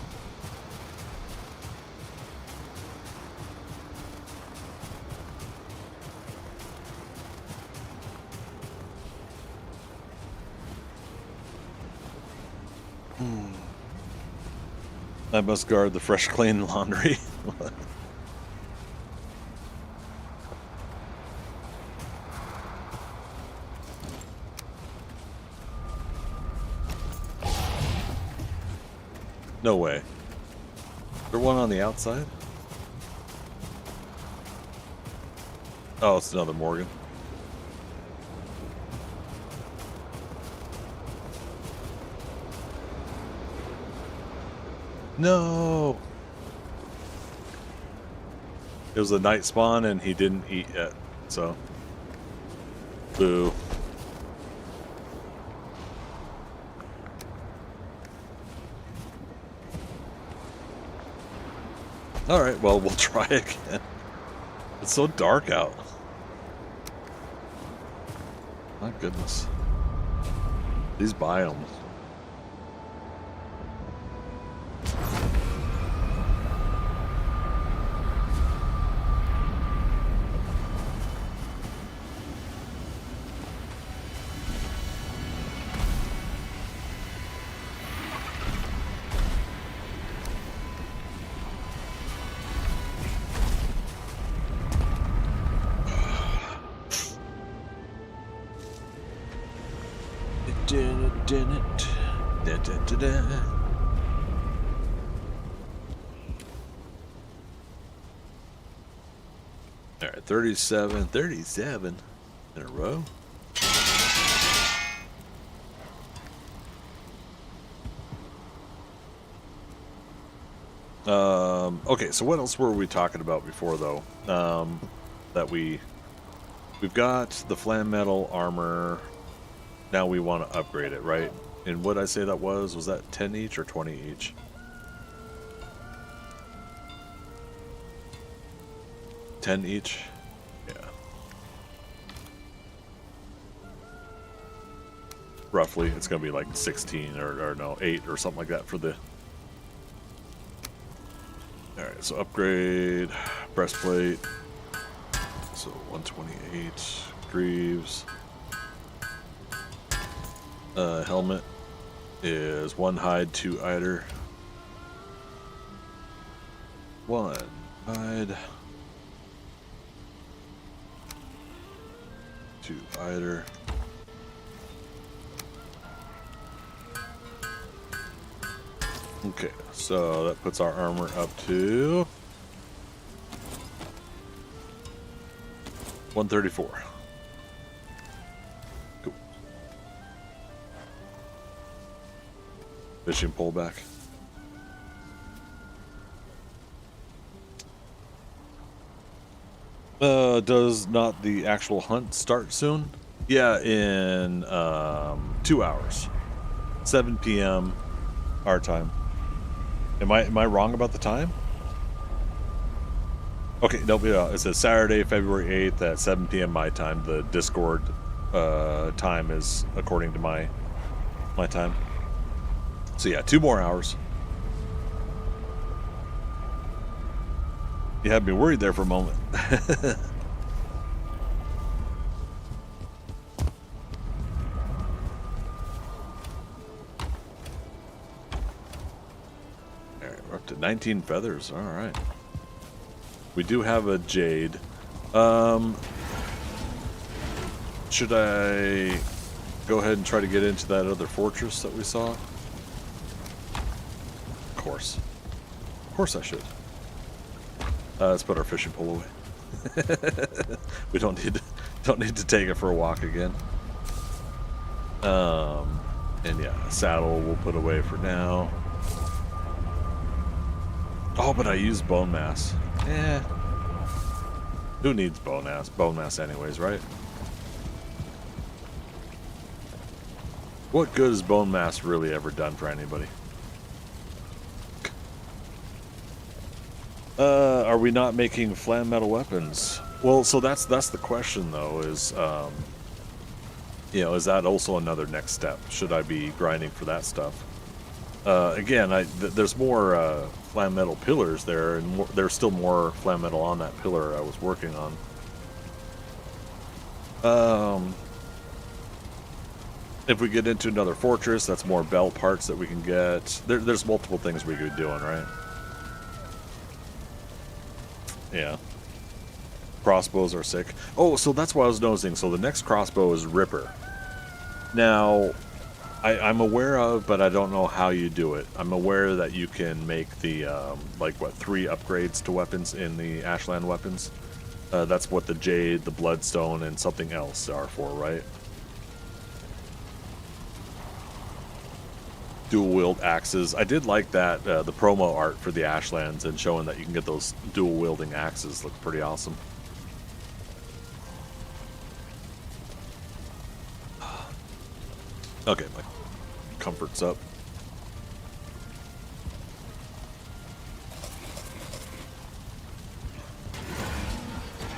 I must guard the fresh clean laundry. No way. Is there one on the outside? Oh, it's another Morgan. No! It was a night spawn and he didn't eat yet, so. Boo. Alright, well, we'll try again. It's so dark out. My goodness. These biomes. Alright, 37 in a row. Okay, so what else were we talking about before though? That we've got the flam metal armor. Now we want to upgrade it, right? And what I say that was that 10 each or 20 each? 10 each? Yeah. Roughly, it's going to be like 16 or no, 8 or something like that for the... Alright, so upgrade, breastplate, so 128, greaves. Helmet is 1 hide, 2 eider. 1 hide, 2 eider. Okay, so that puts our armor up to 134. Cool. Fishing pole back. Does not the actual hunt start soon? Yeah, in 2 hours, 7 p.m. our time. Am I wrong about the time? Okay, no, it says Saturday, February 8th at 7 p.m. my time. The Discord time is according to my time. So yeah, 2 more hours. You had me worried there for a moment. Alright, we're up to 19 feathers. Alright. We do have a jade. Should I go ahead and try to get into that other fortress that we saw? Of course. Of course I should. Let's put our fishing pole away. We don't need to take it for a walk again. And yeah, saddle we'll put away for now. Oh, but I used bone mass. Eh. Who needs bone mass? Bone mass anyways, right? What good has bone mass really ever done for anybody? Are we not making flam metal weapons? Well, so that's the question though, is you know, is that also another next step? Should I be grinding for that stuff? Again, there's more flam metal pillars there, and there's still more flam metal on that pillar I was working on. If we get into another fortress, that's more bell parts that we can get. There's multiple things we could be doing, right? Yeah. Crossbows are sick. Oh, so that's what I was noticing. So the next crossbow is Ripper. Now, I'm aware of, but I don't know how you do it. I'm aware that you can make the, 3 upgrades to weapons in the Ashland weapons. That's what the Jade, the Bloodstone, and something else are for, right? Dual-wield axes. I did like that, the promo art for the Ashlands and showing that you can get those dual-wielding axes look pretty awesome. Okay, my comfort's up.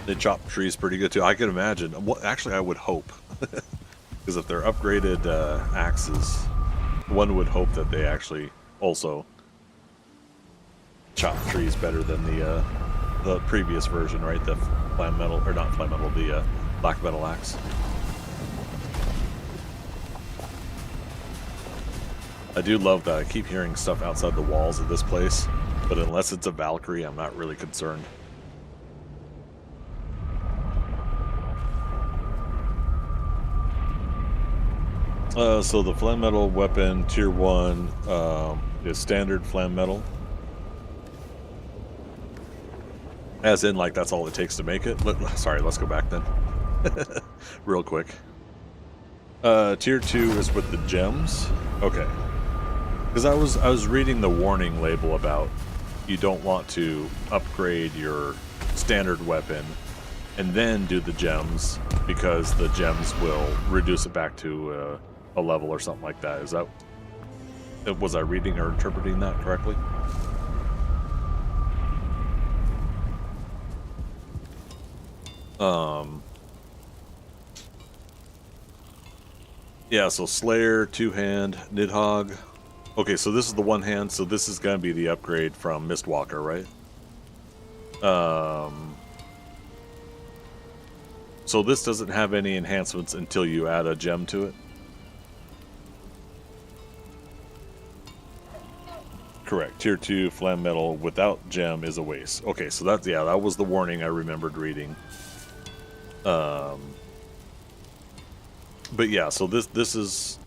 They chop trees pretty good too. I can imagine. Well, actually, I would hope. Because if they're upgraded axes, one would hope that they actually also chop trees better than the previous version, right? The flam metal, or not flam metal, the black metal axe. I do love that. I keep hearing stuff outside the walls of this place, but unless it's a Valkyrie, I'm not really concerned. So the flam metal weapon tier 1 is standard flam metal. As in, like, that's all it takes to make it. Sorry, let's go back then. Real quick. Tier 2 is with the gems. Okay. Because I was reading the warning label about you don't want to upgrade your standard weapon and then do the gems, because the gems will reduce it back to a level or something like that. Is that, was I reading or interpreting that correctly? Yeah, so Slayer, 2-hand, Nidhogg. Okay, so this is the 1-hand, so this is going to be the upgrade from Mistwalker, right? So this doesn't have any enhancements until you add a gem to it? Correct. Tier 2 flam metal without gem is a waste. Okay, so that's, yeah, that was the warning I remembered reading. But yeah, so this is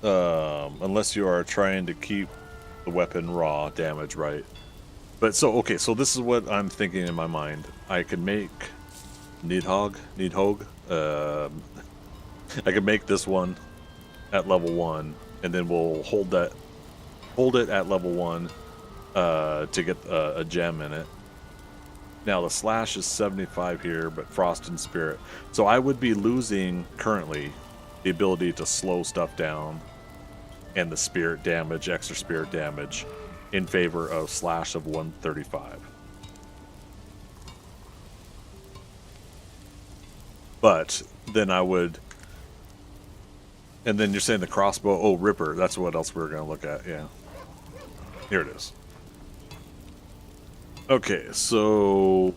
unless you are trying to keep the weapon raw damage, right? But so okay, so this is what I'm thinking in my mind. I can make Nidhogg. I can make this one at level 1, and then we'll hold it at level 1 to get a gem in it. Now the slash is 75 here, but frost and spirit. So I would be losing currently the ability to slow stuff down and the spirit damage, extra spirit damage, in favor of slash of 135. But then I would, and then you're saying the crossbow, oh, Ripper, that's what else we were going to look at, yeah. Here it is. Okay, so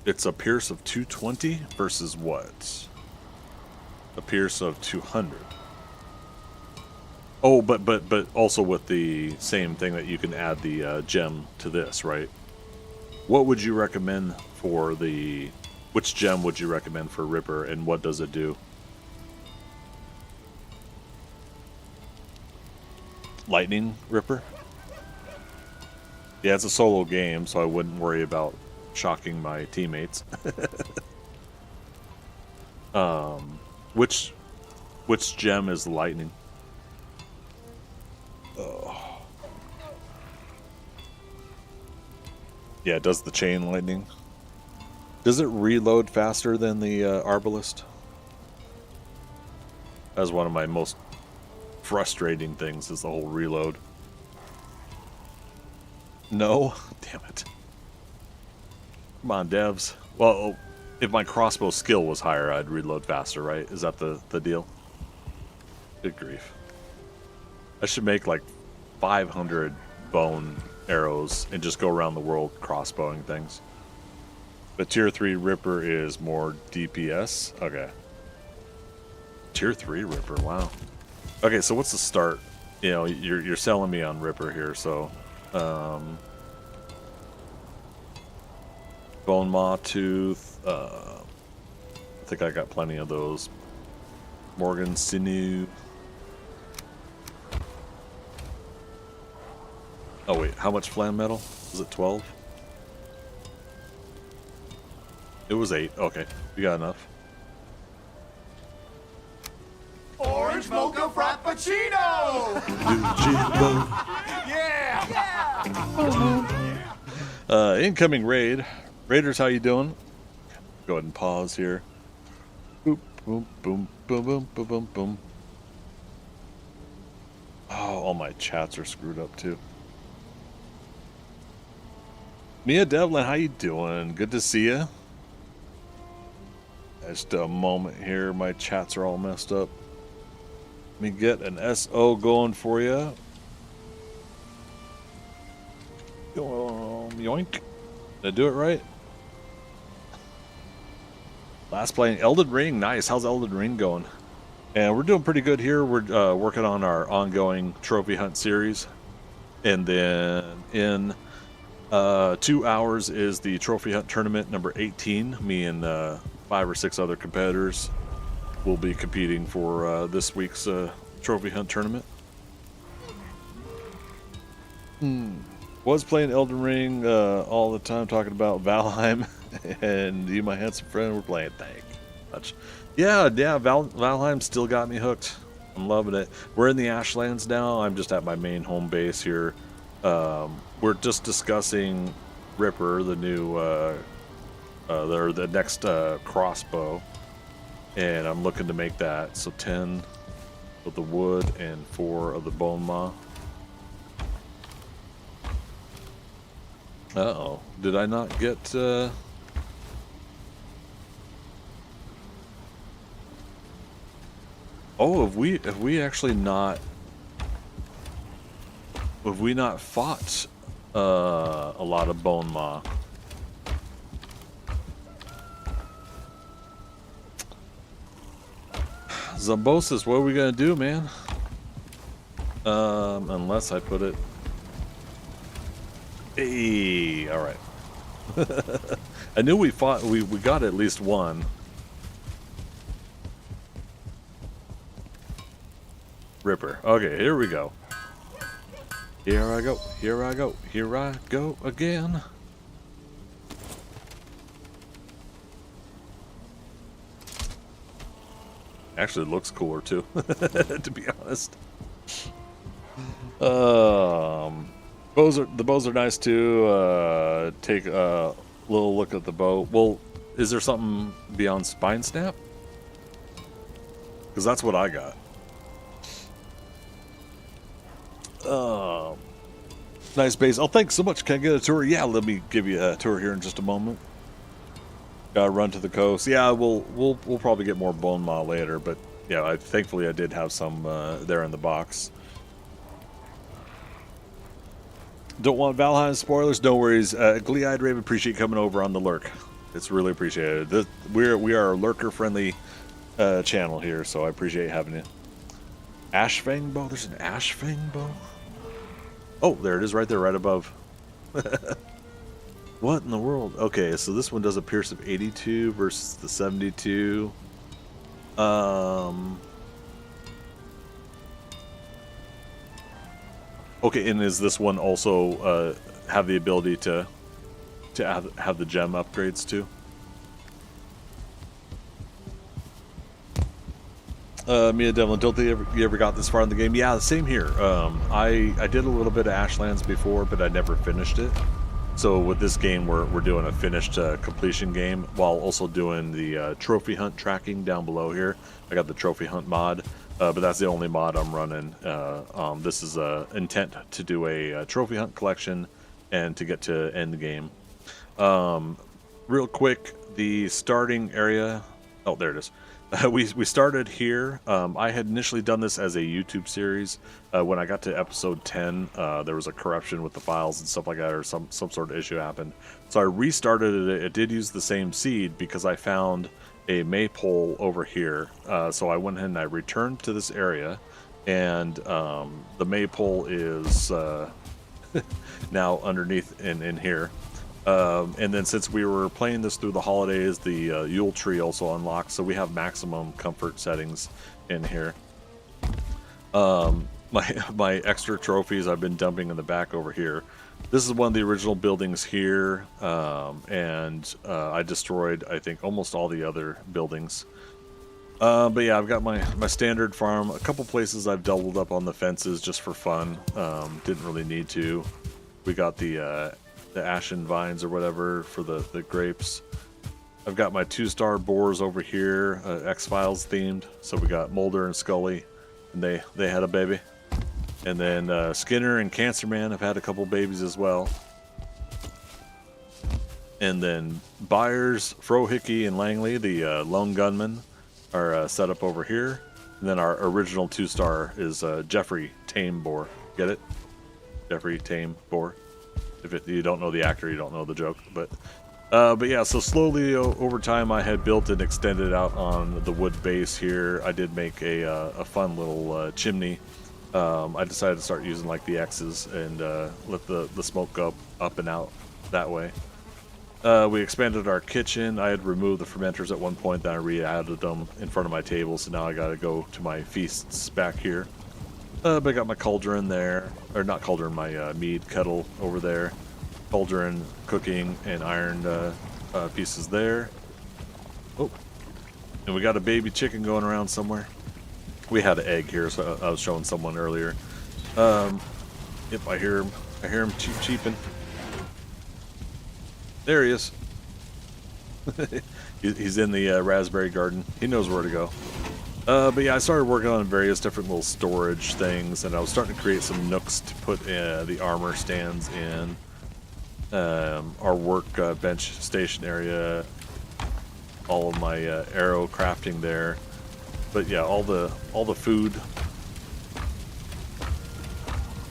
it's a Pierce of 220 versus what? A Pierce of 200. Oh, but also with the same thing that you can add the gem to this, right? What would you recommend for the... Which gem would you recommend for Ripper, and what does it do? Lightning Ripper? Yeah, it's a solo game, so I wouldn't worry about shocking my teammates. Which gem is lightning? Oh. Yeah, it does the chain lightning. Does it reload faster than the Arbalist? That's one of my most frustrating things, is the whole reload. No? Damn it. Come on, devs. Well, if my crossbow skill was higher, I'd reload faster, right? Is that the deal? Good grief. I should make like 500 bone arrows and just go around the world crossbowing things. But tier 3 Ripper is more DPS? Okay. Tier 3 Ripper, wow. Okay, so what's the start? You know, you're selling me on Ripper here, so... Bone Maw Tooth, I think I got plenty of those. Morgan Sinew. Oh wait, how much flam metal? Was it 12? It was 8. Okay, we got enough. Orange mocha frappuccino! Yeah! Incoming raid. Raiders, how you doing? Go ahead and pause here. Boop, boom, boom, boom, boom, boom, boom, boom. Oh, all my chats are screwed up too. Mia Devlin, how you doing? Good to see you. Just a moment here. My chats are all messed up. Let me get an SO going for you. Yoink. Did I do it right? Last playing Elden Ring. Nice. How's Elden Ring going? And we're doing pretty good here. We're working on our ongoing trophy hunt series. And then in 2 hours is the trophy hunt tournament number 18. Me and 5 or 6 other competitors will be competing for this week's trophy hunt tournament. Was playing Elden Ring all the time, talking about Valheim, and you, my handsome friend, were playing. Thank you much. Yeah, Valheim still got me hooked. I'm loving it. We're in the Ashlands now. I'm just at my main home base here. We're just discussing Ripper, the new, the next crossbow, and I'm looking to make that. So 10 of the wood and 4 of the bone maw. Uh-oh. Did I not get... Oh, have we actually not... Have we not fought a lot of bone maw? Zombosis, what are we gonna do, man? Unless I put it... Hey, all right. I knew we fought. We got at least one. Ripper. Okay, here we go. Here I go. Here I go. Here I go again. Actually, it looks cooler too, to be honest. The bows are nice too. Take Little look at the bow. Well, is there something beyond spine snap? Because that's what I got. Nice base. Oh, thanks so much. Can I get a tour? Yeah, let me give you a tour here in just a moment. Gotta run to the coast. Yeah, we'll probably get more bone maw later, but yeah, thankfully I did have some there in the box. Don't want Valheim spoilers? No worries. Glee-eyed Raven, appreciate coming over on the lurk. It's really appreciated. We are a lurker-friendly channel here, so I appreciate having you. Ashfang bow? There's an Ashfang bow? Oh, there it is right there, right above. What in the world? Okay, so this one does a pierce of 82 versus the 72. Okay, and is this one also have the ability to have the gem upgrades too? Mia Devlin, don't think you ever got this far in the game? Yeah, same here. I did a little bit of Ashlands before, but I never finished it. So with this game, we're doing a finished completion game while also doing the trophy hunt tracking down below here. I got the trophy hunt mod, but that's the only mod I'm running. This is intent to do a trophy hunt collection and to get to end the game. Real quick, the starting area. Oh, there it is. We started here. I had initially done this as a YouTube series. When I got to episode 10, there was a corruption with the files and stuff like that, or some sort of issue happened. So I restarted it. It did use the same seed because I found a maypole over here. So I went ahead and I returned to this area, and the maypole is now underneath in here. And then since we were playing this through the holidays, the Yule tree also unlocked, so we have maximum comfort settings in here. My extra trophies I've been dumping in the back over here. This is one of the original buildings here, and I destroyed, I think, almost all the other buildings. But yeah, I've got my standard farm. A couple places I've doubled up on the fences just for fun. Didn't really need to. We got the ashen vines or whatever for the grapes. I've got my 2-star boars over here, X-Files themed. So we got Mulder and Scully, and they had a baby. And then Skinner and Cancer Man have had a couple babies as well. And then Byers, Frohickey, and Langley, the lone gunmen, are set up over here. And then our original 2-star is Jeffrey Tame Boar. Get it? Jeffrey Tame Boar. If you don't know the actor, you don't know the joke. But yeah, so slowly over time, I had built and extended out on the wood base here. I did make a fun little chimney. I decided to start using like the X's and let the smoke go up and out that way. We expanded our kitchen. I had removed the fermenters at one point, then I re-added them in front of my table. So now I got to go to my feasts back here. But I got my cauldron there, or not cauldron, my mead kettle over there. Cauldron, cooking, and iron pieces there. Oh, and we got a baby chicken going around somewhere. We had an egg here, so I was showing someone earlier. Yep, I hear him cheeping. There he is. He's in the raspberry garden. He knows where to go. But yeah, I started working on various different little storage things, and I was starting to create some nooks to put the armor stands in. Our work bench station area, all of my arrow crafting there. But yeah, all the food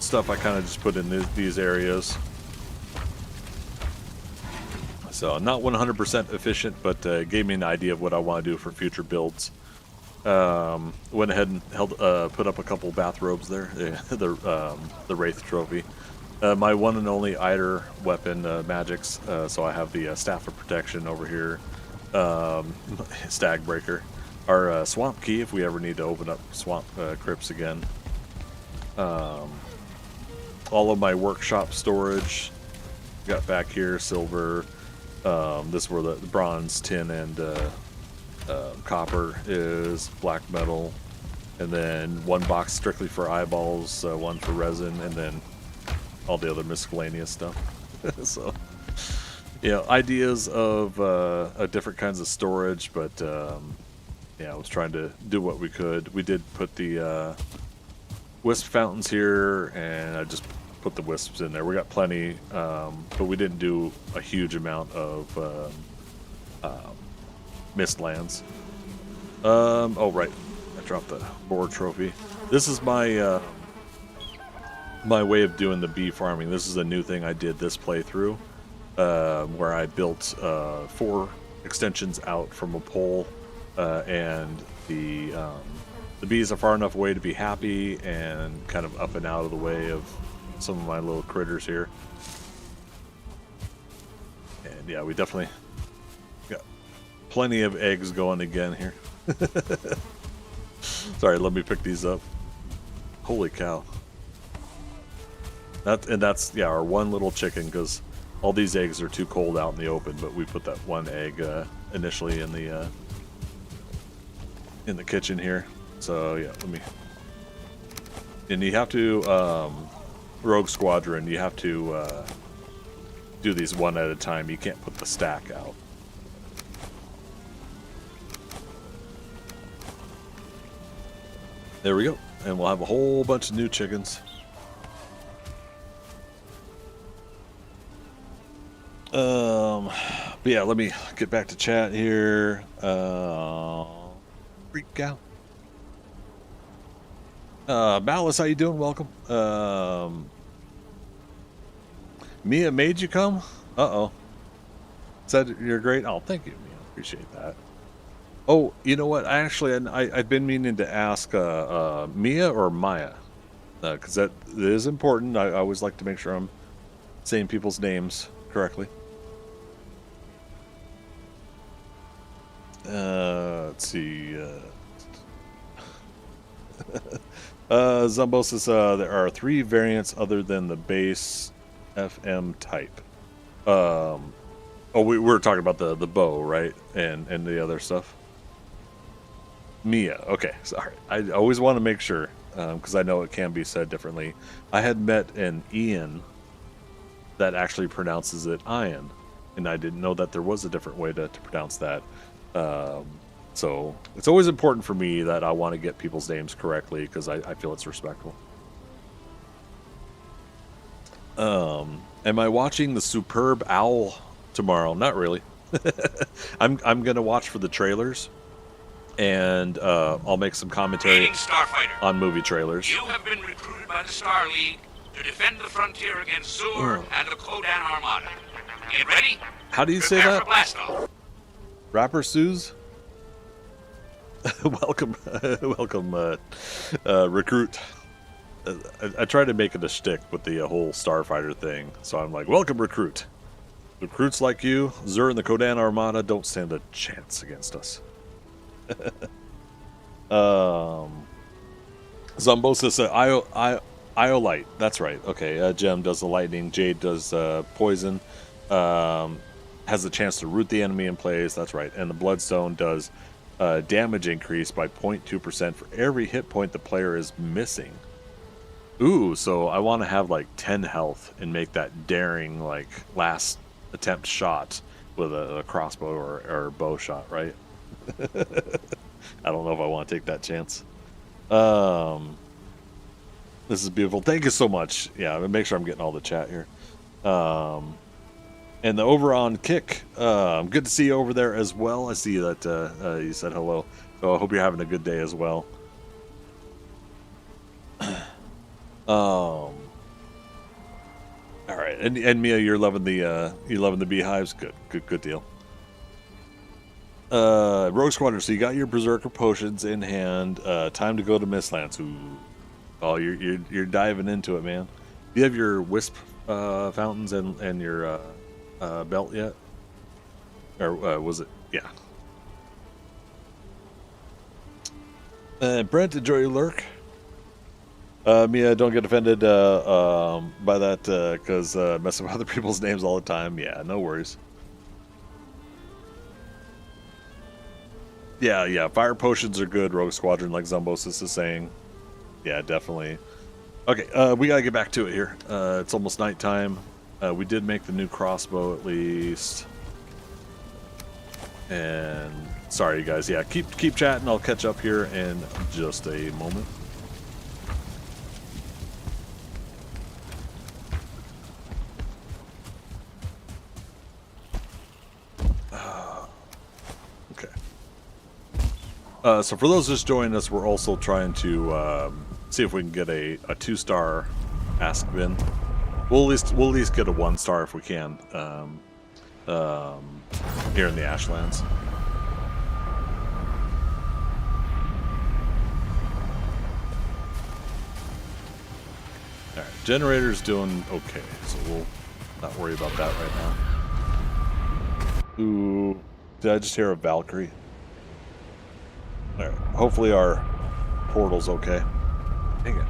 stuff I kind of just put in these areas. So not 100% efficient, but gave me an idea of what I want to do for future builds. Went ahead and put up a couple bathrobes there, the Wraith trophy. My one and only Eider weapon, Magics, so I have the Staff of Protection over here, Stag Breaker. Our Swamp Key, if we ever need to open up Swamp Crypts again. All of my workshop storage, got back here, silver, this is where the bronze, tin, and copper is, black metal, and then one box strictly for eyeballs, one for resin, and then all the other miscellaneous stuff. So ideas of different kinds of storage, but yeah, I was trying to do what we could. We did put the wisp fountains here, and I just put the wisps in there. We got plenty, but we didn't do a huge amount of mist lands. Oh right, I dropped the boar trophy. This is my my way of doing the bee farming. This is a new thing I did this playthrough, where I built 4 extensions out from a pole, and the bees are far enough away to be happy and kind of up and out of the way of some of my little critters here. And yeah, we definitely got plenty of eggs going again here. Sorry, let me pick these up. Holy cow. That's yeah, our one little chicken, because all these eggs are too cold out in the open, but we put that one egg initially in the kitchen here. So yeah, let me. And you have to Rogue Squadron. You have to do these one at a time. You can't put the stack out. There we go, and we'll have a whole bunch of new chickens. But yeah, let me get back to chat here. Freak out. Malice, how you doing? Welcome. Mia made you come? Uh-oh. Said you're great? Oh, thank you, Mia. Appreciate that. Oh, you know what? I've been meaning to ask Mia or Maya. Because that is important. I always like to make sure I'm saying people's names correctly. Let's see. Zumbo says there are 3 variants other than the base FM type. Oh, we were talking about the bow, right? And the other stuff. Mia. Okay, sorry. I always want to make sure, because I know it can be said differently. I had met an Ian that actually pronounces it Ian, and I didn't know that there was a different way to pronounce that. So it's always important for me that I want to get people's names correctly, because I feel it's respectful. Am I watching the Superb Owl tomorrow? Not really. I'm gonna watch for the trailers, and I'll make some commentary on movie trailers. You have been recruited by the Star League to defend the frontier against Zur and the Kodan Armada. Get ready? How do you say Prepare that? for blast-off. Rapper Suze? Welcome, welcome, recruit. I try to make it a shtick with the whole Starfighter thing, so I'm like, welcome, recruit. Recruits like you, Zur and the Kodan Armada, don't stand a chance against us. Zumbo says Iolite. That's right. Okay, Gem does the lightning. Jade does poison. Has the chance to root the enemy in place. That's right. And the Bloodstone does damage increase by 0.2% for every hit point the player is missing. Ooh, so I want to have like 10 health and make that daring, like, last attempt shot with a crossbow or bow shot, right? I don't know if I want to take that chance. This is beautiful. Thank you so much. Yeah, make sure I'm getting all the chat here. And the Overon Kick, good to see you over there as well. I see that you said hello. So I hope you're having a good day as well. All right, and Mia, you're loving the beehives. Good deal. Rogue Squadron, so you got your Berserker potions in hand. Time to go to Mistlands. Ooh. Oh, you're diving into it, man. Do you have your Wisp fountains and your belt yet? Or was it? Yeah. Brent, enjoy your lurk. Mia, don't get offended by that, because messing with other people's names all the time. Yeah, no worries. Yeah, fire potions are good, Rogue Squadron, like Zumbosis is saying. Yeah, definitely. Okay, we gotta get back to it here. It's almost nighttime. We did make the new crossbow at least. And sorry, you guys. Yeah, keep chatting. I'll catch up here in just a moment. Okay. So for those just joining us, we're also trying to see if we can get a 2-star Ask Bin. We'll at least get a 1-star if we can. Here in the Ashlands. Alright, generator's doing okay, so we'll not worry about that right now. Ooh, did I just hear a Valkyrie? Alright, hopefully our portal's okay. Dang it.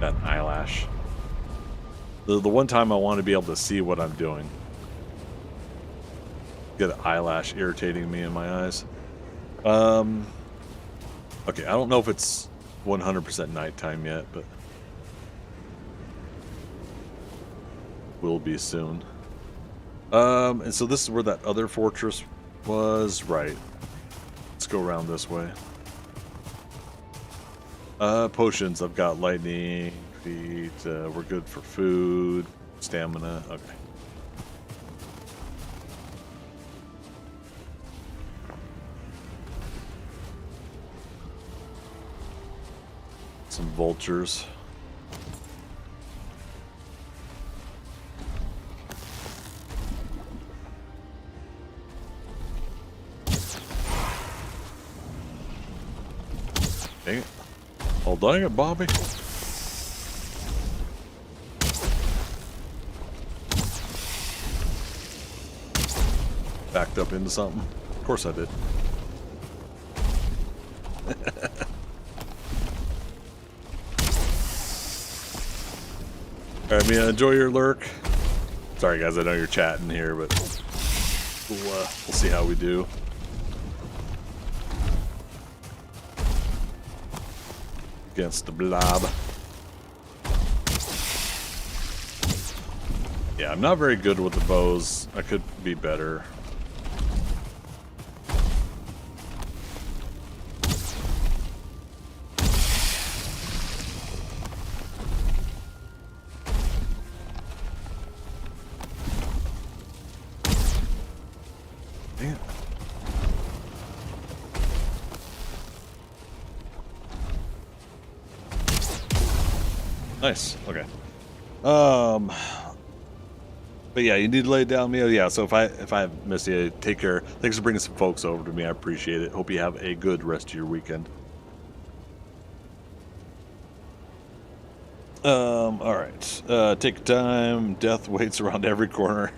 That eyelash. The one time I want to be able to see what I'm doing. Get an eyelash irritating me in my eyes. Okay, I don't know if it's 100% nighttime yet, but will be soon. And so this is where that other fortress was, right? Let's go around this way. Potions. I've got lightning feet. We're good for food, stamina. Okay. Some vultures. Dang it. Oh, dang it, Bobby. Backed up into something. Of course I did. Alright, Mia, enjoy your lurk. Sorry guys, I know you're chatting here, but we'll see how we do. Against the blob. Yeah, I'm not very good with the bows. I could be better. Dang it. Nice. Okay. But yeah, you need to lay it down, Mia. Yeah. So if I missed you, take care. Thanks for bringing some folks over to me. I appreciate it. Hope you have a good rest of your weekend. All right. Take your time. Death waits around every corner.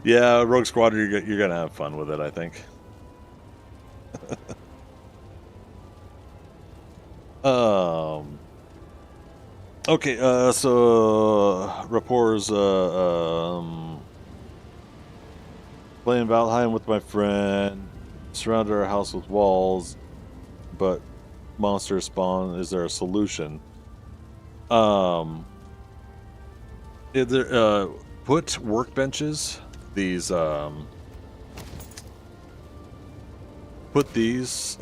Yeah, Rogue Squadron, you're gonna have fun with it, I think. Okay, so Rapport's playing Valheim with my friend, surrounded our house with walls, but monsters spawn. Is there a solution? Is there, put workbenches, these put these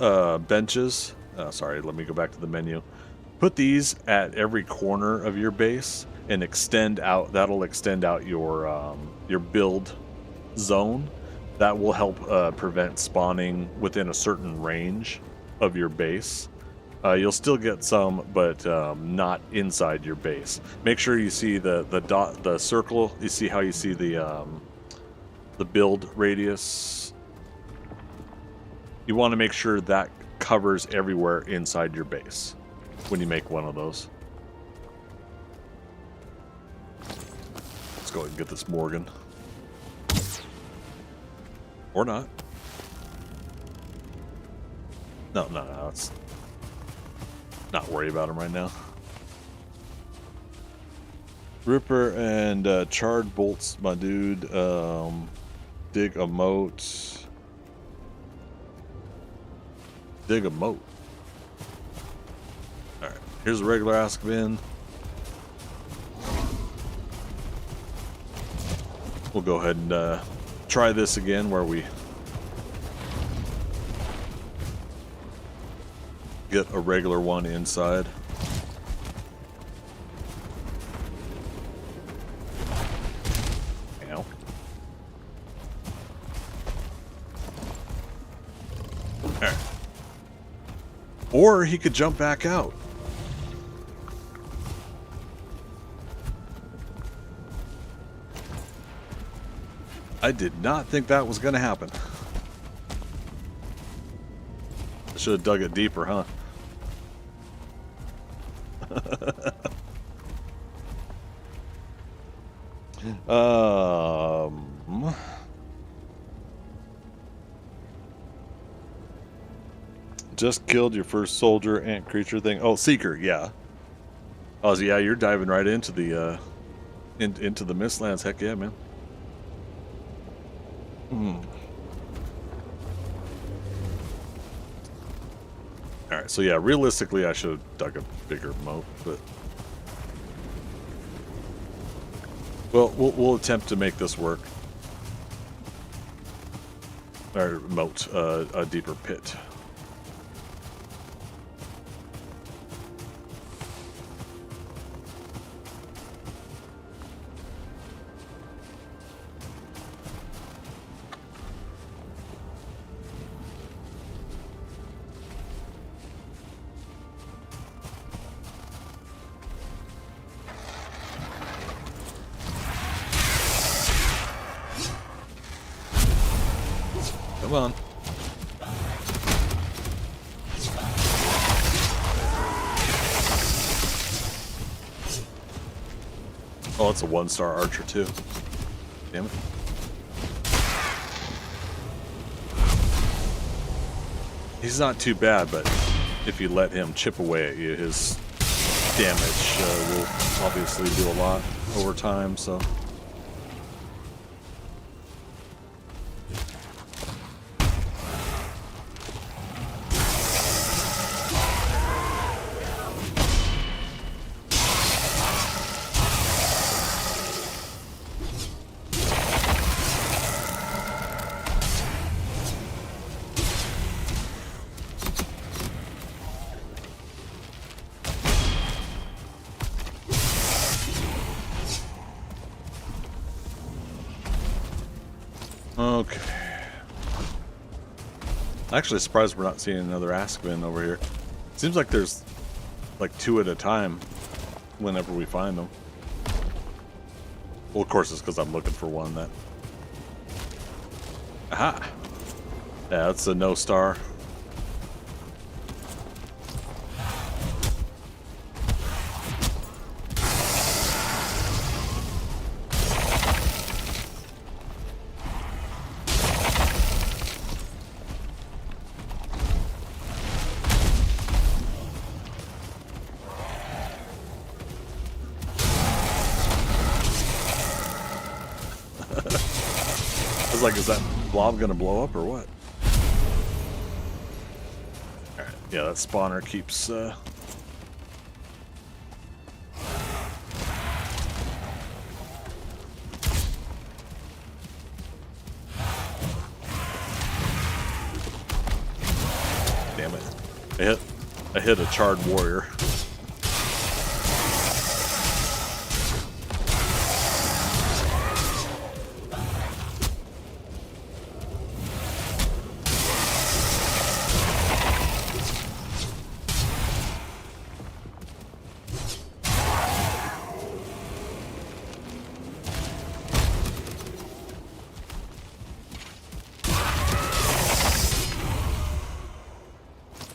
benches, sorry, let me go back to the menu. Put these at every corner of your base and extend out. That'll extend out your build zone. That will help prevent spawning within a certain range of your base. You'll still get some, but not inside your base. Make sure you see the dot, the circle. You see how you see the build radius. You want to make sure that covers everywhere inside your base when you make one of those. Let's go ahead and get this Morgan. Or not. No, let's not worry about him right now. Ripper and charred bolts, my dude. Dig a moat. Dig a moat. Alright, here's a regular Ask Bin. we'll go ahead and try this again where we get a regular one inside. Ow. Alright. Or he could jump back out. I did not think that was going to happen. I should have dug it deeper, huh? Just killed your first soldier ant creature thing. Oh, Seeker, yeah. Oh, so yeah, you're diving right into the into the Mistlands. Heck yeah, man. All right, so yeah, realistically, I should have dug a bigger moat, but well, we'll attempt to make this work. Or moat, a deeper pit. Come on. Oh, it's a 1-star archer too. Damn it. He's not too bad, but if you let him chip away at you, his damage will obviously do a lot over time, so... Okay. Actually surprised we're not seeing another Askvin over here. Seems like there's like 2 at a time whenever we find them. Well, of course it's because I'm looking for one that... Aha! Yeah, that's a no star. I was like, is that blob gonna blow up or what? Alright, yeah, that spawner keeps damn it. I hit a charred warrior.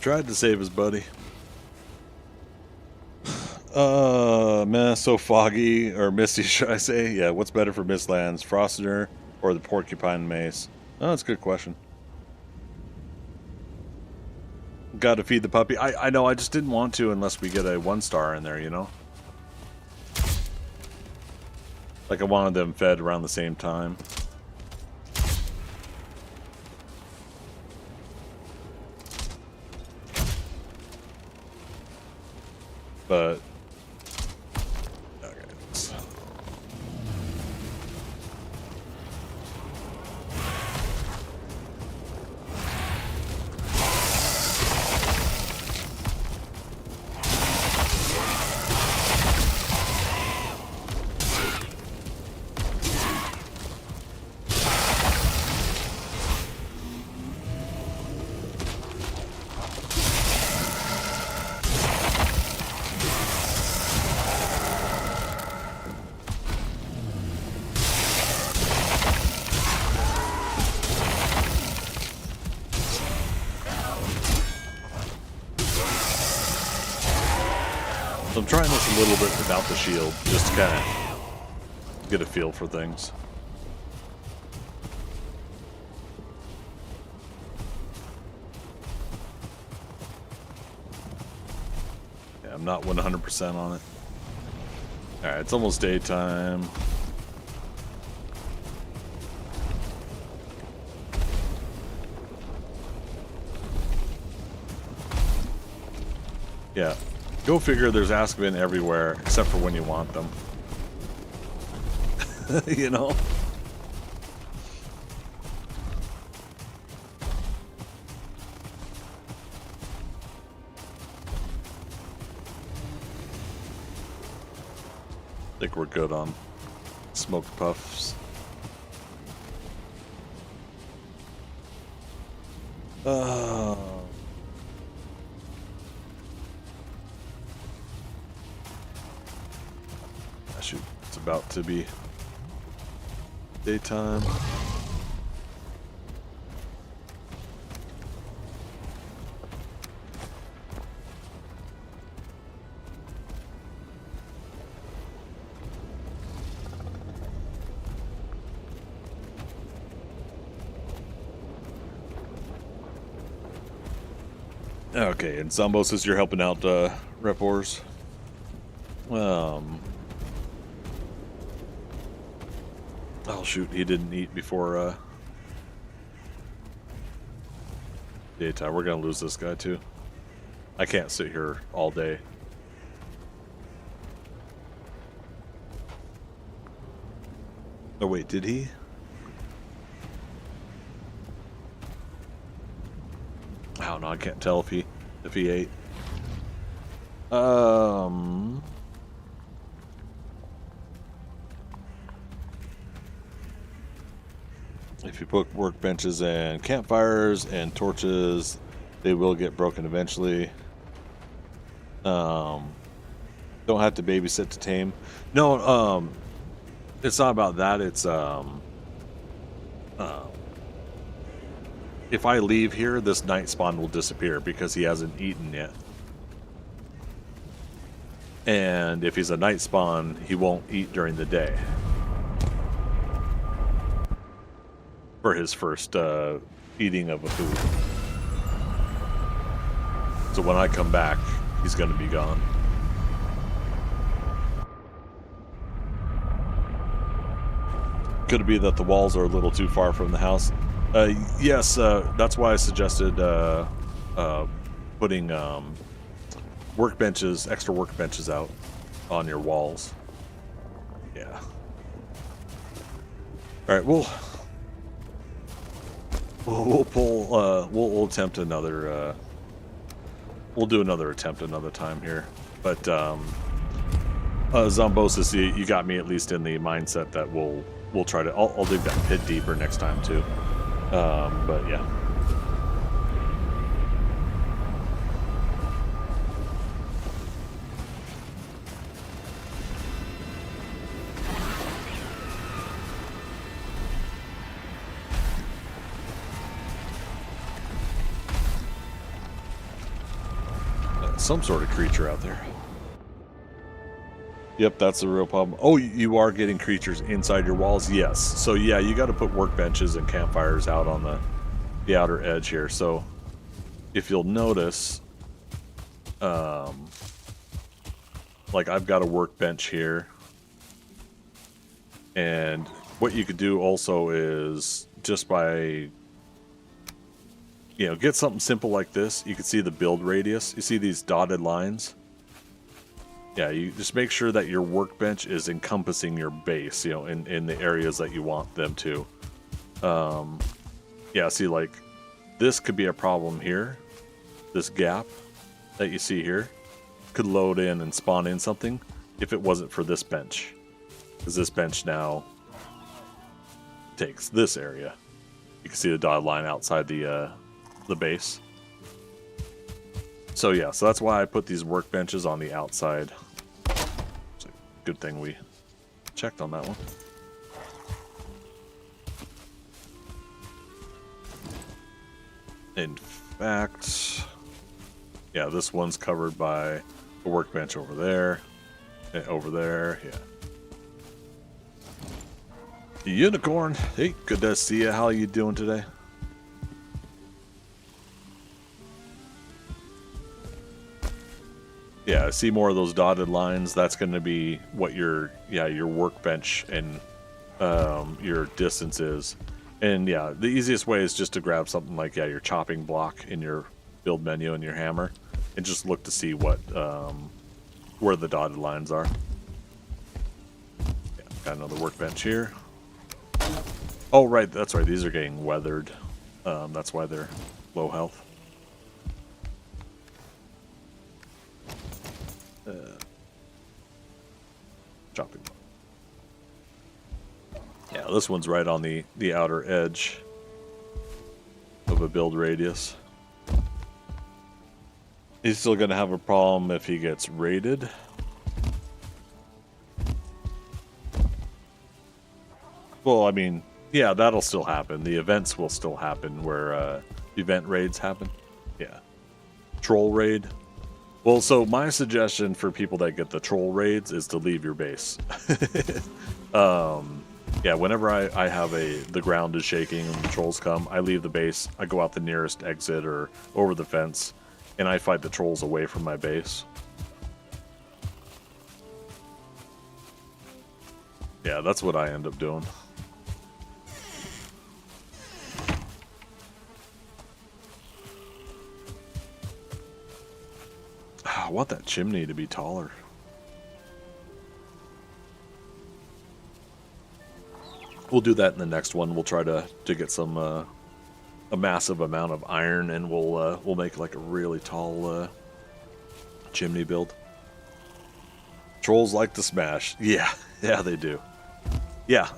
Tried to save his buddy. Man, so foggy, or misty, should I say? Yeah, what's better for Mistlands, Frostner or the Porcupine Mace? Oh, that's a good question. Gotta feed the puppy. I know, I just didn't want to unless we get a 1-star in there, you know? Like, I wanted them fed around the same time. But okay, So I'm trying this a little bit without the shield, just to kind of get a feel for things. Yeah, I'm not 100% on it. Alright, it's almost daytime. Yeah. Go figure, there's Azkaban everywhere, except for when you want them. You know? I think we're good on smoked puffs. Shoot, it's about to be daytime. Okay, and Zombo says you're helping out Rep Wars. Oh shoot, he didn't eat before daytime. We're gonna lose this guy too. I can't sit here all day. Oh wait, did he? I don't know, I can't tell if he ate. If you put workbenches and campfires and torches, they will get broken eventually. Don't have to babysit to tame. No, it's not about that. It's if I leave here, this night spawn will disappear because he hasn't eaten yet. And if he's a night spawn, he won't eat during the day. For his first eating of a food. So when I come back, he's going to be gone. Could it be that the walls are a little too far from the house? Yes, that's why I suggested putting workbenches, extra workbenches out on your walls. Yeah. All right, we'll pull. We'll attempt another. We'll do another attempt another time here. But Zombosis, you got me at least in the mindset that we'll try to. I'll dig that pit deeper next time too. But yeah. Some sort of creature out there. Yep, that's the real problem. Oh, you are getting creatures inside your walls? Yes. So yeah, you got to put workbenches and campfires out on the outer edge here. So if you'll notice, like I've got a workbench here. And what you could do also is just by, get something simple like this. You can see the build radius. You see these dotted lines? Yeah, you just make sure that your workbench is encompassing your base, in the areas that you want them to. Yeah, see, like, this could be a problem here. This gap that you see here could load in and spawn in something if it wasn't for this bench. Because this bench now takes this area. You can see the dotted line outside the base. So yeah, so that's why I put these workbenches on the outside. It's a good thing we checked on that one. In fact, yeah, this one's covered by A workbench over there. Over there, yeah. The unicorn. Hey, good to see you. How are you doing today? Yeah, I see more of those dotted lines. That's going to be what your workbench and your distance is. And yeah, the easiest way is just to grab something like your chopping block in your build menu and your hammer, and just look to see what where the dotted lines are. Yeah, got another workbench here. Oh right, that's right. These are getting weathered. That's why they're low health. Chopping. Yeah, this one's right on the outer edge of a build radius. He's still going to have a problem if he gets raided. Well, I mean, yeah, that'll still happen. The events will still happen where event raids happen. Yeah. Troll raid. Well, so my suggestion for people that get the troll raids is to leave your base. Yeah, whenever I have the ground is shaking and the trolls come, I leave the base, I go out the nearest exit or over the fence, and I fight the trolls away from my base. Yeah, that's what I end up doing. I want that chimney to be taller. We'll do that in the next one. We'll try to get some a massive amount of iron, and we'll make like a really tall chimney build. Trolls like to smash. Yeah, yeah, they do. Yeah,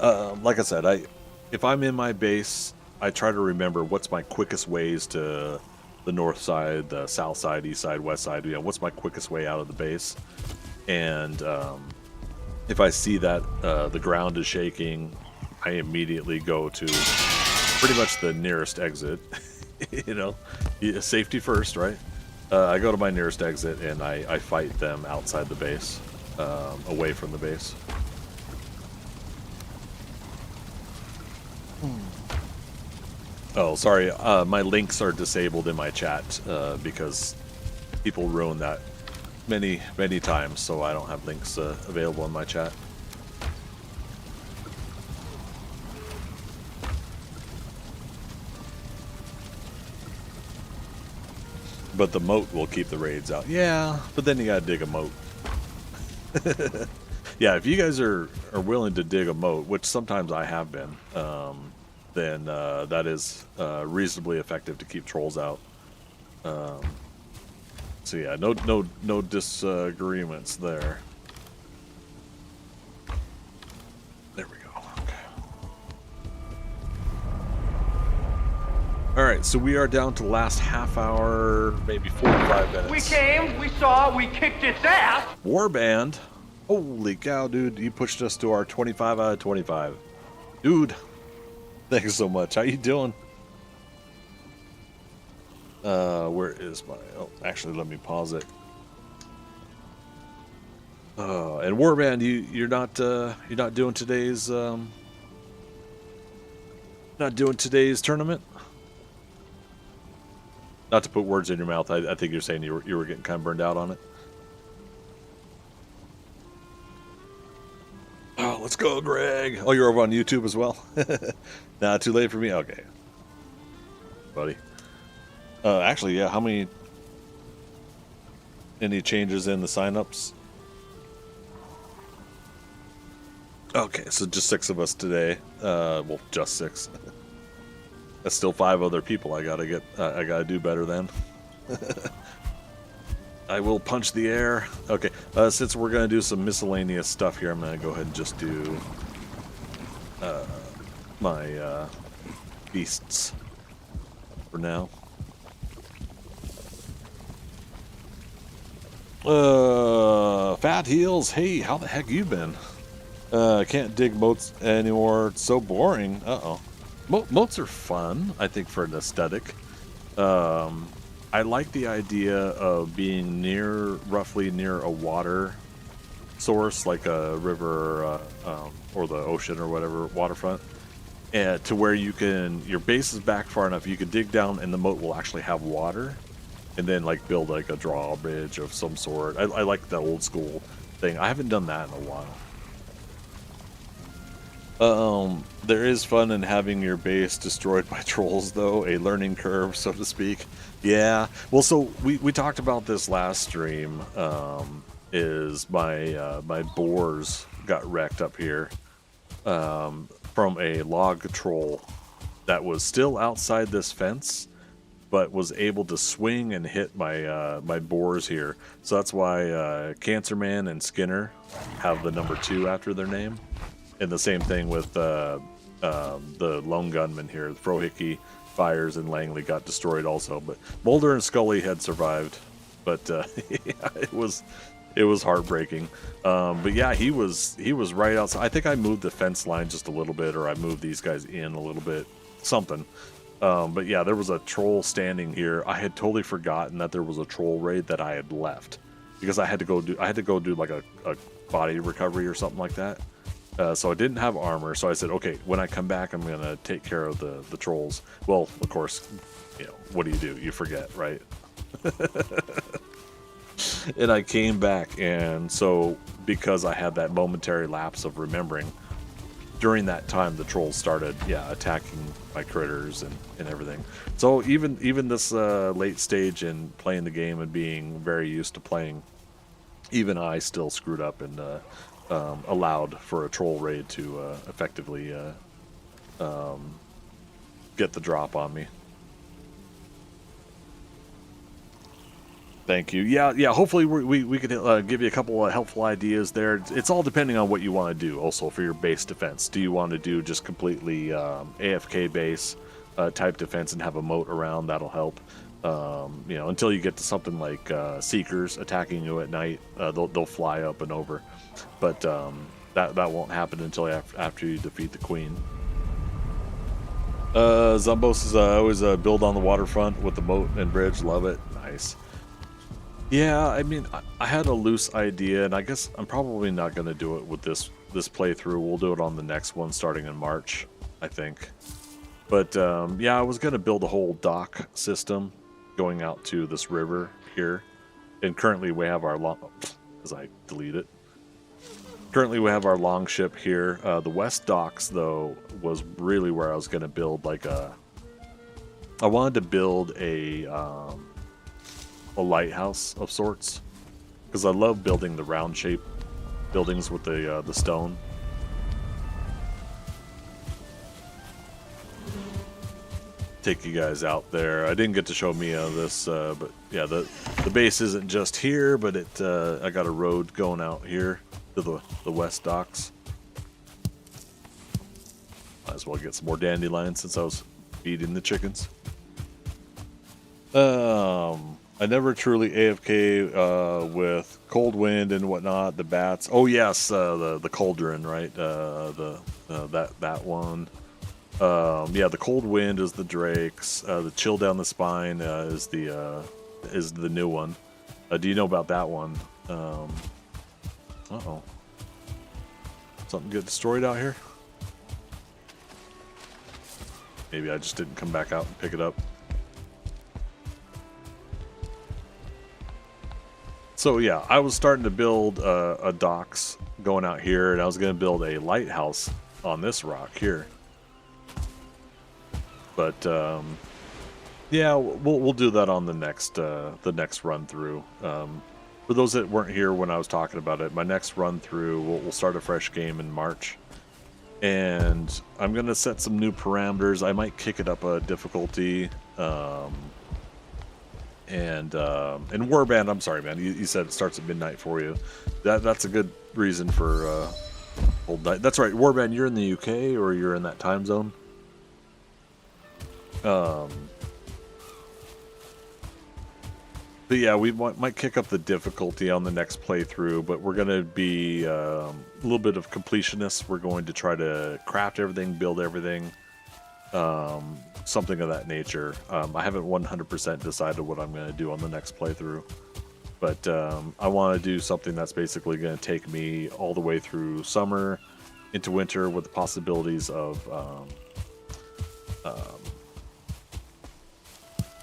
like I said, if I'm in my base, I try to remember what's my quickest ways to the north side, the south side, east side, west side. You know, what's my quickest way out of the base? And if I see that the ground is shaking, I immediately go to pretty much the nearest exit. You know, safety first, right? I go to my nearest exit and I fight them outside the base, away from the base. Oh, sorry. My links are disabled in my chat because people ruin that many times, so I don't have links available in my chat. But the moat will keep the raids out. Yeah, but then you gotta dig a moat. Yeah, if you guys are willing to dig a moat, which sometimes I have been, then that is reasonably effective to keep trolls out. So yeah, no disagreements there. There we go. Okay. All right, so we are down to the last half hour, maybe 45 minutes. We came, we saw, we kicked its ass. Warband. Holy cow, dude. You pushed us to our 25 out of 25. Dude, thanks so much. How you doing? Where is my... Oh, actually, let me pause it. And Warband, you're not doing today's... not doing today's tournament? Not to put words in your mouth. I think you're saying you were getting kind of burned out on it. Oh, let's go, Greg. Oh, you're over on YouTube as well? Nah, too late for me? Okay. Buddy. Actually, yeah, how many... Any changes in the signups? Okay, so just 6 of us today. Well, just 6. That's still 5 other people I gotta do better than. I will punch the air. Okay, since we're gonna do some miscellaneous stuff here, I'm gonna go ahead and just do my beasts for now. Fat Heels, hey, how the heck you been? Can't dig moats anymore. It's so boring. Uh-oh. Moats are fun, I think, for an aesthetic. I like the idea of being roughly near a water source, like a river or the ocean or whatever, waterfront, and to where your base is back far enough, you can dig down and the moat will actually have water, and then like build like a drawbridge of some sort. I like the old school thing. I haven't done that in a while. There is fun in having your base destroyed by trolls, though, a learning curve, so to speak. Yeah, well, so we talked about this last stream. Is my boars got wrecked up here from a log troll that was still outside this fence, but was able to swing and hit my boars here. So that's why Cancer Man and Skinner have the number 2 after their name. And the same thing with the lone gunman here. Frohickey, Fires, and Langley got destroyed also. But Mulder and Scully had survived. But yeah, it was heartbreaking. But yeah, he was right outside. I think I moved the fence line just a little bit, or I moved these guys in a little bit, something. But yeah, there was a troll standing here. I had totally forgotten that there was a troll raid that I had left because I had to go do like a body recovery or something like that. So I didn't have armor, so I said, okay, when I come back, I'm going to take care of the trolls. Well, of course, what do? You forget, right? And I came back, and so because I had that momentary lapse of remembering, during that time, the trolls started, attacking my critters and everything. So even this late stage in playing the game and being very used to playing, even I still screwed up and allowed for a troll raid to effectively get the drop on me. Thank you. Yeah. Hopefully we could give you a couple of helpful ideas there. It's all depending on what you want to do. Also for your base defense, do you want to do just completely AFK base type defense and have a moat around? That'll help. Until you get to something like Seekers attacking you at night, they'll fly up and over. But that won't happen until after you defeat the queen. Zumbos says, I always build on the waterfront with the moat and bridge. Love it. Nice. Yeah, I mean, I had a loose idea, and I guess I'm probably not going to do it with this playthrough. We'll do it on the next one starting in March, I think. But I was going to build a whole dock system going out to this river here. And currently we have our as I delete it. Currently we have our long ship here. The west docks, though, was really where I was going to build I wanted to build a lighthouse of sorts, because I love building the round shape buildings with the stone. Take you guys out there. I didn't get to show Mia this, but yeah, the base isn't just here, but I got a road going out here to the west docks. Might as well get some more dandelions since I was feeding the chickens. I never truly AFK with cold wind and whatnot. The bats. Oh yes, the cauldron, right? That one. The cold wind is the drakes. The chill down the spine is the new one. Do you know about that one? Uh-oh. Something get destroyed out here? Maybe I just didn't come back out and pick it up. So yeah, I was starting to build a docks going out here, and I was going to build a lighthouse on this rock here. But we'll do that on the next run through. For those that weren't here when I was talking about it, my next run through, we'll start a fresh game in March, and I'm gonna set some new parameters. I might kick it up a difficulty. And Warband, I'm sorry, man. You said it starts at midnight for you. That's a good reason for old night. That's right, Warband. You're in the UK or you're in that time zone. But yeah, we might kick up the difficulty on the next playthrough, but we're going to be a little bit of completionists. We're going to try to craft everything, build everything, something of that nature. I haven't 100% decided what I'm going to do on the next playthrough, but I want to do something that's basically going to take me all the way through summer into winter with the possibilities of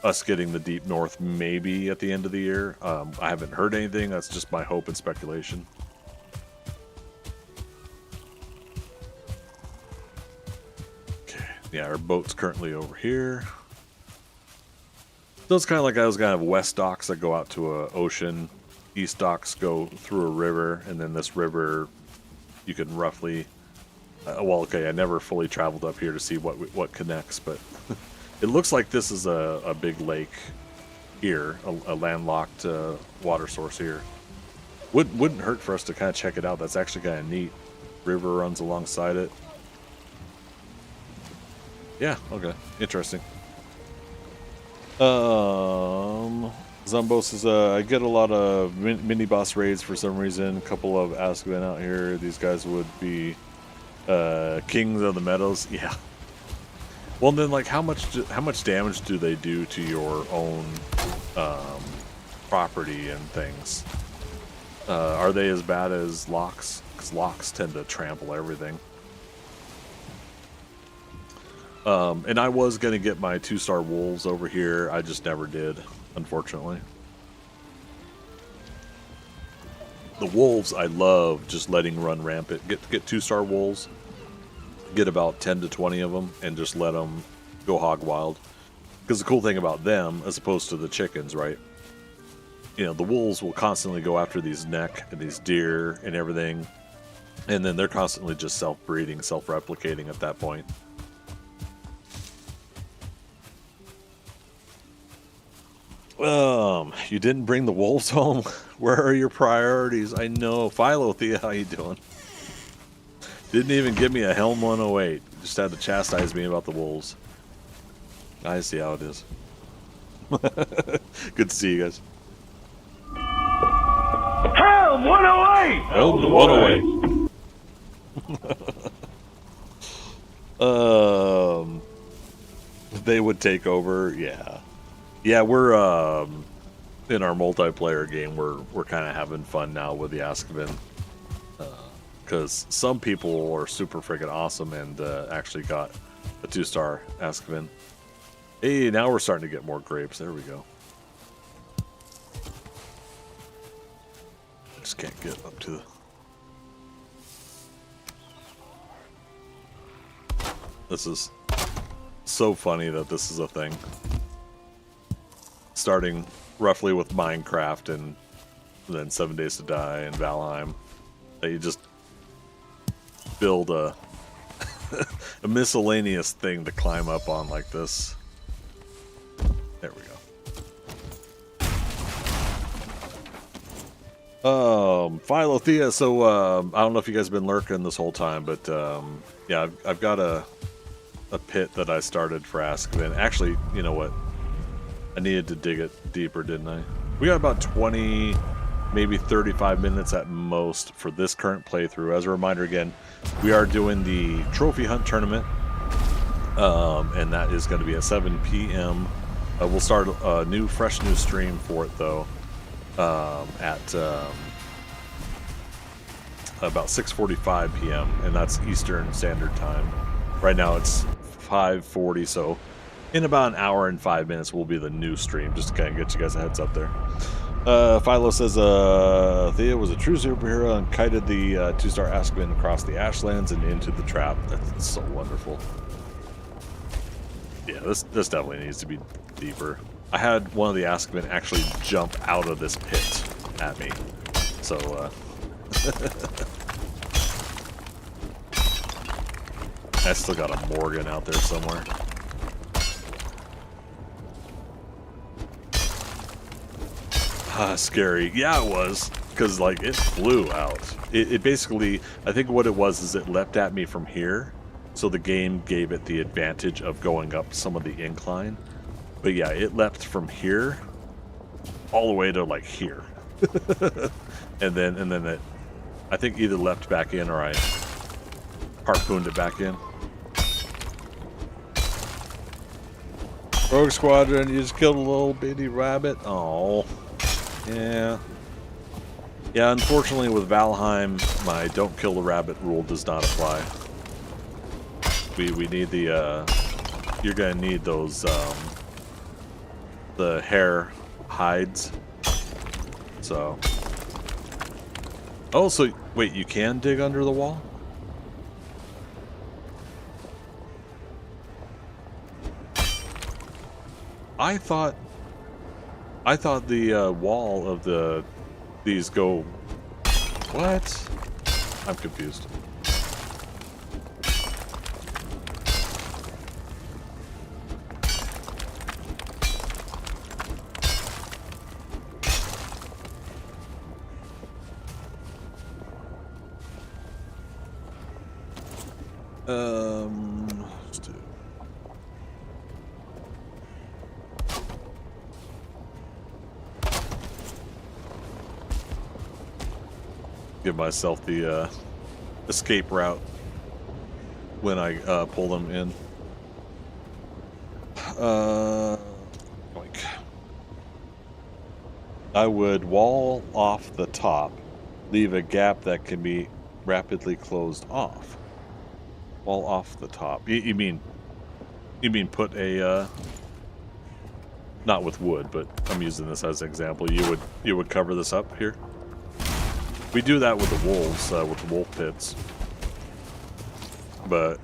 us getting the deep north maybe at the end of the year. I haven't heard anything. That's just my hope and speculation. Okay, yeah, our boat's currently over here. So it's kind of like those kind of west docks that go out to an ocean. East docks go through a river, and then this river, you can roughly... well, okay, I never fully traveled up here to see what connects, but it looks like this is a big lake here, a landlocked water source here. Wouldn't hurt for us to kind of check it out. That's actually kind of neat. River runs alongside it. Yeah, okay, interesting. Zumbo says, I get a lot of mini boss raids for some reason. A couple of Azkaban out here. These guys would be kings of the meadows. Yeah. Well, then, like, how much damage do they do to your own property and things? Are they as bad as locks? Because locks tend to trample everything. And I was going to get my 2-star wolves over here. I just never did, unfortunately. The wolves, I love just letting run rampant. Get 2-star wolves. Get about 10 to 20 of them and just let them go hog wild. Because the cool thing about them, as opposed to the chickens, right? You know, the wolves will constantly go after these neck and these deer and everything. And then they're constantly just self-breeding, self-replicating at that point. You didn't bring the wolves home? Where are your priorities? I know. Philothea, how you doing? Didn't even give me a Helm 108. Just had to chastise me about the wolves. I see how it is. Good to see you guys. Helm 108! Helm 108. They would take over. Yeah. Yeah, we're in our multiplayer game. We're kind of having fun now with the Azkaban, because some people are super freaking awesome and actually got a 2-star Azkaban. Hey, now we're starting to get more grapes. There we go. I just can't get up to the... This is so funny that this is a thing. Starting roughly with Minecraft and then 7 Days to Die and Valheim, that you just build a a miscellaneous thing to climb up on like this. There we go. Philothea, so I don't know if you guys have been lurking this whole time, but yeah, I've got a pit that I started for Azkaban. Actually, you know what? I needed to dig it deeper, didn't I? We got about 20, maybe 35 minutes at most for this current playthrough. As a reminder again, we are doing the Trophy Hunt Tournament, and that is going to be at 7 p.m. We'll start a fresh new stream for it, though, at about 6:45 p.m., and that's Eastern Standard Time. Right now it's 5:40, so in about an hour and 5 minutes will be the new stream, just to kind of get you guys a heads up there. Philo says, Thea was a true superhero and kited the 2-star Azkaban across the Ashlands and into the trap. That's so wonderful. Yeah, this definitely needs to be deeper. I had one of the Azkaban actually jump out of this pit at me. So, I still got a Morgan out there somewhere. Scary. Yeah, it was. Because, like, it flew out. It basically, I think what it was is it leapt at me from here. So the game gave it the advantage of going up some of the incline. But yeah, it leapt from here all the way to, like, here. and then it, I think either leapt back in or I harpooned it back in. Rogue Squadron, you just killed a little bitty rabbit. Oh, yeah. Yeah, unfortunately with Valheim, my don't kill the rabbit rule does not apply. We need the, you're gonna need those, the hair hides. So. Oh, so, wait, you can dig under the wall? I thought the wall of these go. What? I'm confused. Let's do. Give myself the escape route when I pull them in. Boink. I would wall off the top, leave a gap that can be rapidly closed off. Wall off the top. You mean put a not with wood, but I'm using this as an example. You would cover this up here. We do that with the wolves, with the wolf pits. But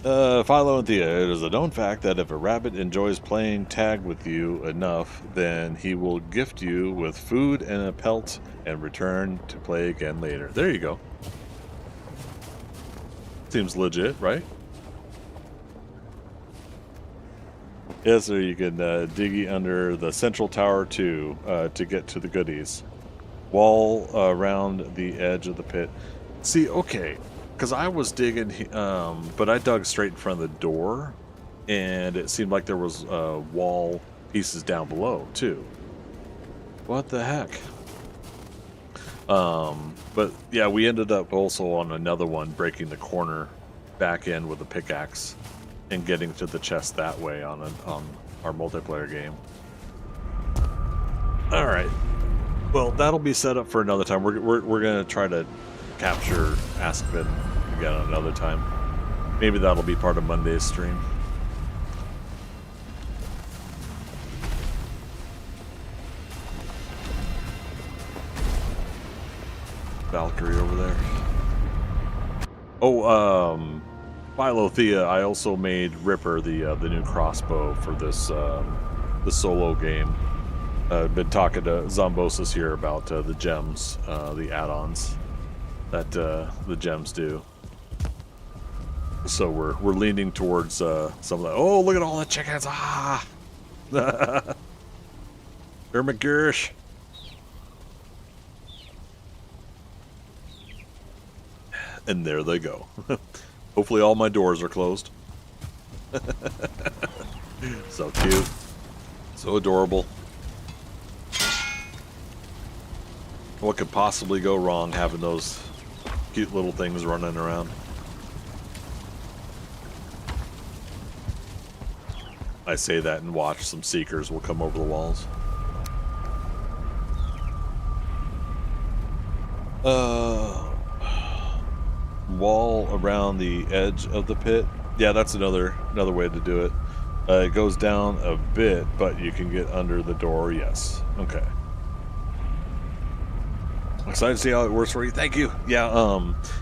Philo and Thea, it is a known fact that if a rabbit enjoys playing tag with you enough, then he will gift you with food and a pelt and return to play again later. There you go. Seems legit, right? Yeah, so you can dig under the central tower too to get to the goodies. Wall around the edge of the pit. See, okay, because I was digging, but I dug straight in front of the door, and it seemed like there was wall pieces down below too. What the heck? But yeah, we ended up also on another one breaking the corner back in with a pickaxe and getting to the chest that way on our multiplayer game. All right. Well, that'll be set up for another time. We're gonna try to capture Aspen again another time. Maybe that'll be part of Monday's stream. Valkyrie over there. Oh, Philothea, I also made Ripper the new crossbow for this the solo game. I've been talking to Zombosis here about the gems, the add-ons that the gems do. So we're leaning towards some of that. Oh, look at all the chickens! Ah, Dermot Gersh. And there they go. Hopefully all my doors are closed. So cute. So adorable. What could possibly go wrong having those cute little things running around? I say that and watch some seekers will come over the walls. Wall around the edge of the pit. Yeah, that's another way to do it. It goes down a bit, but you can get under the door. Yes. Okay. Excited to see how it works for you. Thank you. Yeah.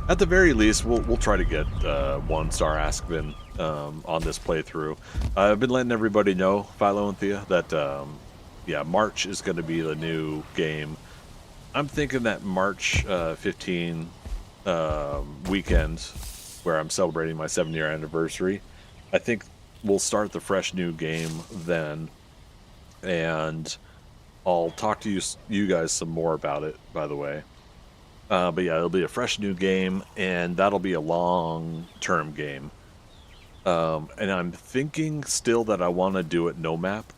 At the very least, we'll try to get 1-star Askvin on this playthrough. I've been letting everybody know, Philo and Thea, that yeah, March is going to be the new game. I'm thinking that March 15 weekend, where I'm celebrating my 7-year anniversary, I think we'll start the fresh new game then, and I'll talk to you guys some more about it, by the way. But yeah, it'll be a fresh new game, and that'll be a long-term game. And I'm thinking still that I want to do it no map,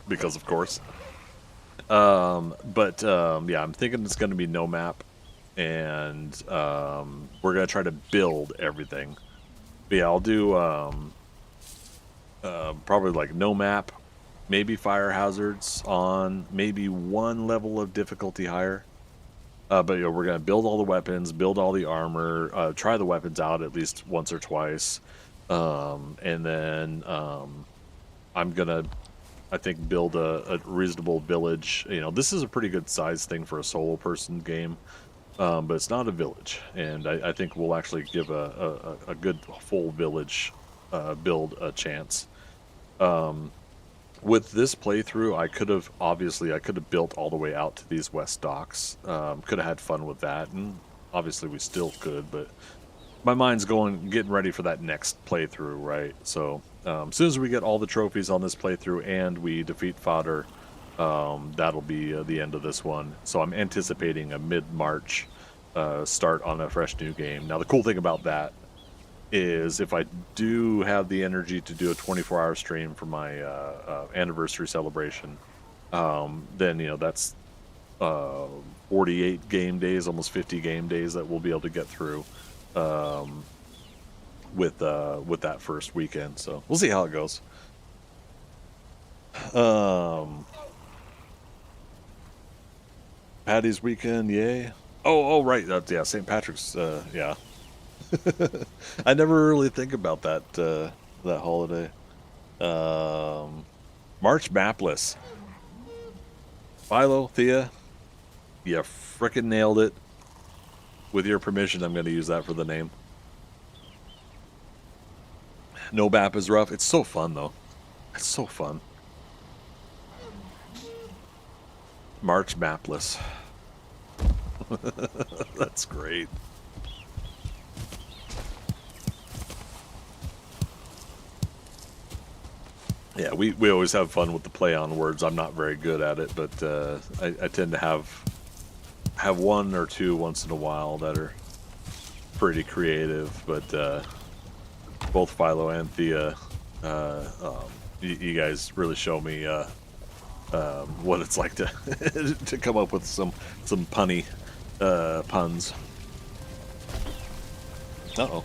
because of course. Yeah, I'm thinking it's going to be no map, and we're going to try to build everything. But yeah, I'll do probably like no map, maybe fire hazards on maybe one level of difficulty higher. But you know, we're gonna build all the weapons, build all the armor, try the weapons out at least once or twice, and then I'm gonna, I think, build a reasonable village. You know, this is a pretty good size thing for a solo person game, but it's not a village, and I think we'll actually give a good full village build a chance. With this playthrough, I could have built all the way out to these west docks. Could have had fun with that, and obviously we still could, but my mind's getting ready for that next playthrough, right? So as soon as we get all the trophies on this playthrough and we defeat fodder, that'll be the end of this one. So I'm anticipating a mid-March start on a fresh new game. Now the cool thing about that is if I do have the energy to do a 24-hour stream for my anniversary celebration, then, you know, that's 48 game days, almost 50 game days that we'll be able to get through with that first weekend. So we'll see how it goes. Patty's weekend, yay. Oh, right. Yeah, St. Patrick's, yeah. I never really think about that that holiday. March mapless. Philo, Thea, you frickin' nailed it. With your permission, I'm going to use that for the name. No map is rough. It's so fun, though. It's so fun. March mapless. That's great. Yeah, we always have fun with the play on words. I'm not very good at it, but I tend to have one or two once in a while that are pretty creative. But both Philo and Thea, you guys really show me what it's like to to come up with some punny puns. Uh-oh.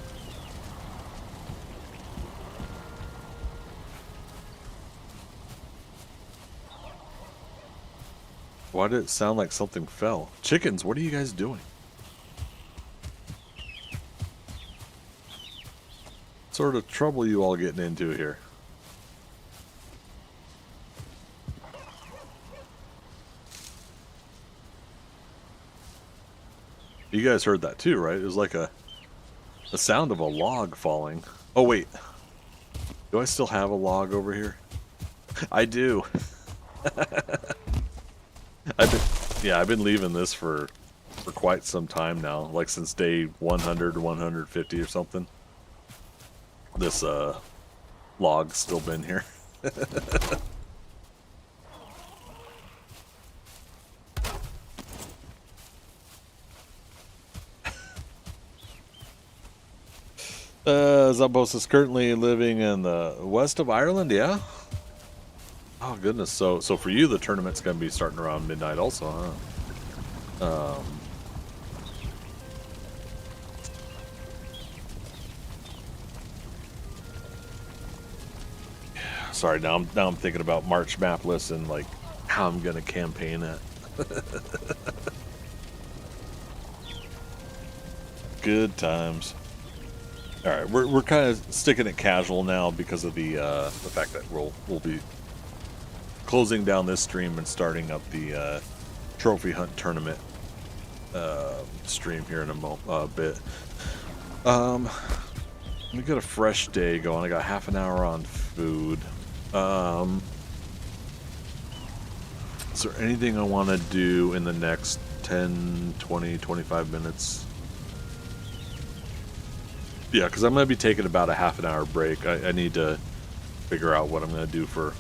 Why did it sound like something fell? Chickens, what are you guys doing? What sort of trouble you all getting into here? You guys heard that too, right? It was like the sound of a log falling. Oh wait, do I still have a log over here? I do. I've been leaving this for quite some time now, like since day 100, 150 or something. This log's still been here. Zabos is currently living in the west of Ireland, yeah? Oh goodness, so for you the tournament's gonna be starting around midnight also, huh? Sorry, now I'm thinking about March mapless and like how I'm gonna campaign it. Good times. All right, we're kind of sticking it casual now because of the fact that we'll be closing down this stream and starting up the trophy hunt tournament stream here in a bit. Let me get a fresh day going. I got half an hour on food. Is there anything I want to do in the next 10, 20, 25 minutes? Yeah, because I'm going to be taking about a half an hour break. I need to figure out what I'm going to do for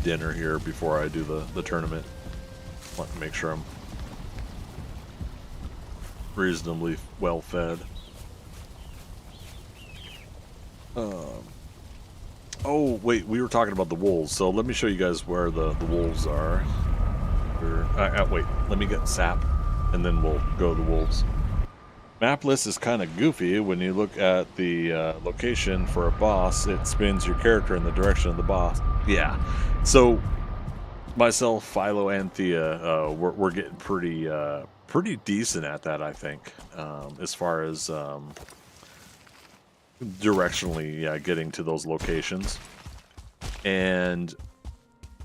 dinner here before I do the tournament. I want to make sure I'm reasonably well fed. Oh, wait, we were talking about the wolves, so let me show you guys where the wolves are. Wait, let me get sap, and then we'll go to the wolves. Map list is kind of goofy. When you look at the location for a boss, it spins your character in the direction of the boss. Yeah. So myself, Philo, and Thea, we're getting pretty decent at that, I think, as far as directionally getting to those locations. And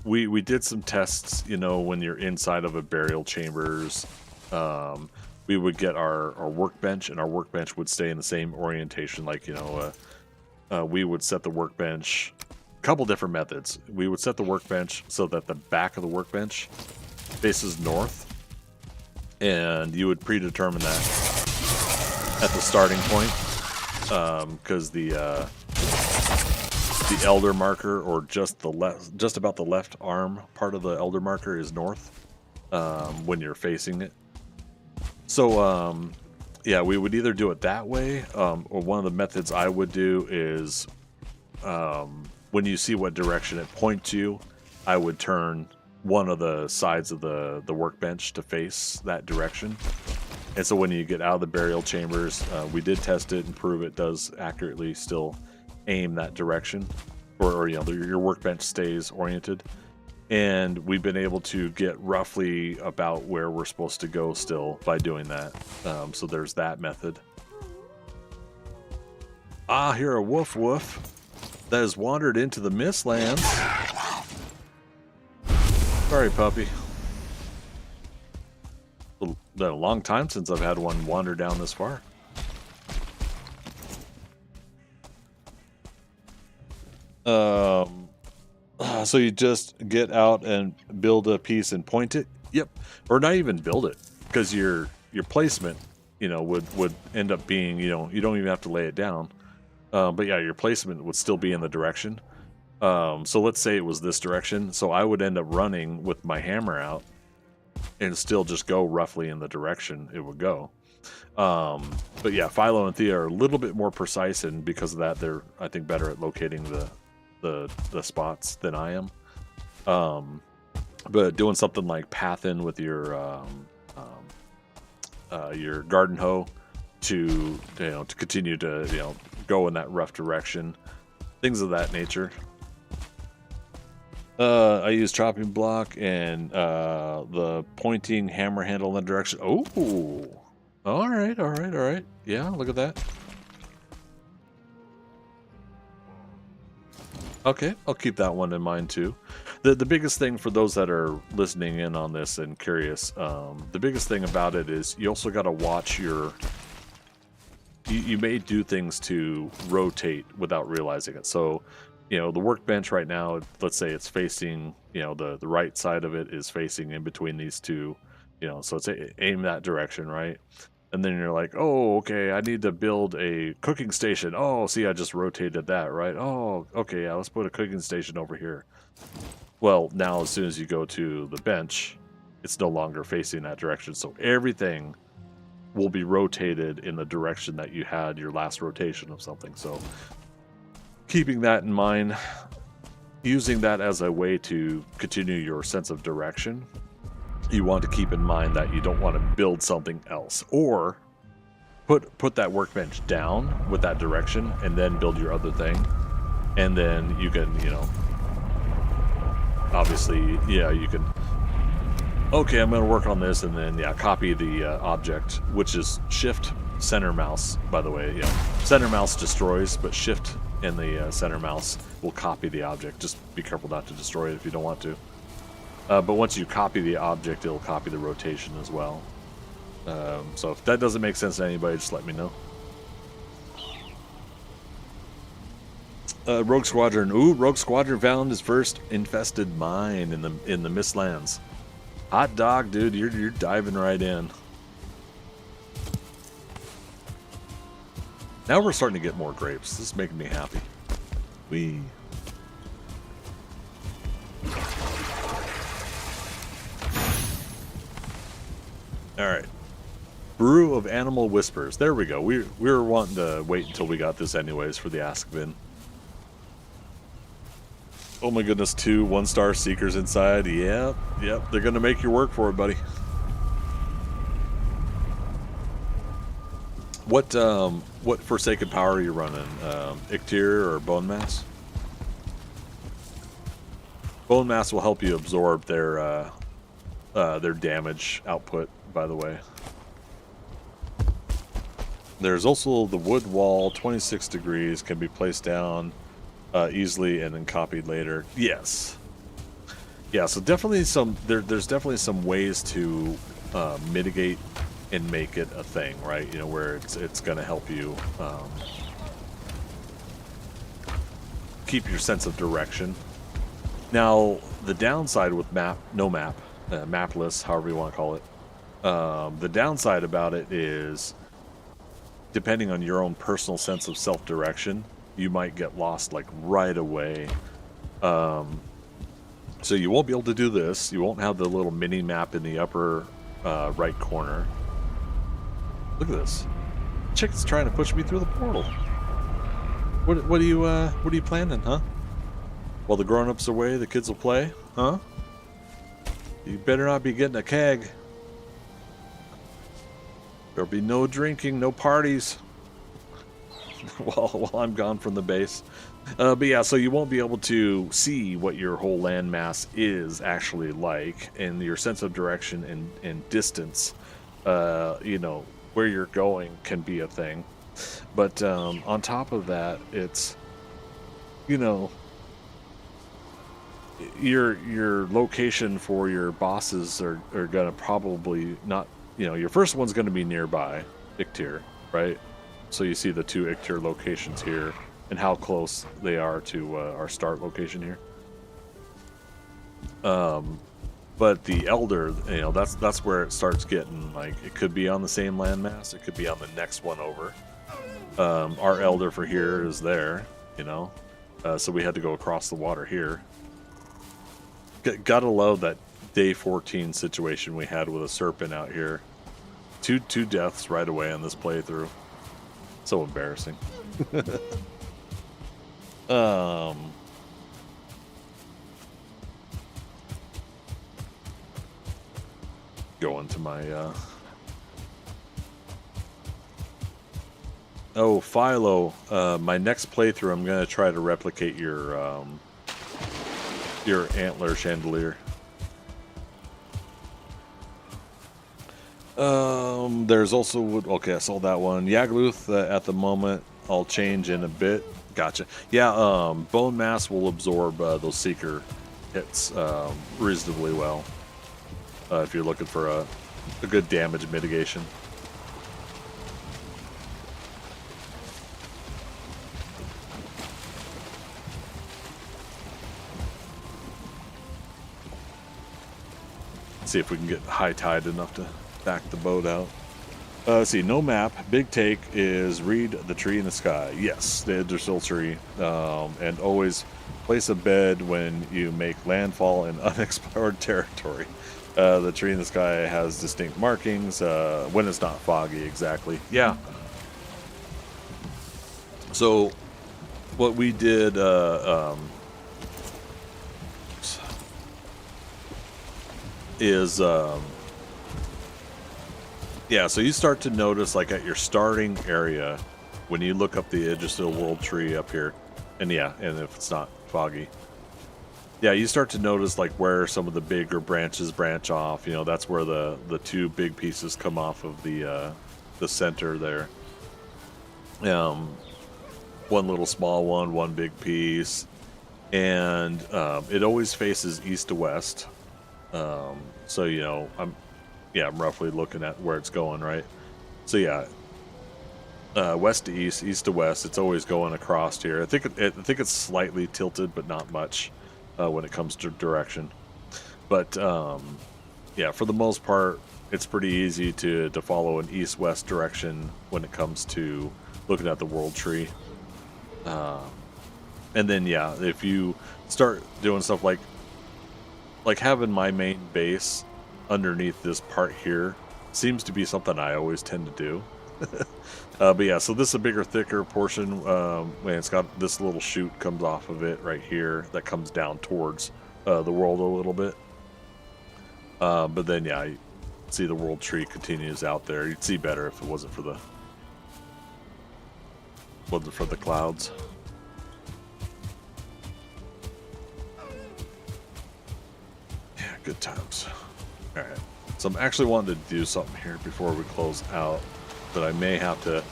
we did some tests, you know, when you're inside of a burial chambers. We would get our workbench, and our workbench would stay in the same orientation. Like, you know, we would set the workbench, a couple different methods. We would set the workbench so that the back of the workbench faces north, and you would predetermine that at the starting point, because the elder marker, or just about the left arm part of the elder marker, is north when you're facing it. So, yeah, we would either do it that way, or one of the methods I would do is, when you see what direction it points you, I would turn one of the sides of the workbench to face that direction. And so when you get out of the burial chambers, we did test it and prove it does accurately still aim that direction, or you know, your workbench stays oriented. And we've been able to get roughly about where we're supposed to go still by doing that. So there's that method. Ah, here a woof woof that has wandered into the Mistlands. Sorry, puppy. It's been a long time since I've had one wander down this far. So you just get out and build a piece and point it? Yep. Or not even build it, because your placement, you know, would end up being, you know, you don't even have to lay it down. But yeah, your placement would still be in the direction. So let's say it was this direction. So I would end up running with my hammer out and still just go roughly in the direction it would go. But yeah, Philo and Thea are a little bit more precise, and because of that, they're, I think, better at locating the spots than I am. But doing something like pathing with your garden hoe to continue to go in that rough direction, things of that nature. I use chopping block and the pointing hammer handle in that direction. Oh, all right. Yeah, look at that. Okay, I'll keep that one in mind too. The biggest thing for those that are listening in on this and curious, the biggest thing about it is you also got to watch your. You may do things to rotate without realizing it. So, the workbench right now, let's say it's facing, the right side of it is facing in between these two, so it's aim that direction, right? And then you're like, oh, okay, I need to build a cooking station. Oh, see, I just rotated that, right? Oh, okay, yeah, let's put a cooking station over here. Well, now as soon as you go to the bench, it's no longer facing that direction. So everything will be rotated in the direction that you had your last rotation of something. So keeping that in mind, using that as a way to continue your sense of direction, you want to keep in mind that you don't want to build something else, or put that workbench down with that direction and then build your other thing. And then you can, obviously, you can, okay, I'm going to work on this, and then, copy the object, which is shift center mouse, by the way. Center mouse destroys, but shift in the center mouse will copy the object. Just be careful not to destroy it if you don't want to. But once you copy the object, it'll copy the rotation as well. So if that doesn't make sense to anybody, just let me know. Rogue Squadron. Ooh, Rogue Squadron found his first infested mine in the Mistlands. Hot dog, dude, you're diving right in. Now we're starting to get more grapes. This is making me happy. Wee. All right. Brew of Animal Whispers. There we go. We were wanting to wait until we got this anyways for the Ask Bin. Oh my goodness, 2 1-star seekers inside. Yep. They're going to make you work for it, buddy. What Forsaken Power are you running? Ictir or Bone Mass? Bone Mass will help you absorb their damage output, by the way. There's also the wood wall, 26 degrees, can be placed down easily and then copied later. Yes. Yeah, so definitely there's definitely some ways to mitigate and make it a thing, right? You know, where it's going to help you keep your sense of direction. Now, the downside with mapless, however you want to call it, the downside about it is, depending on your own personal sense of self-direction, you might get lost like right away. So you won't be able to do this. You won't have the little mini map in the upper right corner. Look at this. Chicken's trying to push me through the portal. What are you planning, huh? While the grown-ups are away, the kids will play, huh? You better not be getting a keg. There'll be no drinking, no parties while I'm gone from the base. But yeah, so you won't be able to see what your whole landmass is actually like, and your sense of direction and distance, you know, where you're going can be a thing. But on top of that, it's, you know, your location for your bosses are gonna probably not, you know, your first one's gonna be nearby Ictir, right? So you see the two Ictir locations here and how close they are to our start location here. But the Elder, you know, that's where it starts getting, like, it could be on the same landmass, it could be on the next one over. Our Elder for here is there, you know, so we had to go across the water here. Gotta love that day 14 situation we had with a serpent out here. Two deaths right away on this playthrough. So embarrassing. Going to my oh, Philo, my next playthrough I'm gonna try to replicate your antler chandelier. There's also okay, I saw that one. Yagluth at the moment. I'll change in a bit. Gotcha. Yeah, Bone Mass will absorb those Seeker hits reasonably well. If you're looking for a good damage mitigation. See if we can get high tide enough to back the boat out. Let's see, no map. Big take is read the tree in the sky. Yes, the Yggdrasil tree. And always place a bed when you make landfall in unexplored territory. The tree in the sky has distinct markings when it's not foggy, exactly. Yeah. So, what we did... is yeah, so you start to notice, like, at your starting area when you look up the Yggdrasil world tree up here, and yeah, and if it's not foggy, yeah, you start to notice, like, where some of the bigger branches branch off. You know, that's where the two big pieces come off of the center there. One little small one big piece, and it always faces east to west. So, you know, I'm roughly looking at where it's going, right? So yeah, west to east, east to west. It's always going across here. I think it's slightly tilted, but not much when it comes to direction. But yeah, for the most part, it's pretty easy to follow an east-west direction when it comes to looking at the world tree. And then yeah, if you start doing stuff like having my main base underneath this part here seems to be something I always tend to do. But yeah, so this is a bigger, thicker portion. And it's got this little chute comes off of it right here that comes down towards the world a little bit. But then yeah, you see the world tree continues out there. You'd see better if it wasn't for for the clouds. Yeah, good times. All right. So I'm actually wanting to do something here before we close out, but I might have to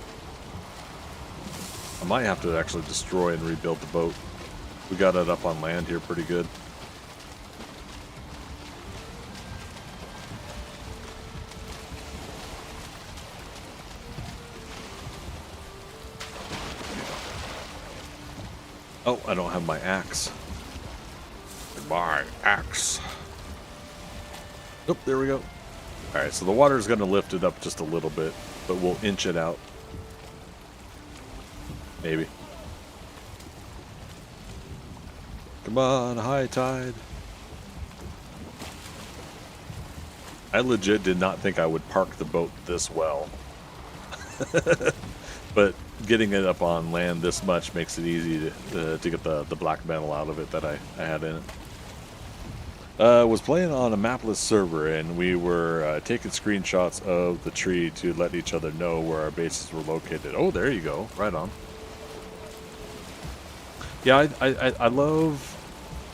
actually destroy and rebuild the boat. We got it up on land here pretty good. Oh, I don't have my axe. My axe. Oh, there we go. All right, so the water is going to lift it up just a little bit, but we'll inch it out. Maybe. Come on, high tide. I legit did not think I would park the boat this well. But getting it up on land this much makes it easy to get the black metal out of it that I had in it. Was playing on a mapless server, and we were taking screenshots of the tree to let each other know where our bases were located. Oh, there you go. Right on. Yeah, I love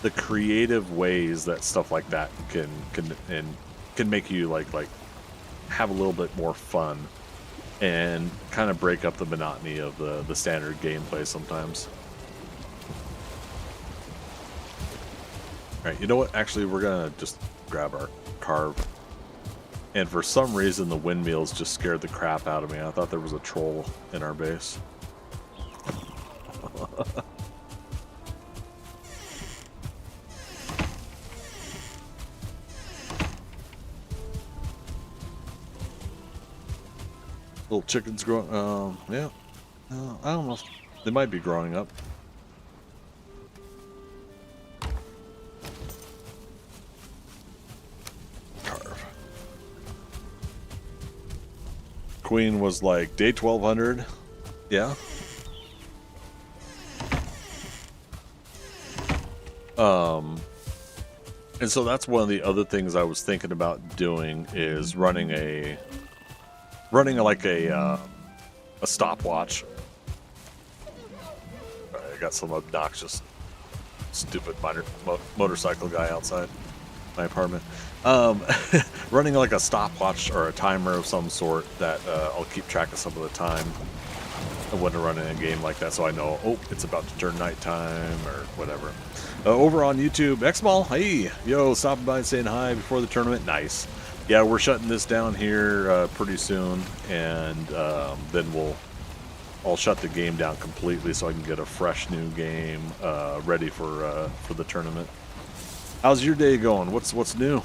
the creative ways that stuff like that can make you like have a little bit more fun and kind of break up the monotony of the standard gameplay sometimes. All right, you know what? Actually, we're gonna just grab our carve. And for some reason, the windmills just scared the crap out of me. I thought there was a troll in our base. Little chickens growing. Yeah. I don't know. They might be growing up. Carve. Queen was like day 1200. Yeah. And so that's one of the other things I was thinking about doing is running like a stopwatch. I got some obnoxious, stupid motorcycle guy outside my apartment. Running like a stopwatch or a timer of some sort that I'll keep track of some of the time when I'm running a game like that, so I know, oh, it's about to turn nighttime or whatever. Over on YouTube, Xmall, hey, yo, stopping by and saying hi before the tournament. Nice. Yeah, we're shutting this down here pretty soon, and then I'll shut the game down completely so I can get a fresh new game ready for the tournament. How's your day going? What's new?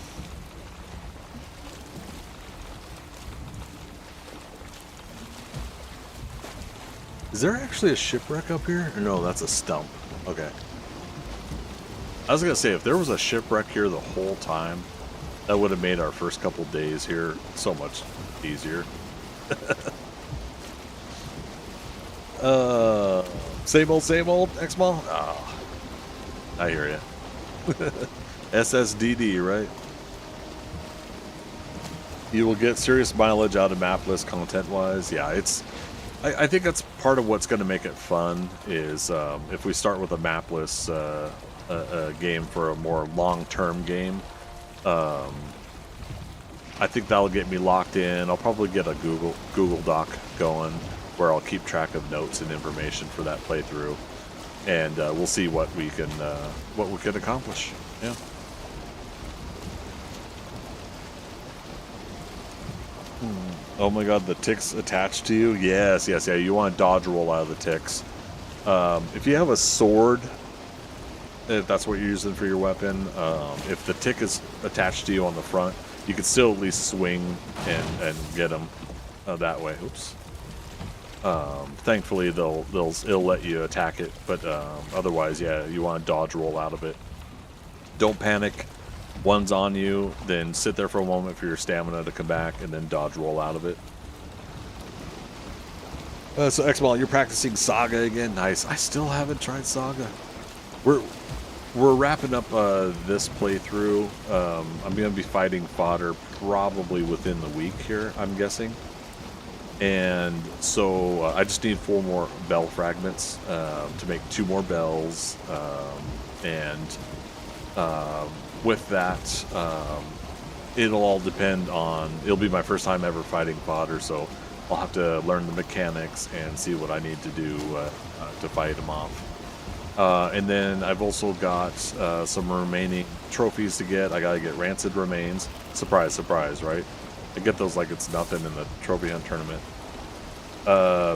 Is there actually a shipwreck up here? Or no, that's a stump. Okay. I was gonna say, if there was a shipwreck here the whole time, that would have made our first couple days here so much easier. Same old, X-Mall? Oh, I hear ya. SSDD, right? You will get serious mileage out of mapless content-wise. Yeah, I think that's part of what's going to make it fun is if we start with a mapless game for a more long-term game. I think that'll get me locked in. I'll probably get a Google Doc going where I'll keep track of notes and information for that playthrough, and we'll see what we can accomplish. Yeah. Oh my God, the ticks attached to you? Yes. Yeah. You want to dodge roll out of the ticks. If you have a sword, if that's what you're using for your weapon, if the tick is attached to you on the front, you can still at least swing and get them that way. Oops. Thankfully, it'll let you attack it, but otherwise, yeah, you want to dodge roll out of it. Don't panic. One's on you, then sit there for a moment for your stamina to come back, and then dodge roll out of it. So X-Ball, you're practicing Saga again? Nice. I still haven't tried Saga. We're wrapping up this playthrough. I'm going to be fighting fodder probably within the week here, I'm guessing. And so I just need 4 more bell fragments to make 2 more bells. With that, it'll all depend on, it'll be my first time ever fighting fodder, so I'll have to learn the mechanics and see what I need to do to fight them off. And then I've also got some remaining trophies to get. I gotta get Rancid Remains. Surprise, surprise, right? I get those like it's nothing in the trophy hunt tournament.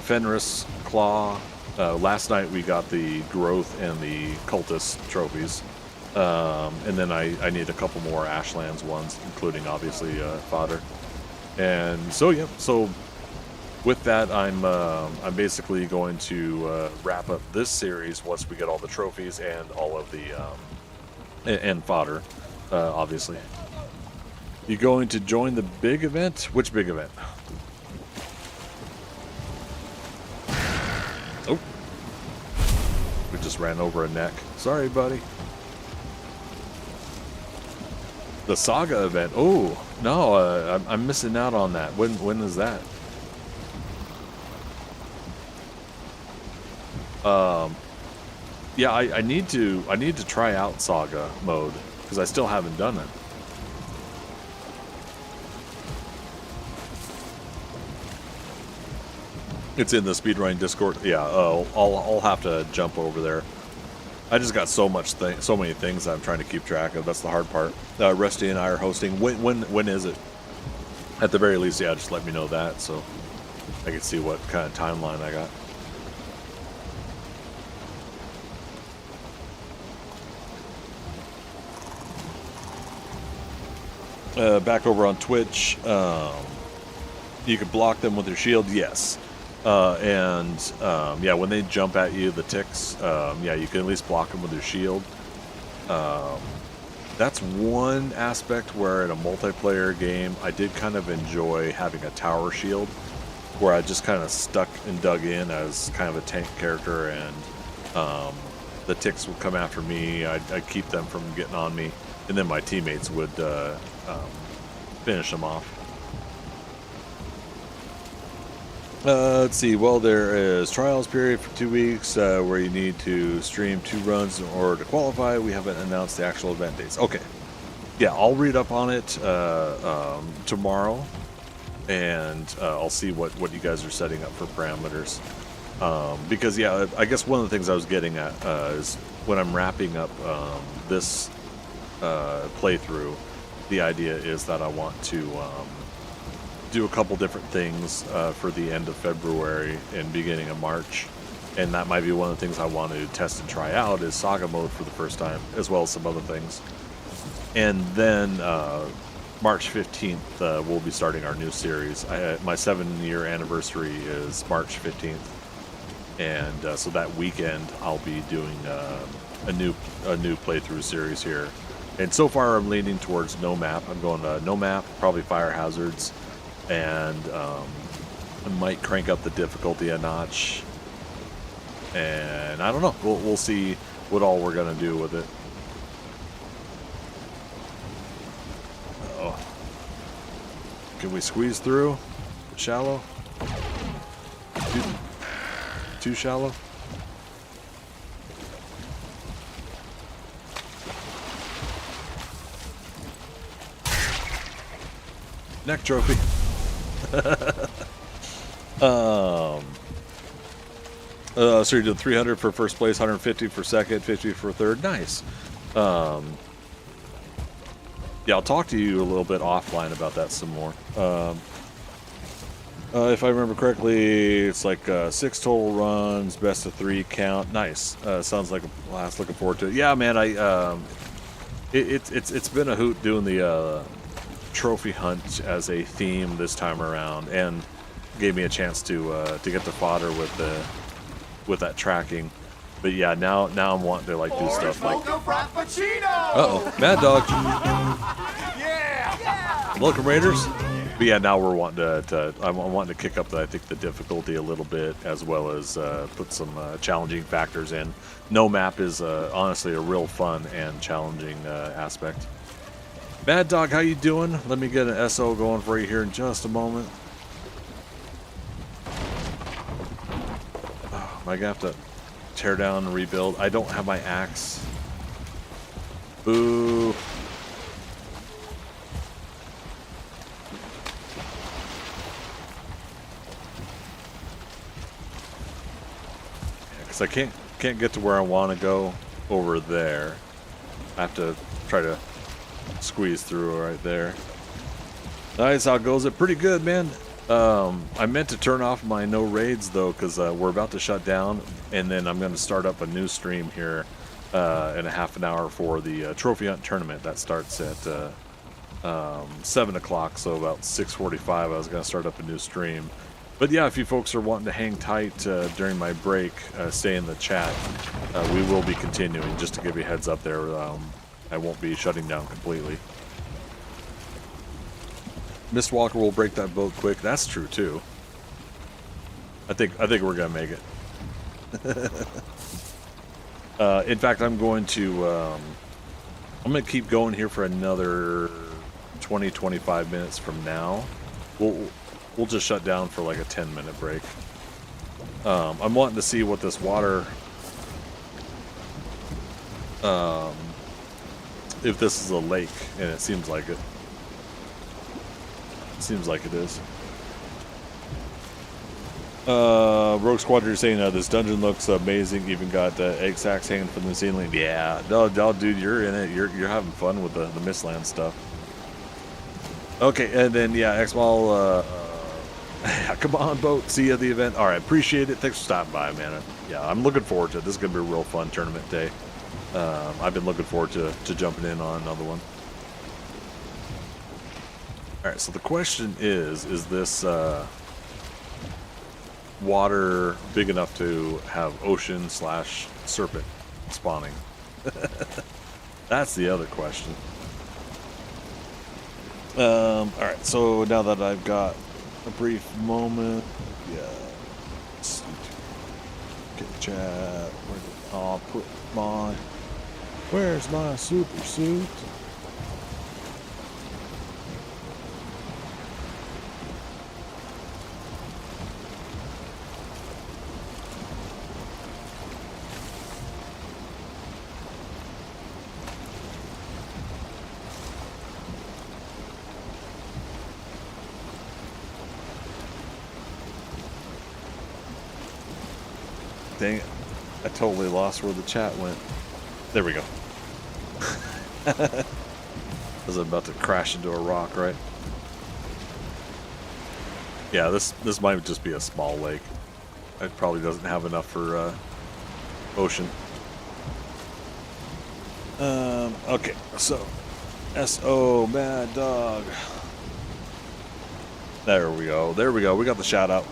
Fenris Claw. Last night we got the Growth and the Cultist trophies. And then I need a couple more Ashlands ones, including obviously fodder. And so yeah, so with that, I'm basically going to wrap up this series once we get all the trophies and all of the and fodder, obviously. You going to join the big event? Which big event? Oh, we just ran over a neck. Sorry, buddy. The Saga event. Oh no, I'm missing out on that. When is that? Yeah, I need to try out Saga mode because I still haven't done it. It's in the speedrunning Discord. Yeah, I'll have to jump over there. I just got so many things I'm trying to keep track of. That's the hard part. Rusty and I are hosting. When is it? At the very least, yeah, just let me know that so I can see what kind of timeline I got. Back over on Twitch, you can block them with your shield, yes. Yeah, when they jump at you, the ticks, yeah, you can at least block them with your shield. That's one aspect where in a multiplayer game, I did kind of enjoy having a tower shield, where I just kind of stuck and dug in as kind of a tank character, and the ticks would come after me. I'd keep them from getting on me, and then my teammates would finish them off. Let's see. Well, there is trials period for 2 weeks where you need to stream 2 runs in order to qualify. We haven't announced the actual event dates. Okay. Yeah, I'll read up on it tomorrow, and I'll see what you guys are setting up for parameters. Because, yeah, I guess one of the things I was getting at is when I'm wrapping up this playthrough, the idea is that I want to do a couple different things for the end of February and beginning of March, and that might be one of the things I want to test and try out is Saga mode for the first time, as well as some other things. And then March 15th we'll be starting our new series. My 7-year anniversary is March 15th, and so that weekend I'll be doing a new playthrough series here. And so far I'm leaning towards no map. I'm going to no map, probably fire hazards, and I might crank up the difficulty a notch. And I don't know. We'll see what all we're gonna do with it. Oh, can we squeeze through? Shallow? Too shallow? Neck trophy. So you're doing 300 for first place, 150 for second, 50 for third. Nice. Yeah, I'll talk to you a little bit offline about that some more. If I remember correctly, it's like 6 total runs, best of 3 count. Nice. Sounds like a blast. Looking forward to it. Yeah, man. It's been a hoot doing the trophy hunt as a theme this time around, and gave me a chance to get the fodder with that tracking. But yeah, now I'm wanting to like do stuff like Mad Dog. Yeah. Welcome Raiders. But yeah, now we're wanting I'm wanting to kick up the difficulty a little bit, as well as put some challenging factors in. No map is honestly a real fun and challenging aspect. Mad Dog, how you doing? Let me get an SO going for you here in just a moment. I gonna have to tear down and rebuild? I don't have my axe. Boo. Because I can't get to where I want to go over there. I have to try to squeeze through right there. Nice, how goes it? Pretty good, man. I meant to turn off my no raids though, because we're about to shut down, and then I'm going to start up a new stream here in a half an hour for the trophy hunt tournament that starts at 7 o'clock. So about 6:45, I was going to start up a new stream. But yeah, if you folks are wanting to hang tight during my break, stay in the chat. We will be continuing, just to give you a heads up there. I won't be shutting down completely. Mistwalker will break that boat quick. That's true too. I think we're gonna make it. In fact, I'm going to keep going here for another 20-25 minutes from now. We'll just shut down for like a 10-minute break. I'm wanting to see what this water, if this is a lake, and it seems like it. Seems like it is. Rogue Squadron saying this dungeon looks amazing. Even got egg sacks hanging from the ceiling. Yeah, no, dude, you're in it. You're having fun with the Mistland stuff. Okay, and then yeah, X-Mall. Come on, boat. See you at the event. All right, appreciate it. Thanks for stopping by, man. Yeah, I'm looking forward to it. This is gonna be a real fun tournament day. I've been looking forward to jumping in on another one. All right, so the question is this water big enough to have ocean/serpent spawning? That's the other question. All right, so now that I've got a brief moment, yeah, let's get chat. I'll put my, where's my super suit? Dang it. I totally lost where the chat went. There we go. I was about to crash into a rock, right? Yeah, this might just be a small lake. It probably doesn't have enough for ocean. Okay, so S.O. Mad Dog. There we go. There we go. We got the shout out.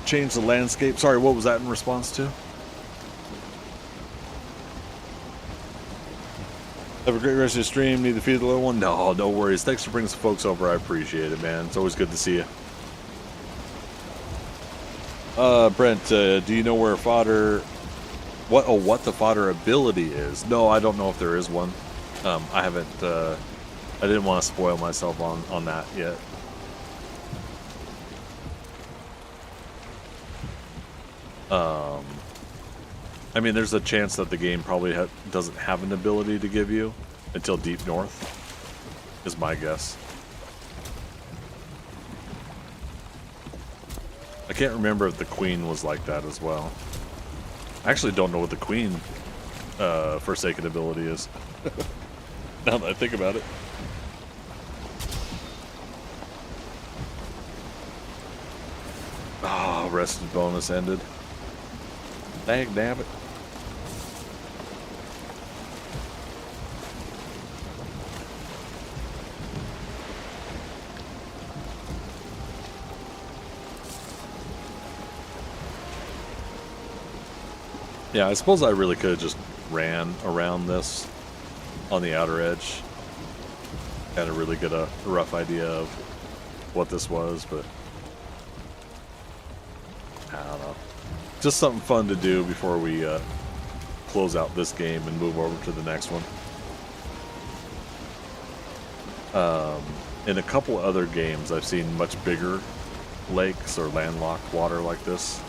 Change the landscape. Sorry, what was that in response to? Have a great rest of your stream. Need to feed the little one? No, no worries. Thanks for bringing some folks over. I appreciate it, man. It's always good to see you. Brent, do you know where fodder... what the fodder ability is? No, I don't know if there is one. I haven't... I didn't want to spoil myself on that yet. I mean, there's a chance that the game probably doesn't have an ability to give you until Deep North, is my guess. I can't remember if the Queen was like that as well. I actually don't know what the Queen Forsaken ability is, now that I think about it. Oh, rested bonus ended. Dang, damn it. Yeah, I suppose I really could have just ran around this on the outer edge. Had to really get a rough idea of what this was, but I don't know. Just something fun to do before we close out this game and move over to the next one. in a couple other games, I've seen much bigger lakes or landlocked water like this.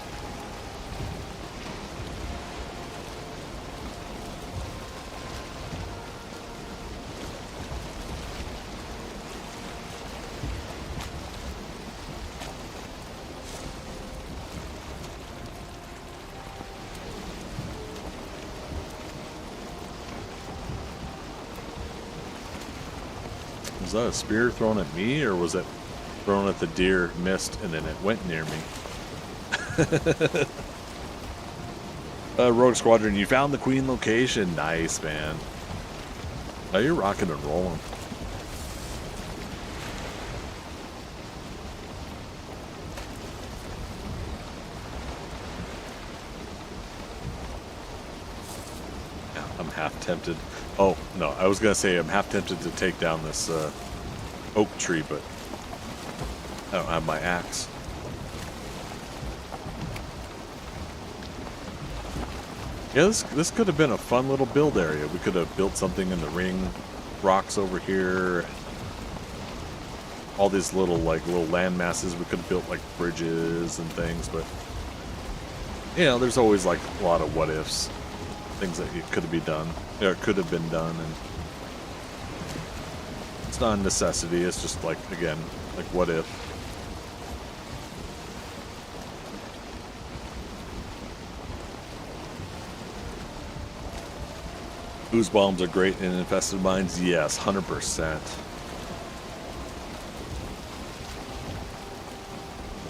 Was that a spear thrown at me, or was it thrown at the deer, missed, and then it went near me? Rogue Squadron, you found the Queen location. Nice, man. Oh, you're rocking and rolling. Yeah, I'm half tempted. Oh, no, I was going to say I'm half tempted to take down this oak tree, but I don't have my axe. Yeah, this could have been a fun little build area. We could have built something in the ring, rocks over here, all these little land masses. We could have built like bridges and things, but you know, there's always like a lot of what ifs, things that it could have been done, or could have been done, and it's not a necessity. It's just like, again, like what if. Ooze bombs are great in infested mines. Yes, 100%.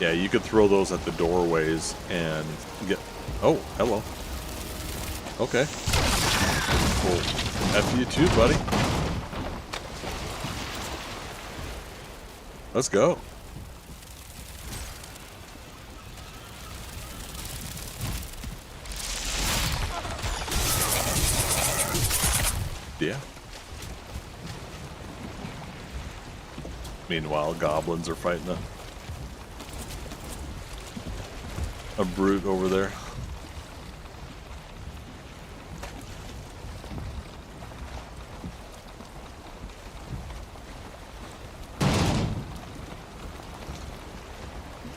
Yeah, you could throw those at the doorways and get... Oh, hello. Okay. Well, F you too, buddy. Let's go. Yeah. Meanwhile, goblins are fighting a brute over there.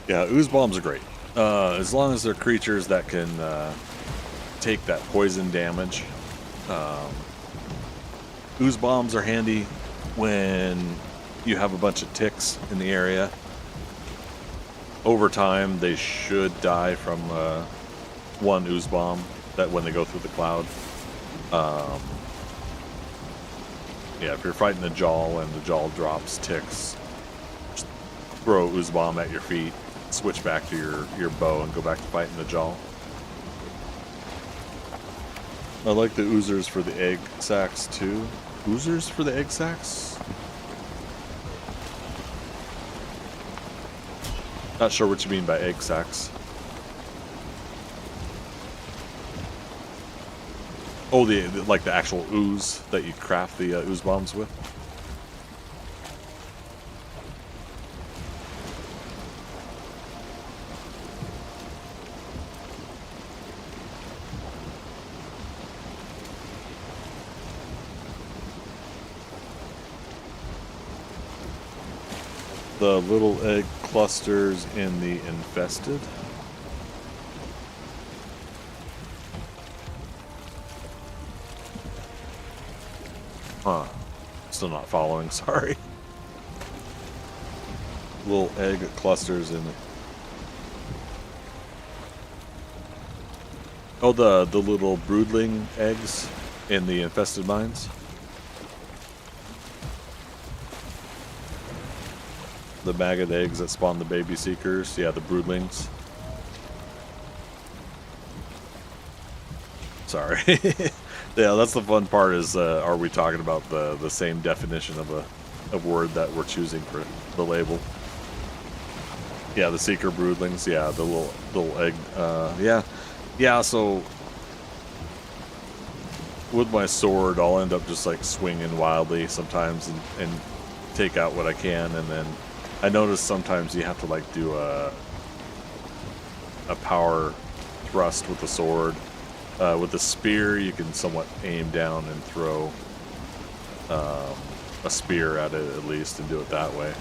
Yeah, ooze bombs are great. As long as they're creatures that can take that poison damage. Ooze bombs are handy when you have a bunch of ticks in the area. Over time, they should die from one ooze bomb that when they go through the cloud. Yeah, if you're fighting a jaw and the jaw drops ticks, just throw ooze bomb at your feet, switch back to your bow, and go back to fighting the jaw. I like the oozers for the egg sacs too. Oozers for the egg sacs? Not sure what you mean by egg sacs. Oh, like the actual ooze that you craft the ooze bombs with? The little egg clusters in the infested. Huh. Still not following, sorry. Little egg clusters in it. Oh, the little broodling eggs in the infested mines? The maggot eggs that spawn the baby seekers. Yeah, the broodlings. Sorry. Yeah, that's the fun part is, are we talking about the same definition of a word that we're choosing for the label? Yeah, the seeker broodlings. Yeah, the little egg. Yeah, so with my sword, I'll end up just like swinging wildly sometimes and take out what I can, and then I notice sometimes you have to like do a power thrust with the sword. With the spear, you can somewhat aim down and throw a spear at it at least and do it that way.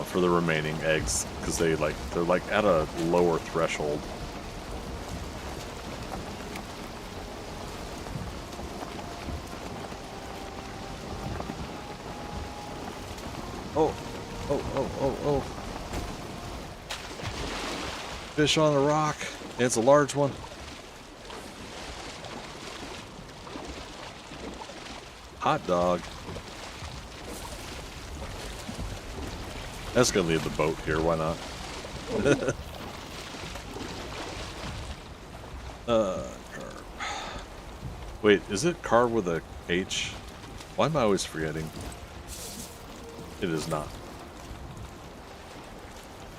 For the remaining eggs, because they're like at a lower threshold. Oh. Fish on a rock. It's a large one. Hot dog. That's gonna leave the boat here, why not? Carb. Wait, is it carb with a H? Why am I always forgetting? It is not.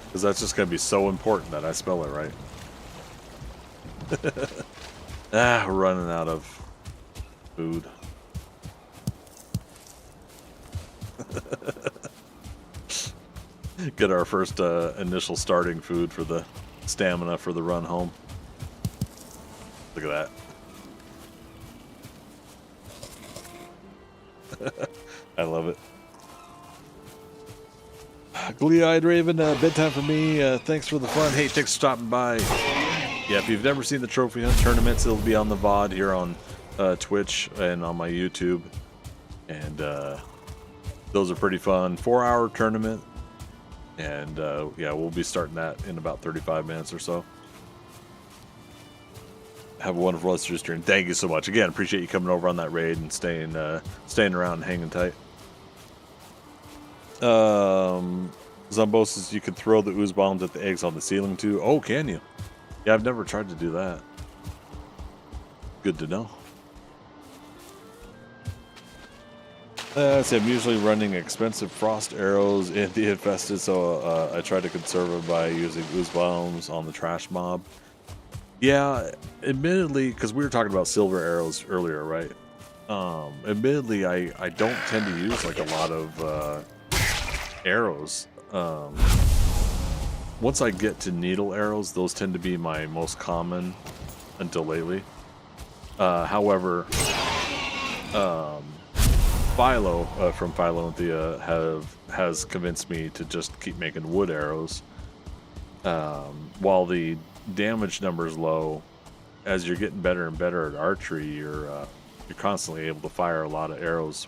Because that's just gonna be so important that I spell it right. We're running out of food. Get our first initial starting food for the stamina for the run home. Look at that. I love it. Glee-eyed Raven, bedtime for me. Thanks for the fun. Hey, thanks for stopping by. Yeah, if you've never seen the Trophy Hunt tournaments, it'll be on the VOD here on Twitch and on my YouTube. And those are pretty fun. 4-hour tournament. And yeah, we'll be starting that in about 35 minutes or so. Have a wonderful rest of your stream. Thank you so much. Again, appreciate you coming over on that raid and staying around and hanging tight. Zumbo says you can throw the ooze bombs at the eggs on the ceiling too. Oh, can you? Yeah, I've never tried to do that. Good to know. So I'm usually running expensive frost arrows in the infested, so I try to conserve it by using ooze bombs on the trash mob. Yeah, admittedly, because we were talking about silver arrows earlier, right? Admittedly, I don't tend to use like a lot of arrows. Once I get to needle arrows, those tend to be my most common until lately. However, Philo from Philo and Thea has convinced me to just keep making wood arrows. While the damage number is low, as you're getting better and better at archery, you're constantly able to fire a lot of arrows.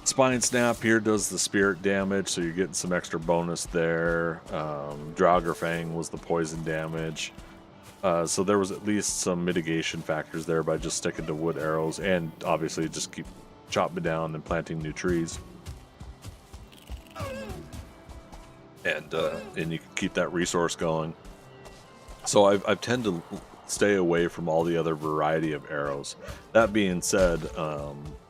Spine Snap here does the spirit damage, so you're getting some extra bonus there. Draugr was the poison damage. So there was at least some mitigation factors there by just sticking to wood arrows, and obviously just keep chopping down and planting new trees. And you can keep that resource going. So I've tend to stay away from all the other variety of arrows. That being said,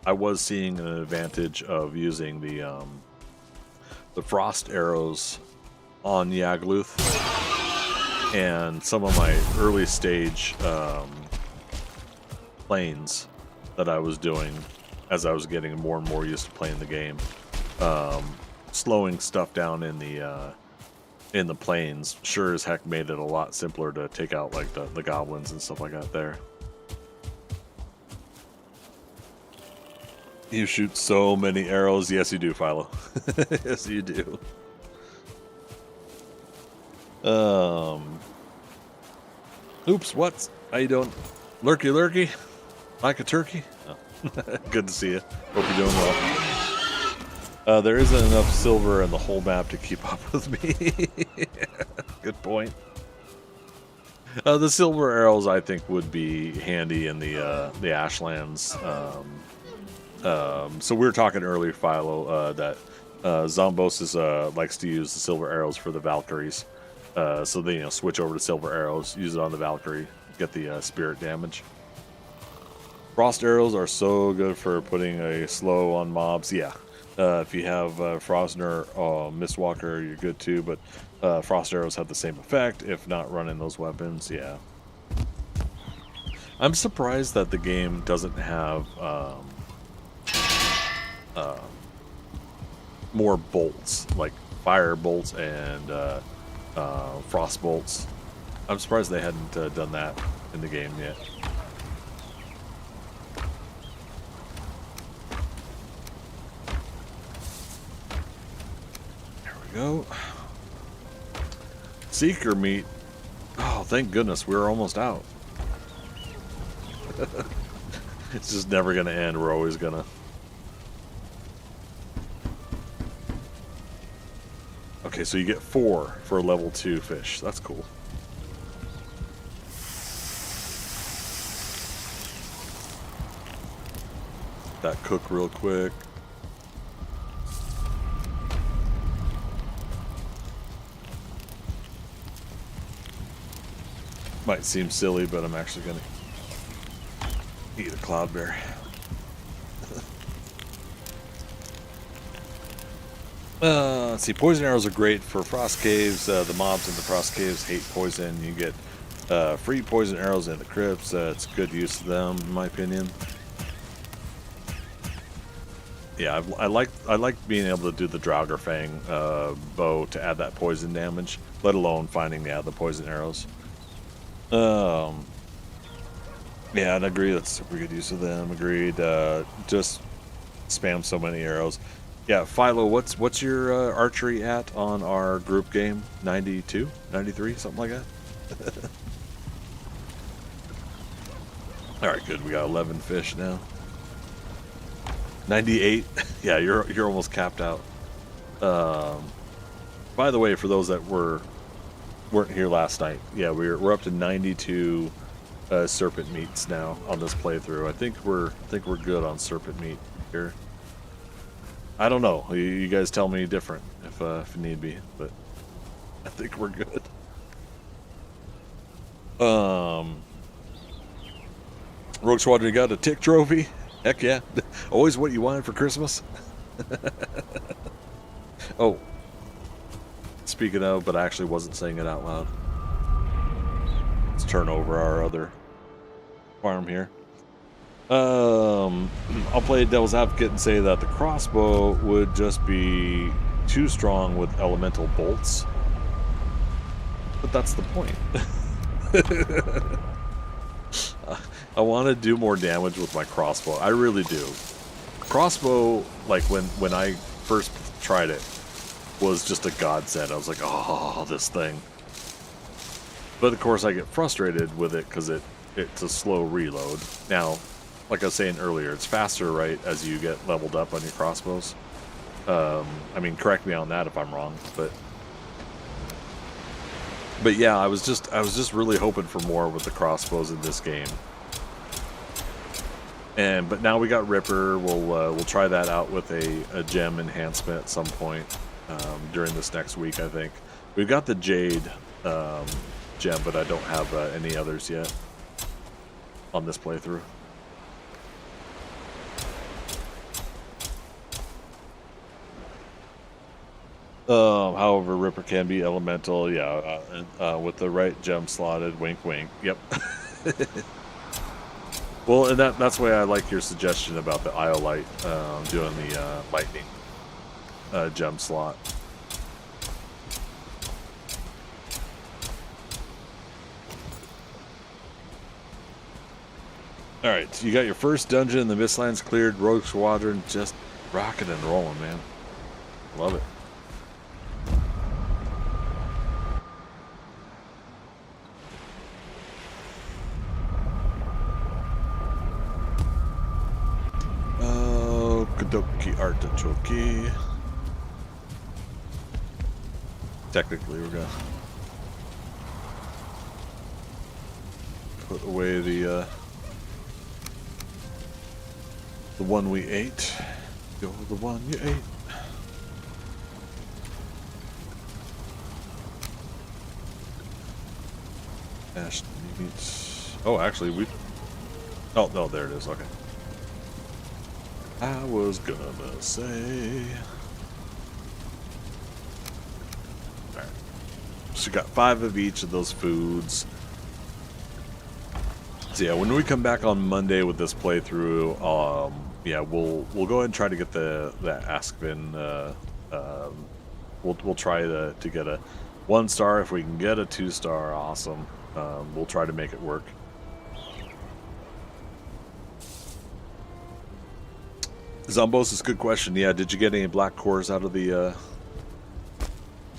I was seeing an advantage of using the frost arrows on Yagluth, and some of my early stage planes that I was doing as I was getting more and more used to playing the game. Slowing stuff down in the plains sure as heck made it a lot simpler to take out like the goblins and stuff like that there. You shoot so many arrows. Yes, you do, Philo. Yes, you do. Oops, what? How you doing? Lurky? Like a turkey? Oh. Good to see you. Hope you're doing well. There isn't enough silver in the whole map to keep up with me. Good point. The silver arrows, I think, would be handy in the Ashlands. So we were talking earlier, Philo, that Zombosis likes to use the silver arrows for the Valkyries. So they switch over to silver arrows, use it on the Valkyrie, get the spirit damage. Frost arrows are so good for putting a slow on mobs. Yeah, if you have Frostner or Mistwalker, you're good too. But frost arrows have the same effect if not running those weapons. Yeah, I'm surprised that the game doesn't have more bolts, like fire bolts and frost bolts. I'm surprised they hadn't done that in the game yet. go. Seeker meat. Oh, thank goodness, we're almost out. It's just never gonna end. We're always gonna. Okay, so you get 4 for a level 2 fish. That's cool. That cook real quick. Might seem silly, but I'm actually gonna eat a cloudberry. Let's see. Poison arrows are great for frost caves. The mobs in the frost caves hate poison. You get free poison arrows in the crypts. It's good use of them, in my opinion. Yeah, I like being able to do the Draugr bow to add that poison damage, let alone finding the poison arrows. Yeah, I'd agree. That's super good use of them. Agreed. Just spam so many arrows. Yeah, Philo, what's your archery at on our group game? 92, 93, something like that. All right, good. We got 11 fish now. 98. Yeah, you're almost capped out. By the way, for those that weren't here last night, yeah, we're up to 92 serpent meats now on this playthrough. I think we're good on serpent meat here. I don't know. You guys tell me different if need be, but I think we're good. Rogue Squadron, you got a tick trophy? Heck yeah. Always what you wanted for Christmas? Oh. Speaking of, but I actually wasn't saying it out loud. Let's turn over our other farm here. I'll play devil's advocate and say that the crossbow would just be too strong with elemental bolts. But that's the point. I want to do more damage with my crossbow. I really do. Crossbow, like when I first tried it, was just a godsend. I was like, oh, this thing. But of course I get frustrated with it because it's a slow reload. Now, like I was saying earlier, it's faster, right, as you get leveled up on your crossbows. I mean, correct me on that if I'm wrong, but yeah, I was just really hoping for more with the crossbows in this game. But now we got Ripper. We'll try that out with a gem enhancement at some point during this next week, I think. We've got the Jade gem, but I don't have any others yet on this playthrough. However, Ripper can be elemental, yeah, with the right gem slotted. Wink, wink. Yep. Well, and that's why I like your suggestion about the Iolite doing the lightning gem slot. All right, so you got your first dungeon in the Mistlands cleared. Rogue Squadron just rocking and rolling, man. Love it. Kadoki artichoke. Technically, we're gonna put away the one we ate. Go with the one you ate. Ashton meats. Oh, actually, we. Oh no, there it is. Okay. I was gonna say. Alright. So you got 5 of each of those foods. So yeah, when we come back on Monday with this playthrough, yeah, we'll go ahead and try to get the Askvin. We'll try to get a 1-star. If we can get a 2-star, awesome. We'll try to make it work. Zombos is a good question. Yeah, did you get any black cores out of the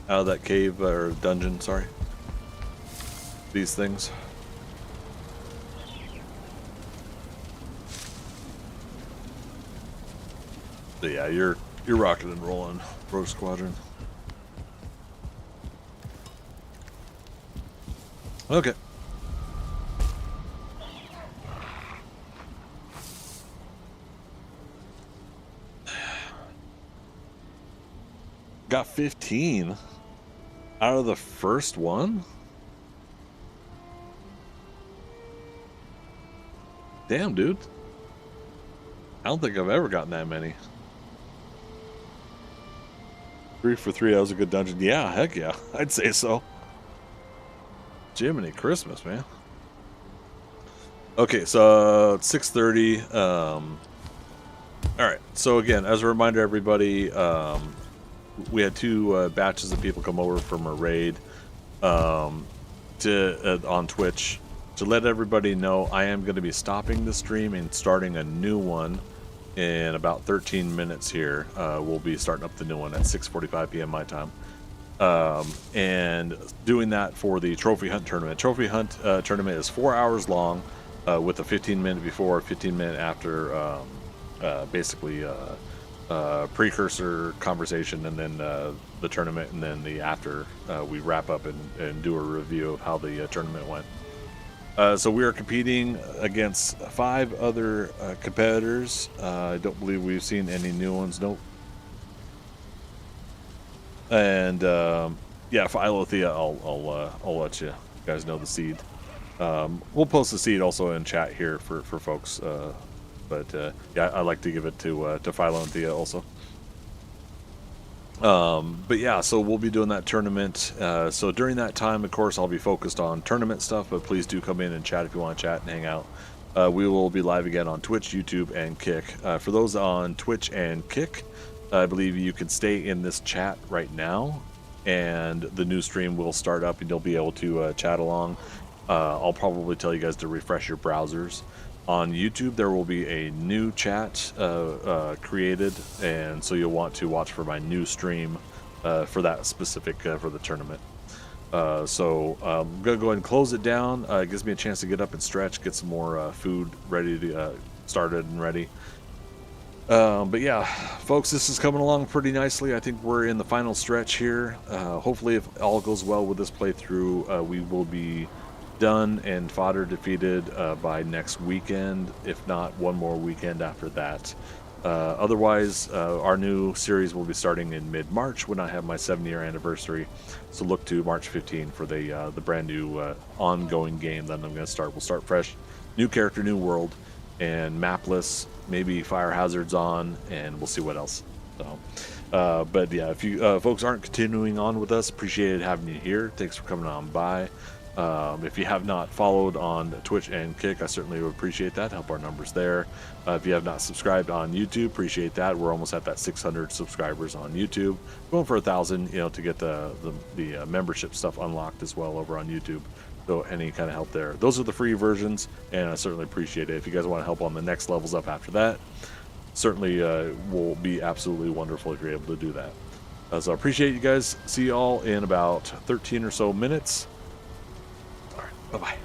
out of that cave or dungeon. Sorry. These things. So yeah, you're rocking and rolling, Rogue Squadron. Okay. Got 15 out of the first one? Damn, dude. I don't think I've ever gotten that many. 3 for 3, that was a good dungeon. Yeah, heck yeah. I'd say so. Jiminy Christmas, man. Okay, so it's 6:30. All right. So again, as a reminder, everybody, we had 2 batches of people come over from a raid on Twitch. To let everybody know, I am going to be stopping the stream and starting a new one in about 13 minutes here. We'll be starting up the new one at 6:45 p.m. my time. And doing that for the Trophy Hunt tournament. Trophy Hunt tournament is 4 hours long with a 15-minute before, 15-minute after, basically precursor conversation, and then the tournament, and then the after we wrap up and do a review of how the tournament went. So we are competing against 5 other competitors. I don't believe we've seen any new ones. Nope. And yeah, Philothea, I'll let you guys know the seed. We'll post the seed also in chat here for folks. But yeah, I like to give it to Philo and Thea also. But yeah, so we'll be doing that tournament. So during that time, of course, I'll be focused on tournament stuff, but please do come in and chat if you want to chat and hang out. We will be live again on Twitch, YouTube, and Kick. For those on Twitch and Kick, I believe you can stay in this chat right now, and the new stream will start up, and you'll be able to chat along. I'll probably tell you guys to refresh your browsers. On YouTube, there will be a new chat created, and so you'll want to watch for my new stream for that specific for the tournament. So I'm gonna go ahead and close it down. It gives me a chance to get up and stretch, get some more food ready to started and ready. But yeah, folks, this is coming along pretty nicely. I think we're in the final stretch here. Hopefully, if all goes well with this playthrough, we will be done and fodder defeated by next weekend, if not one more weekend after that. Otherwise, our new series will be starting in mid-March when I have my 7-year anniversary. So look to March 15 for the brand new ongoing game that I'm going to start. We'll start fresh, new character, new world, and mapless, maybe fire hazards on, and we'll see what else. So, but yeah, if you folks aren't continuing on with us, appreciate having you here. Thanks for coming on by. If you have not followed on Twitch and Kick, I certainly would appreciate that. Help our numbers there. If you have not subscribed on YouTube, appreciate that. We're almost at that 600 subscribers on YouTube. Going for 1,000, to get the membership stuff unlocked as well over on YouTube. So any kind of help there. Those are the free versions, and I certainly appreciate it. If you guys want to help on the next levels up after that, certainly will be absolutely wonderful if you're able to do that. So I appreciate you guys. See you all in about 13 or so minutes. Bye-bye.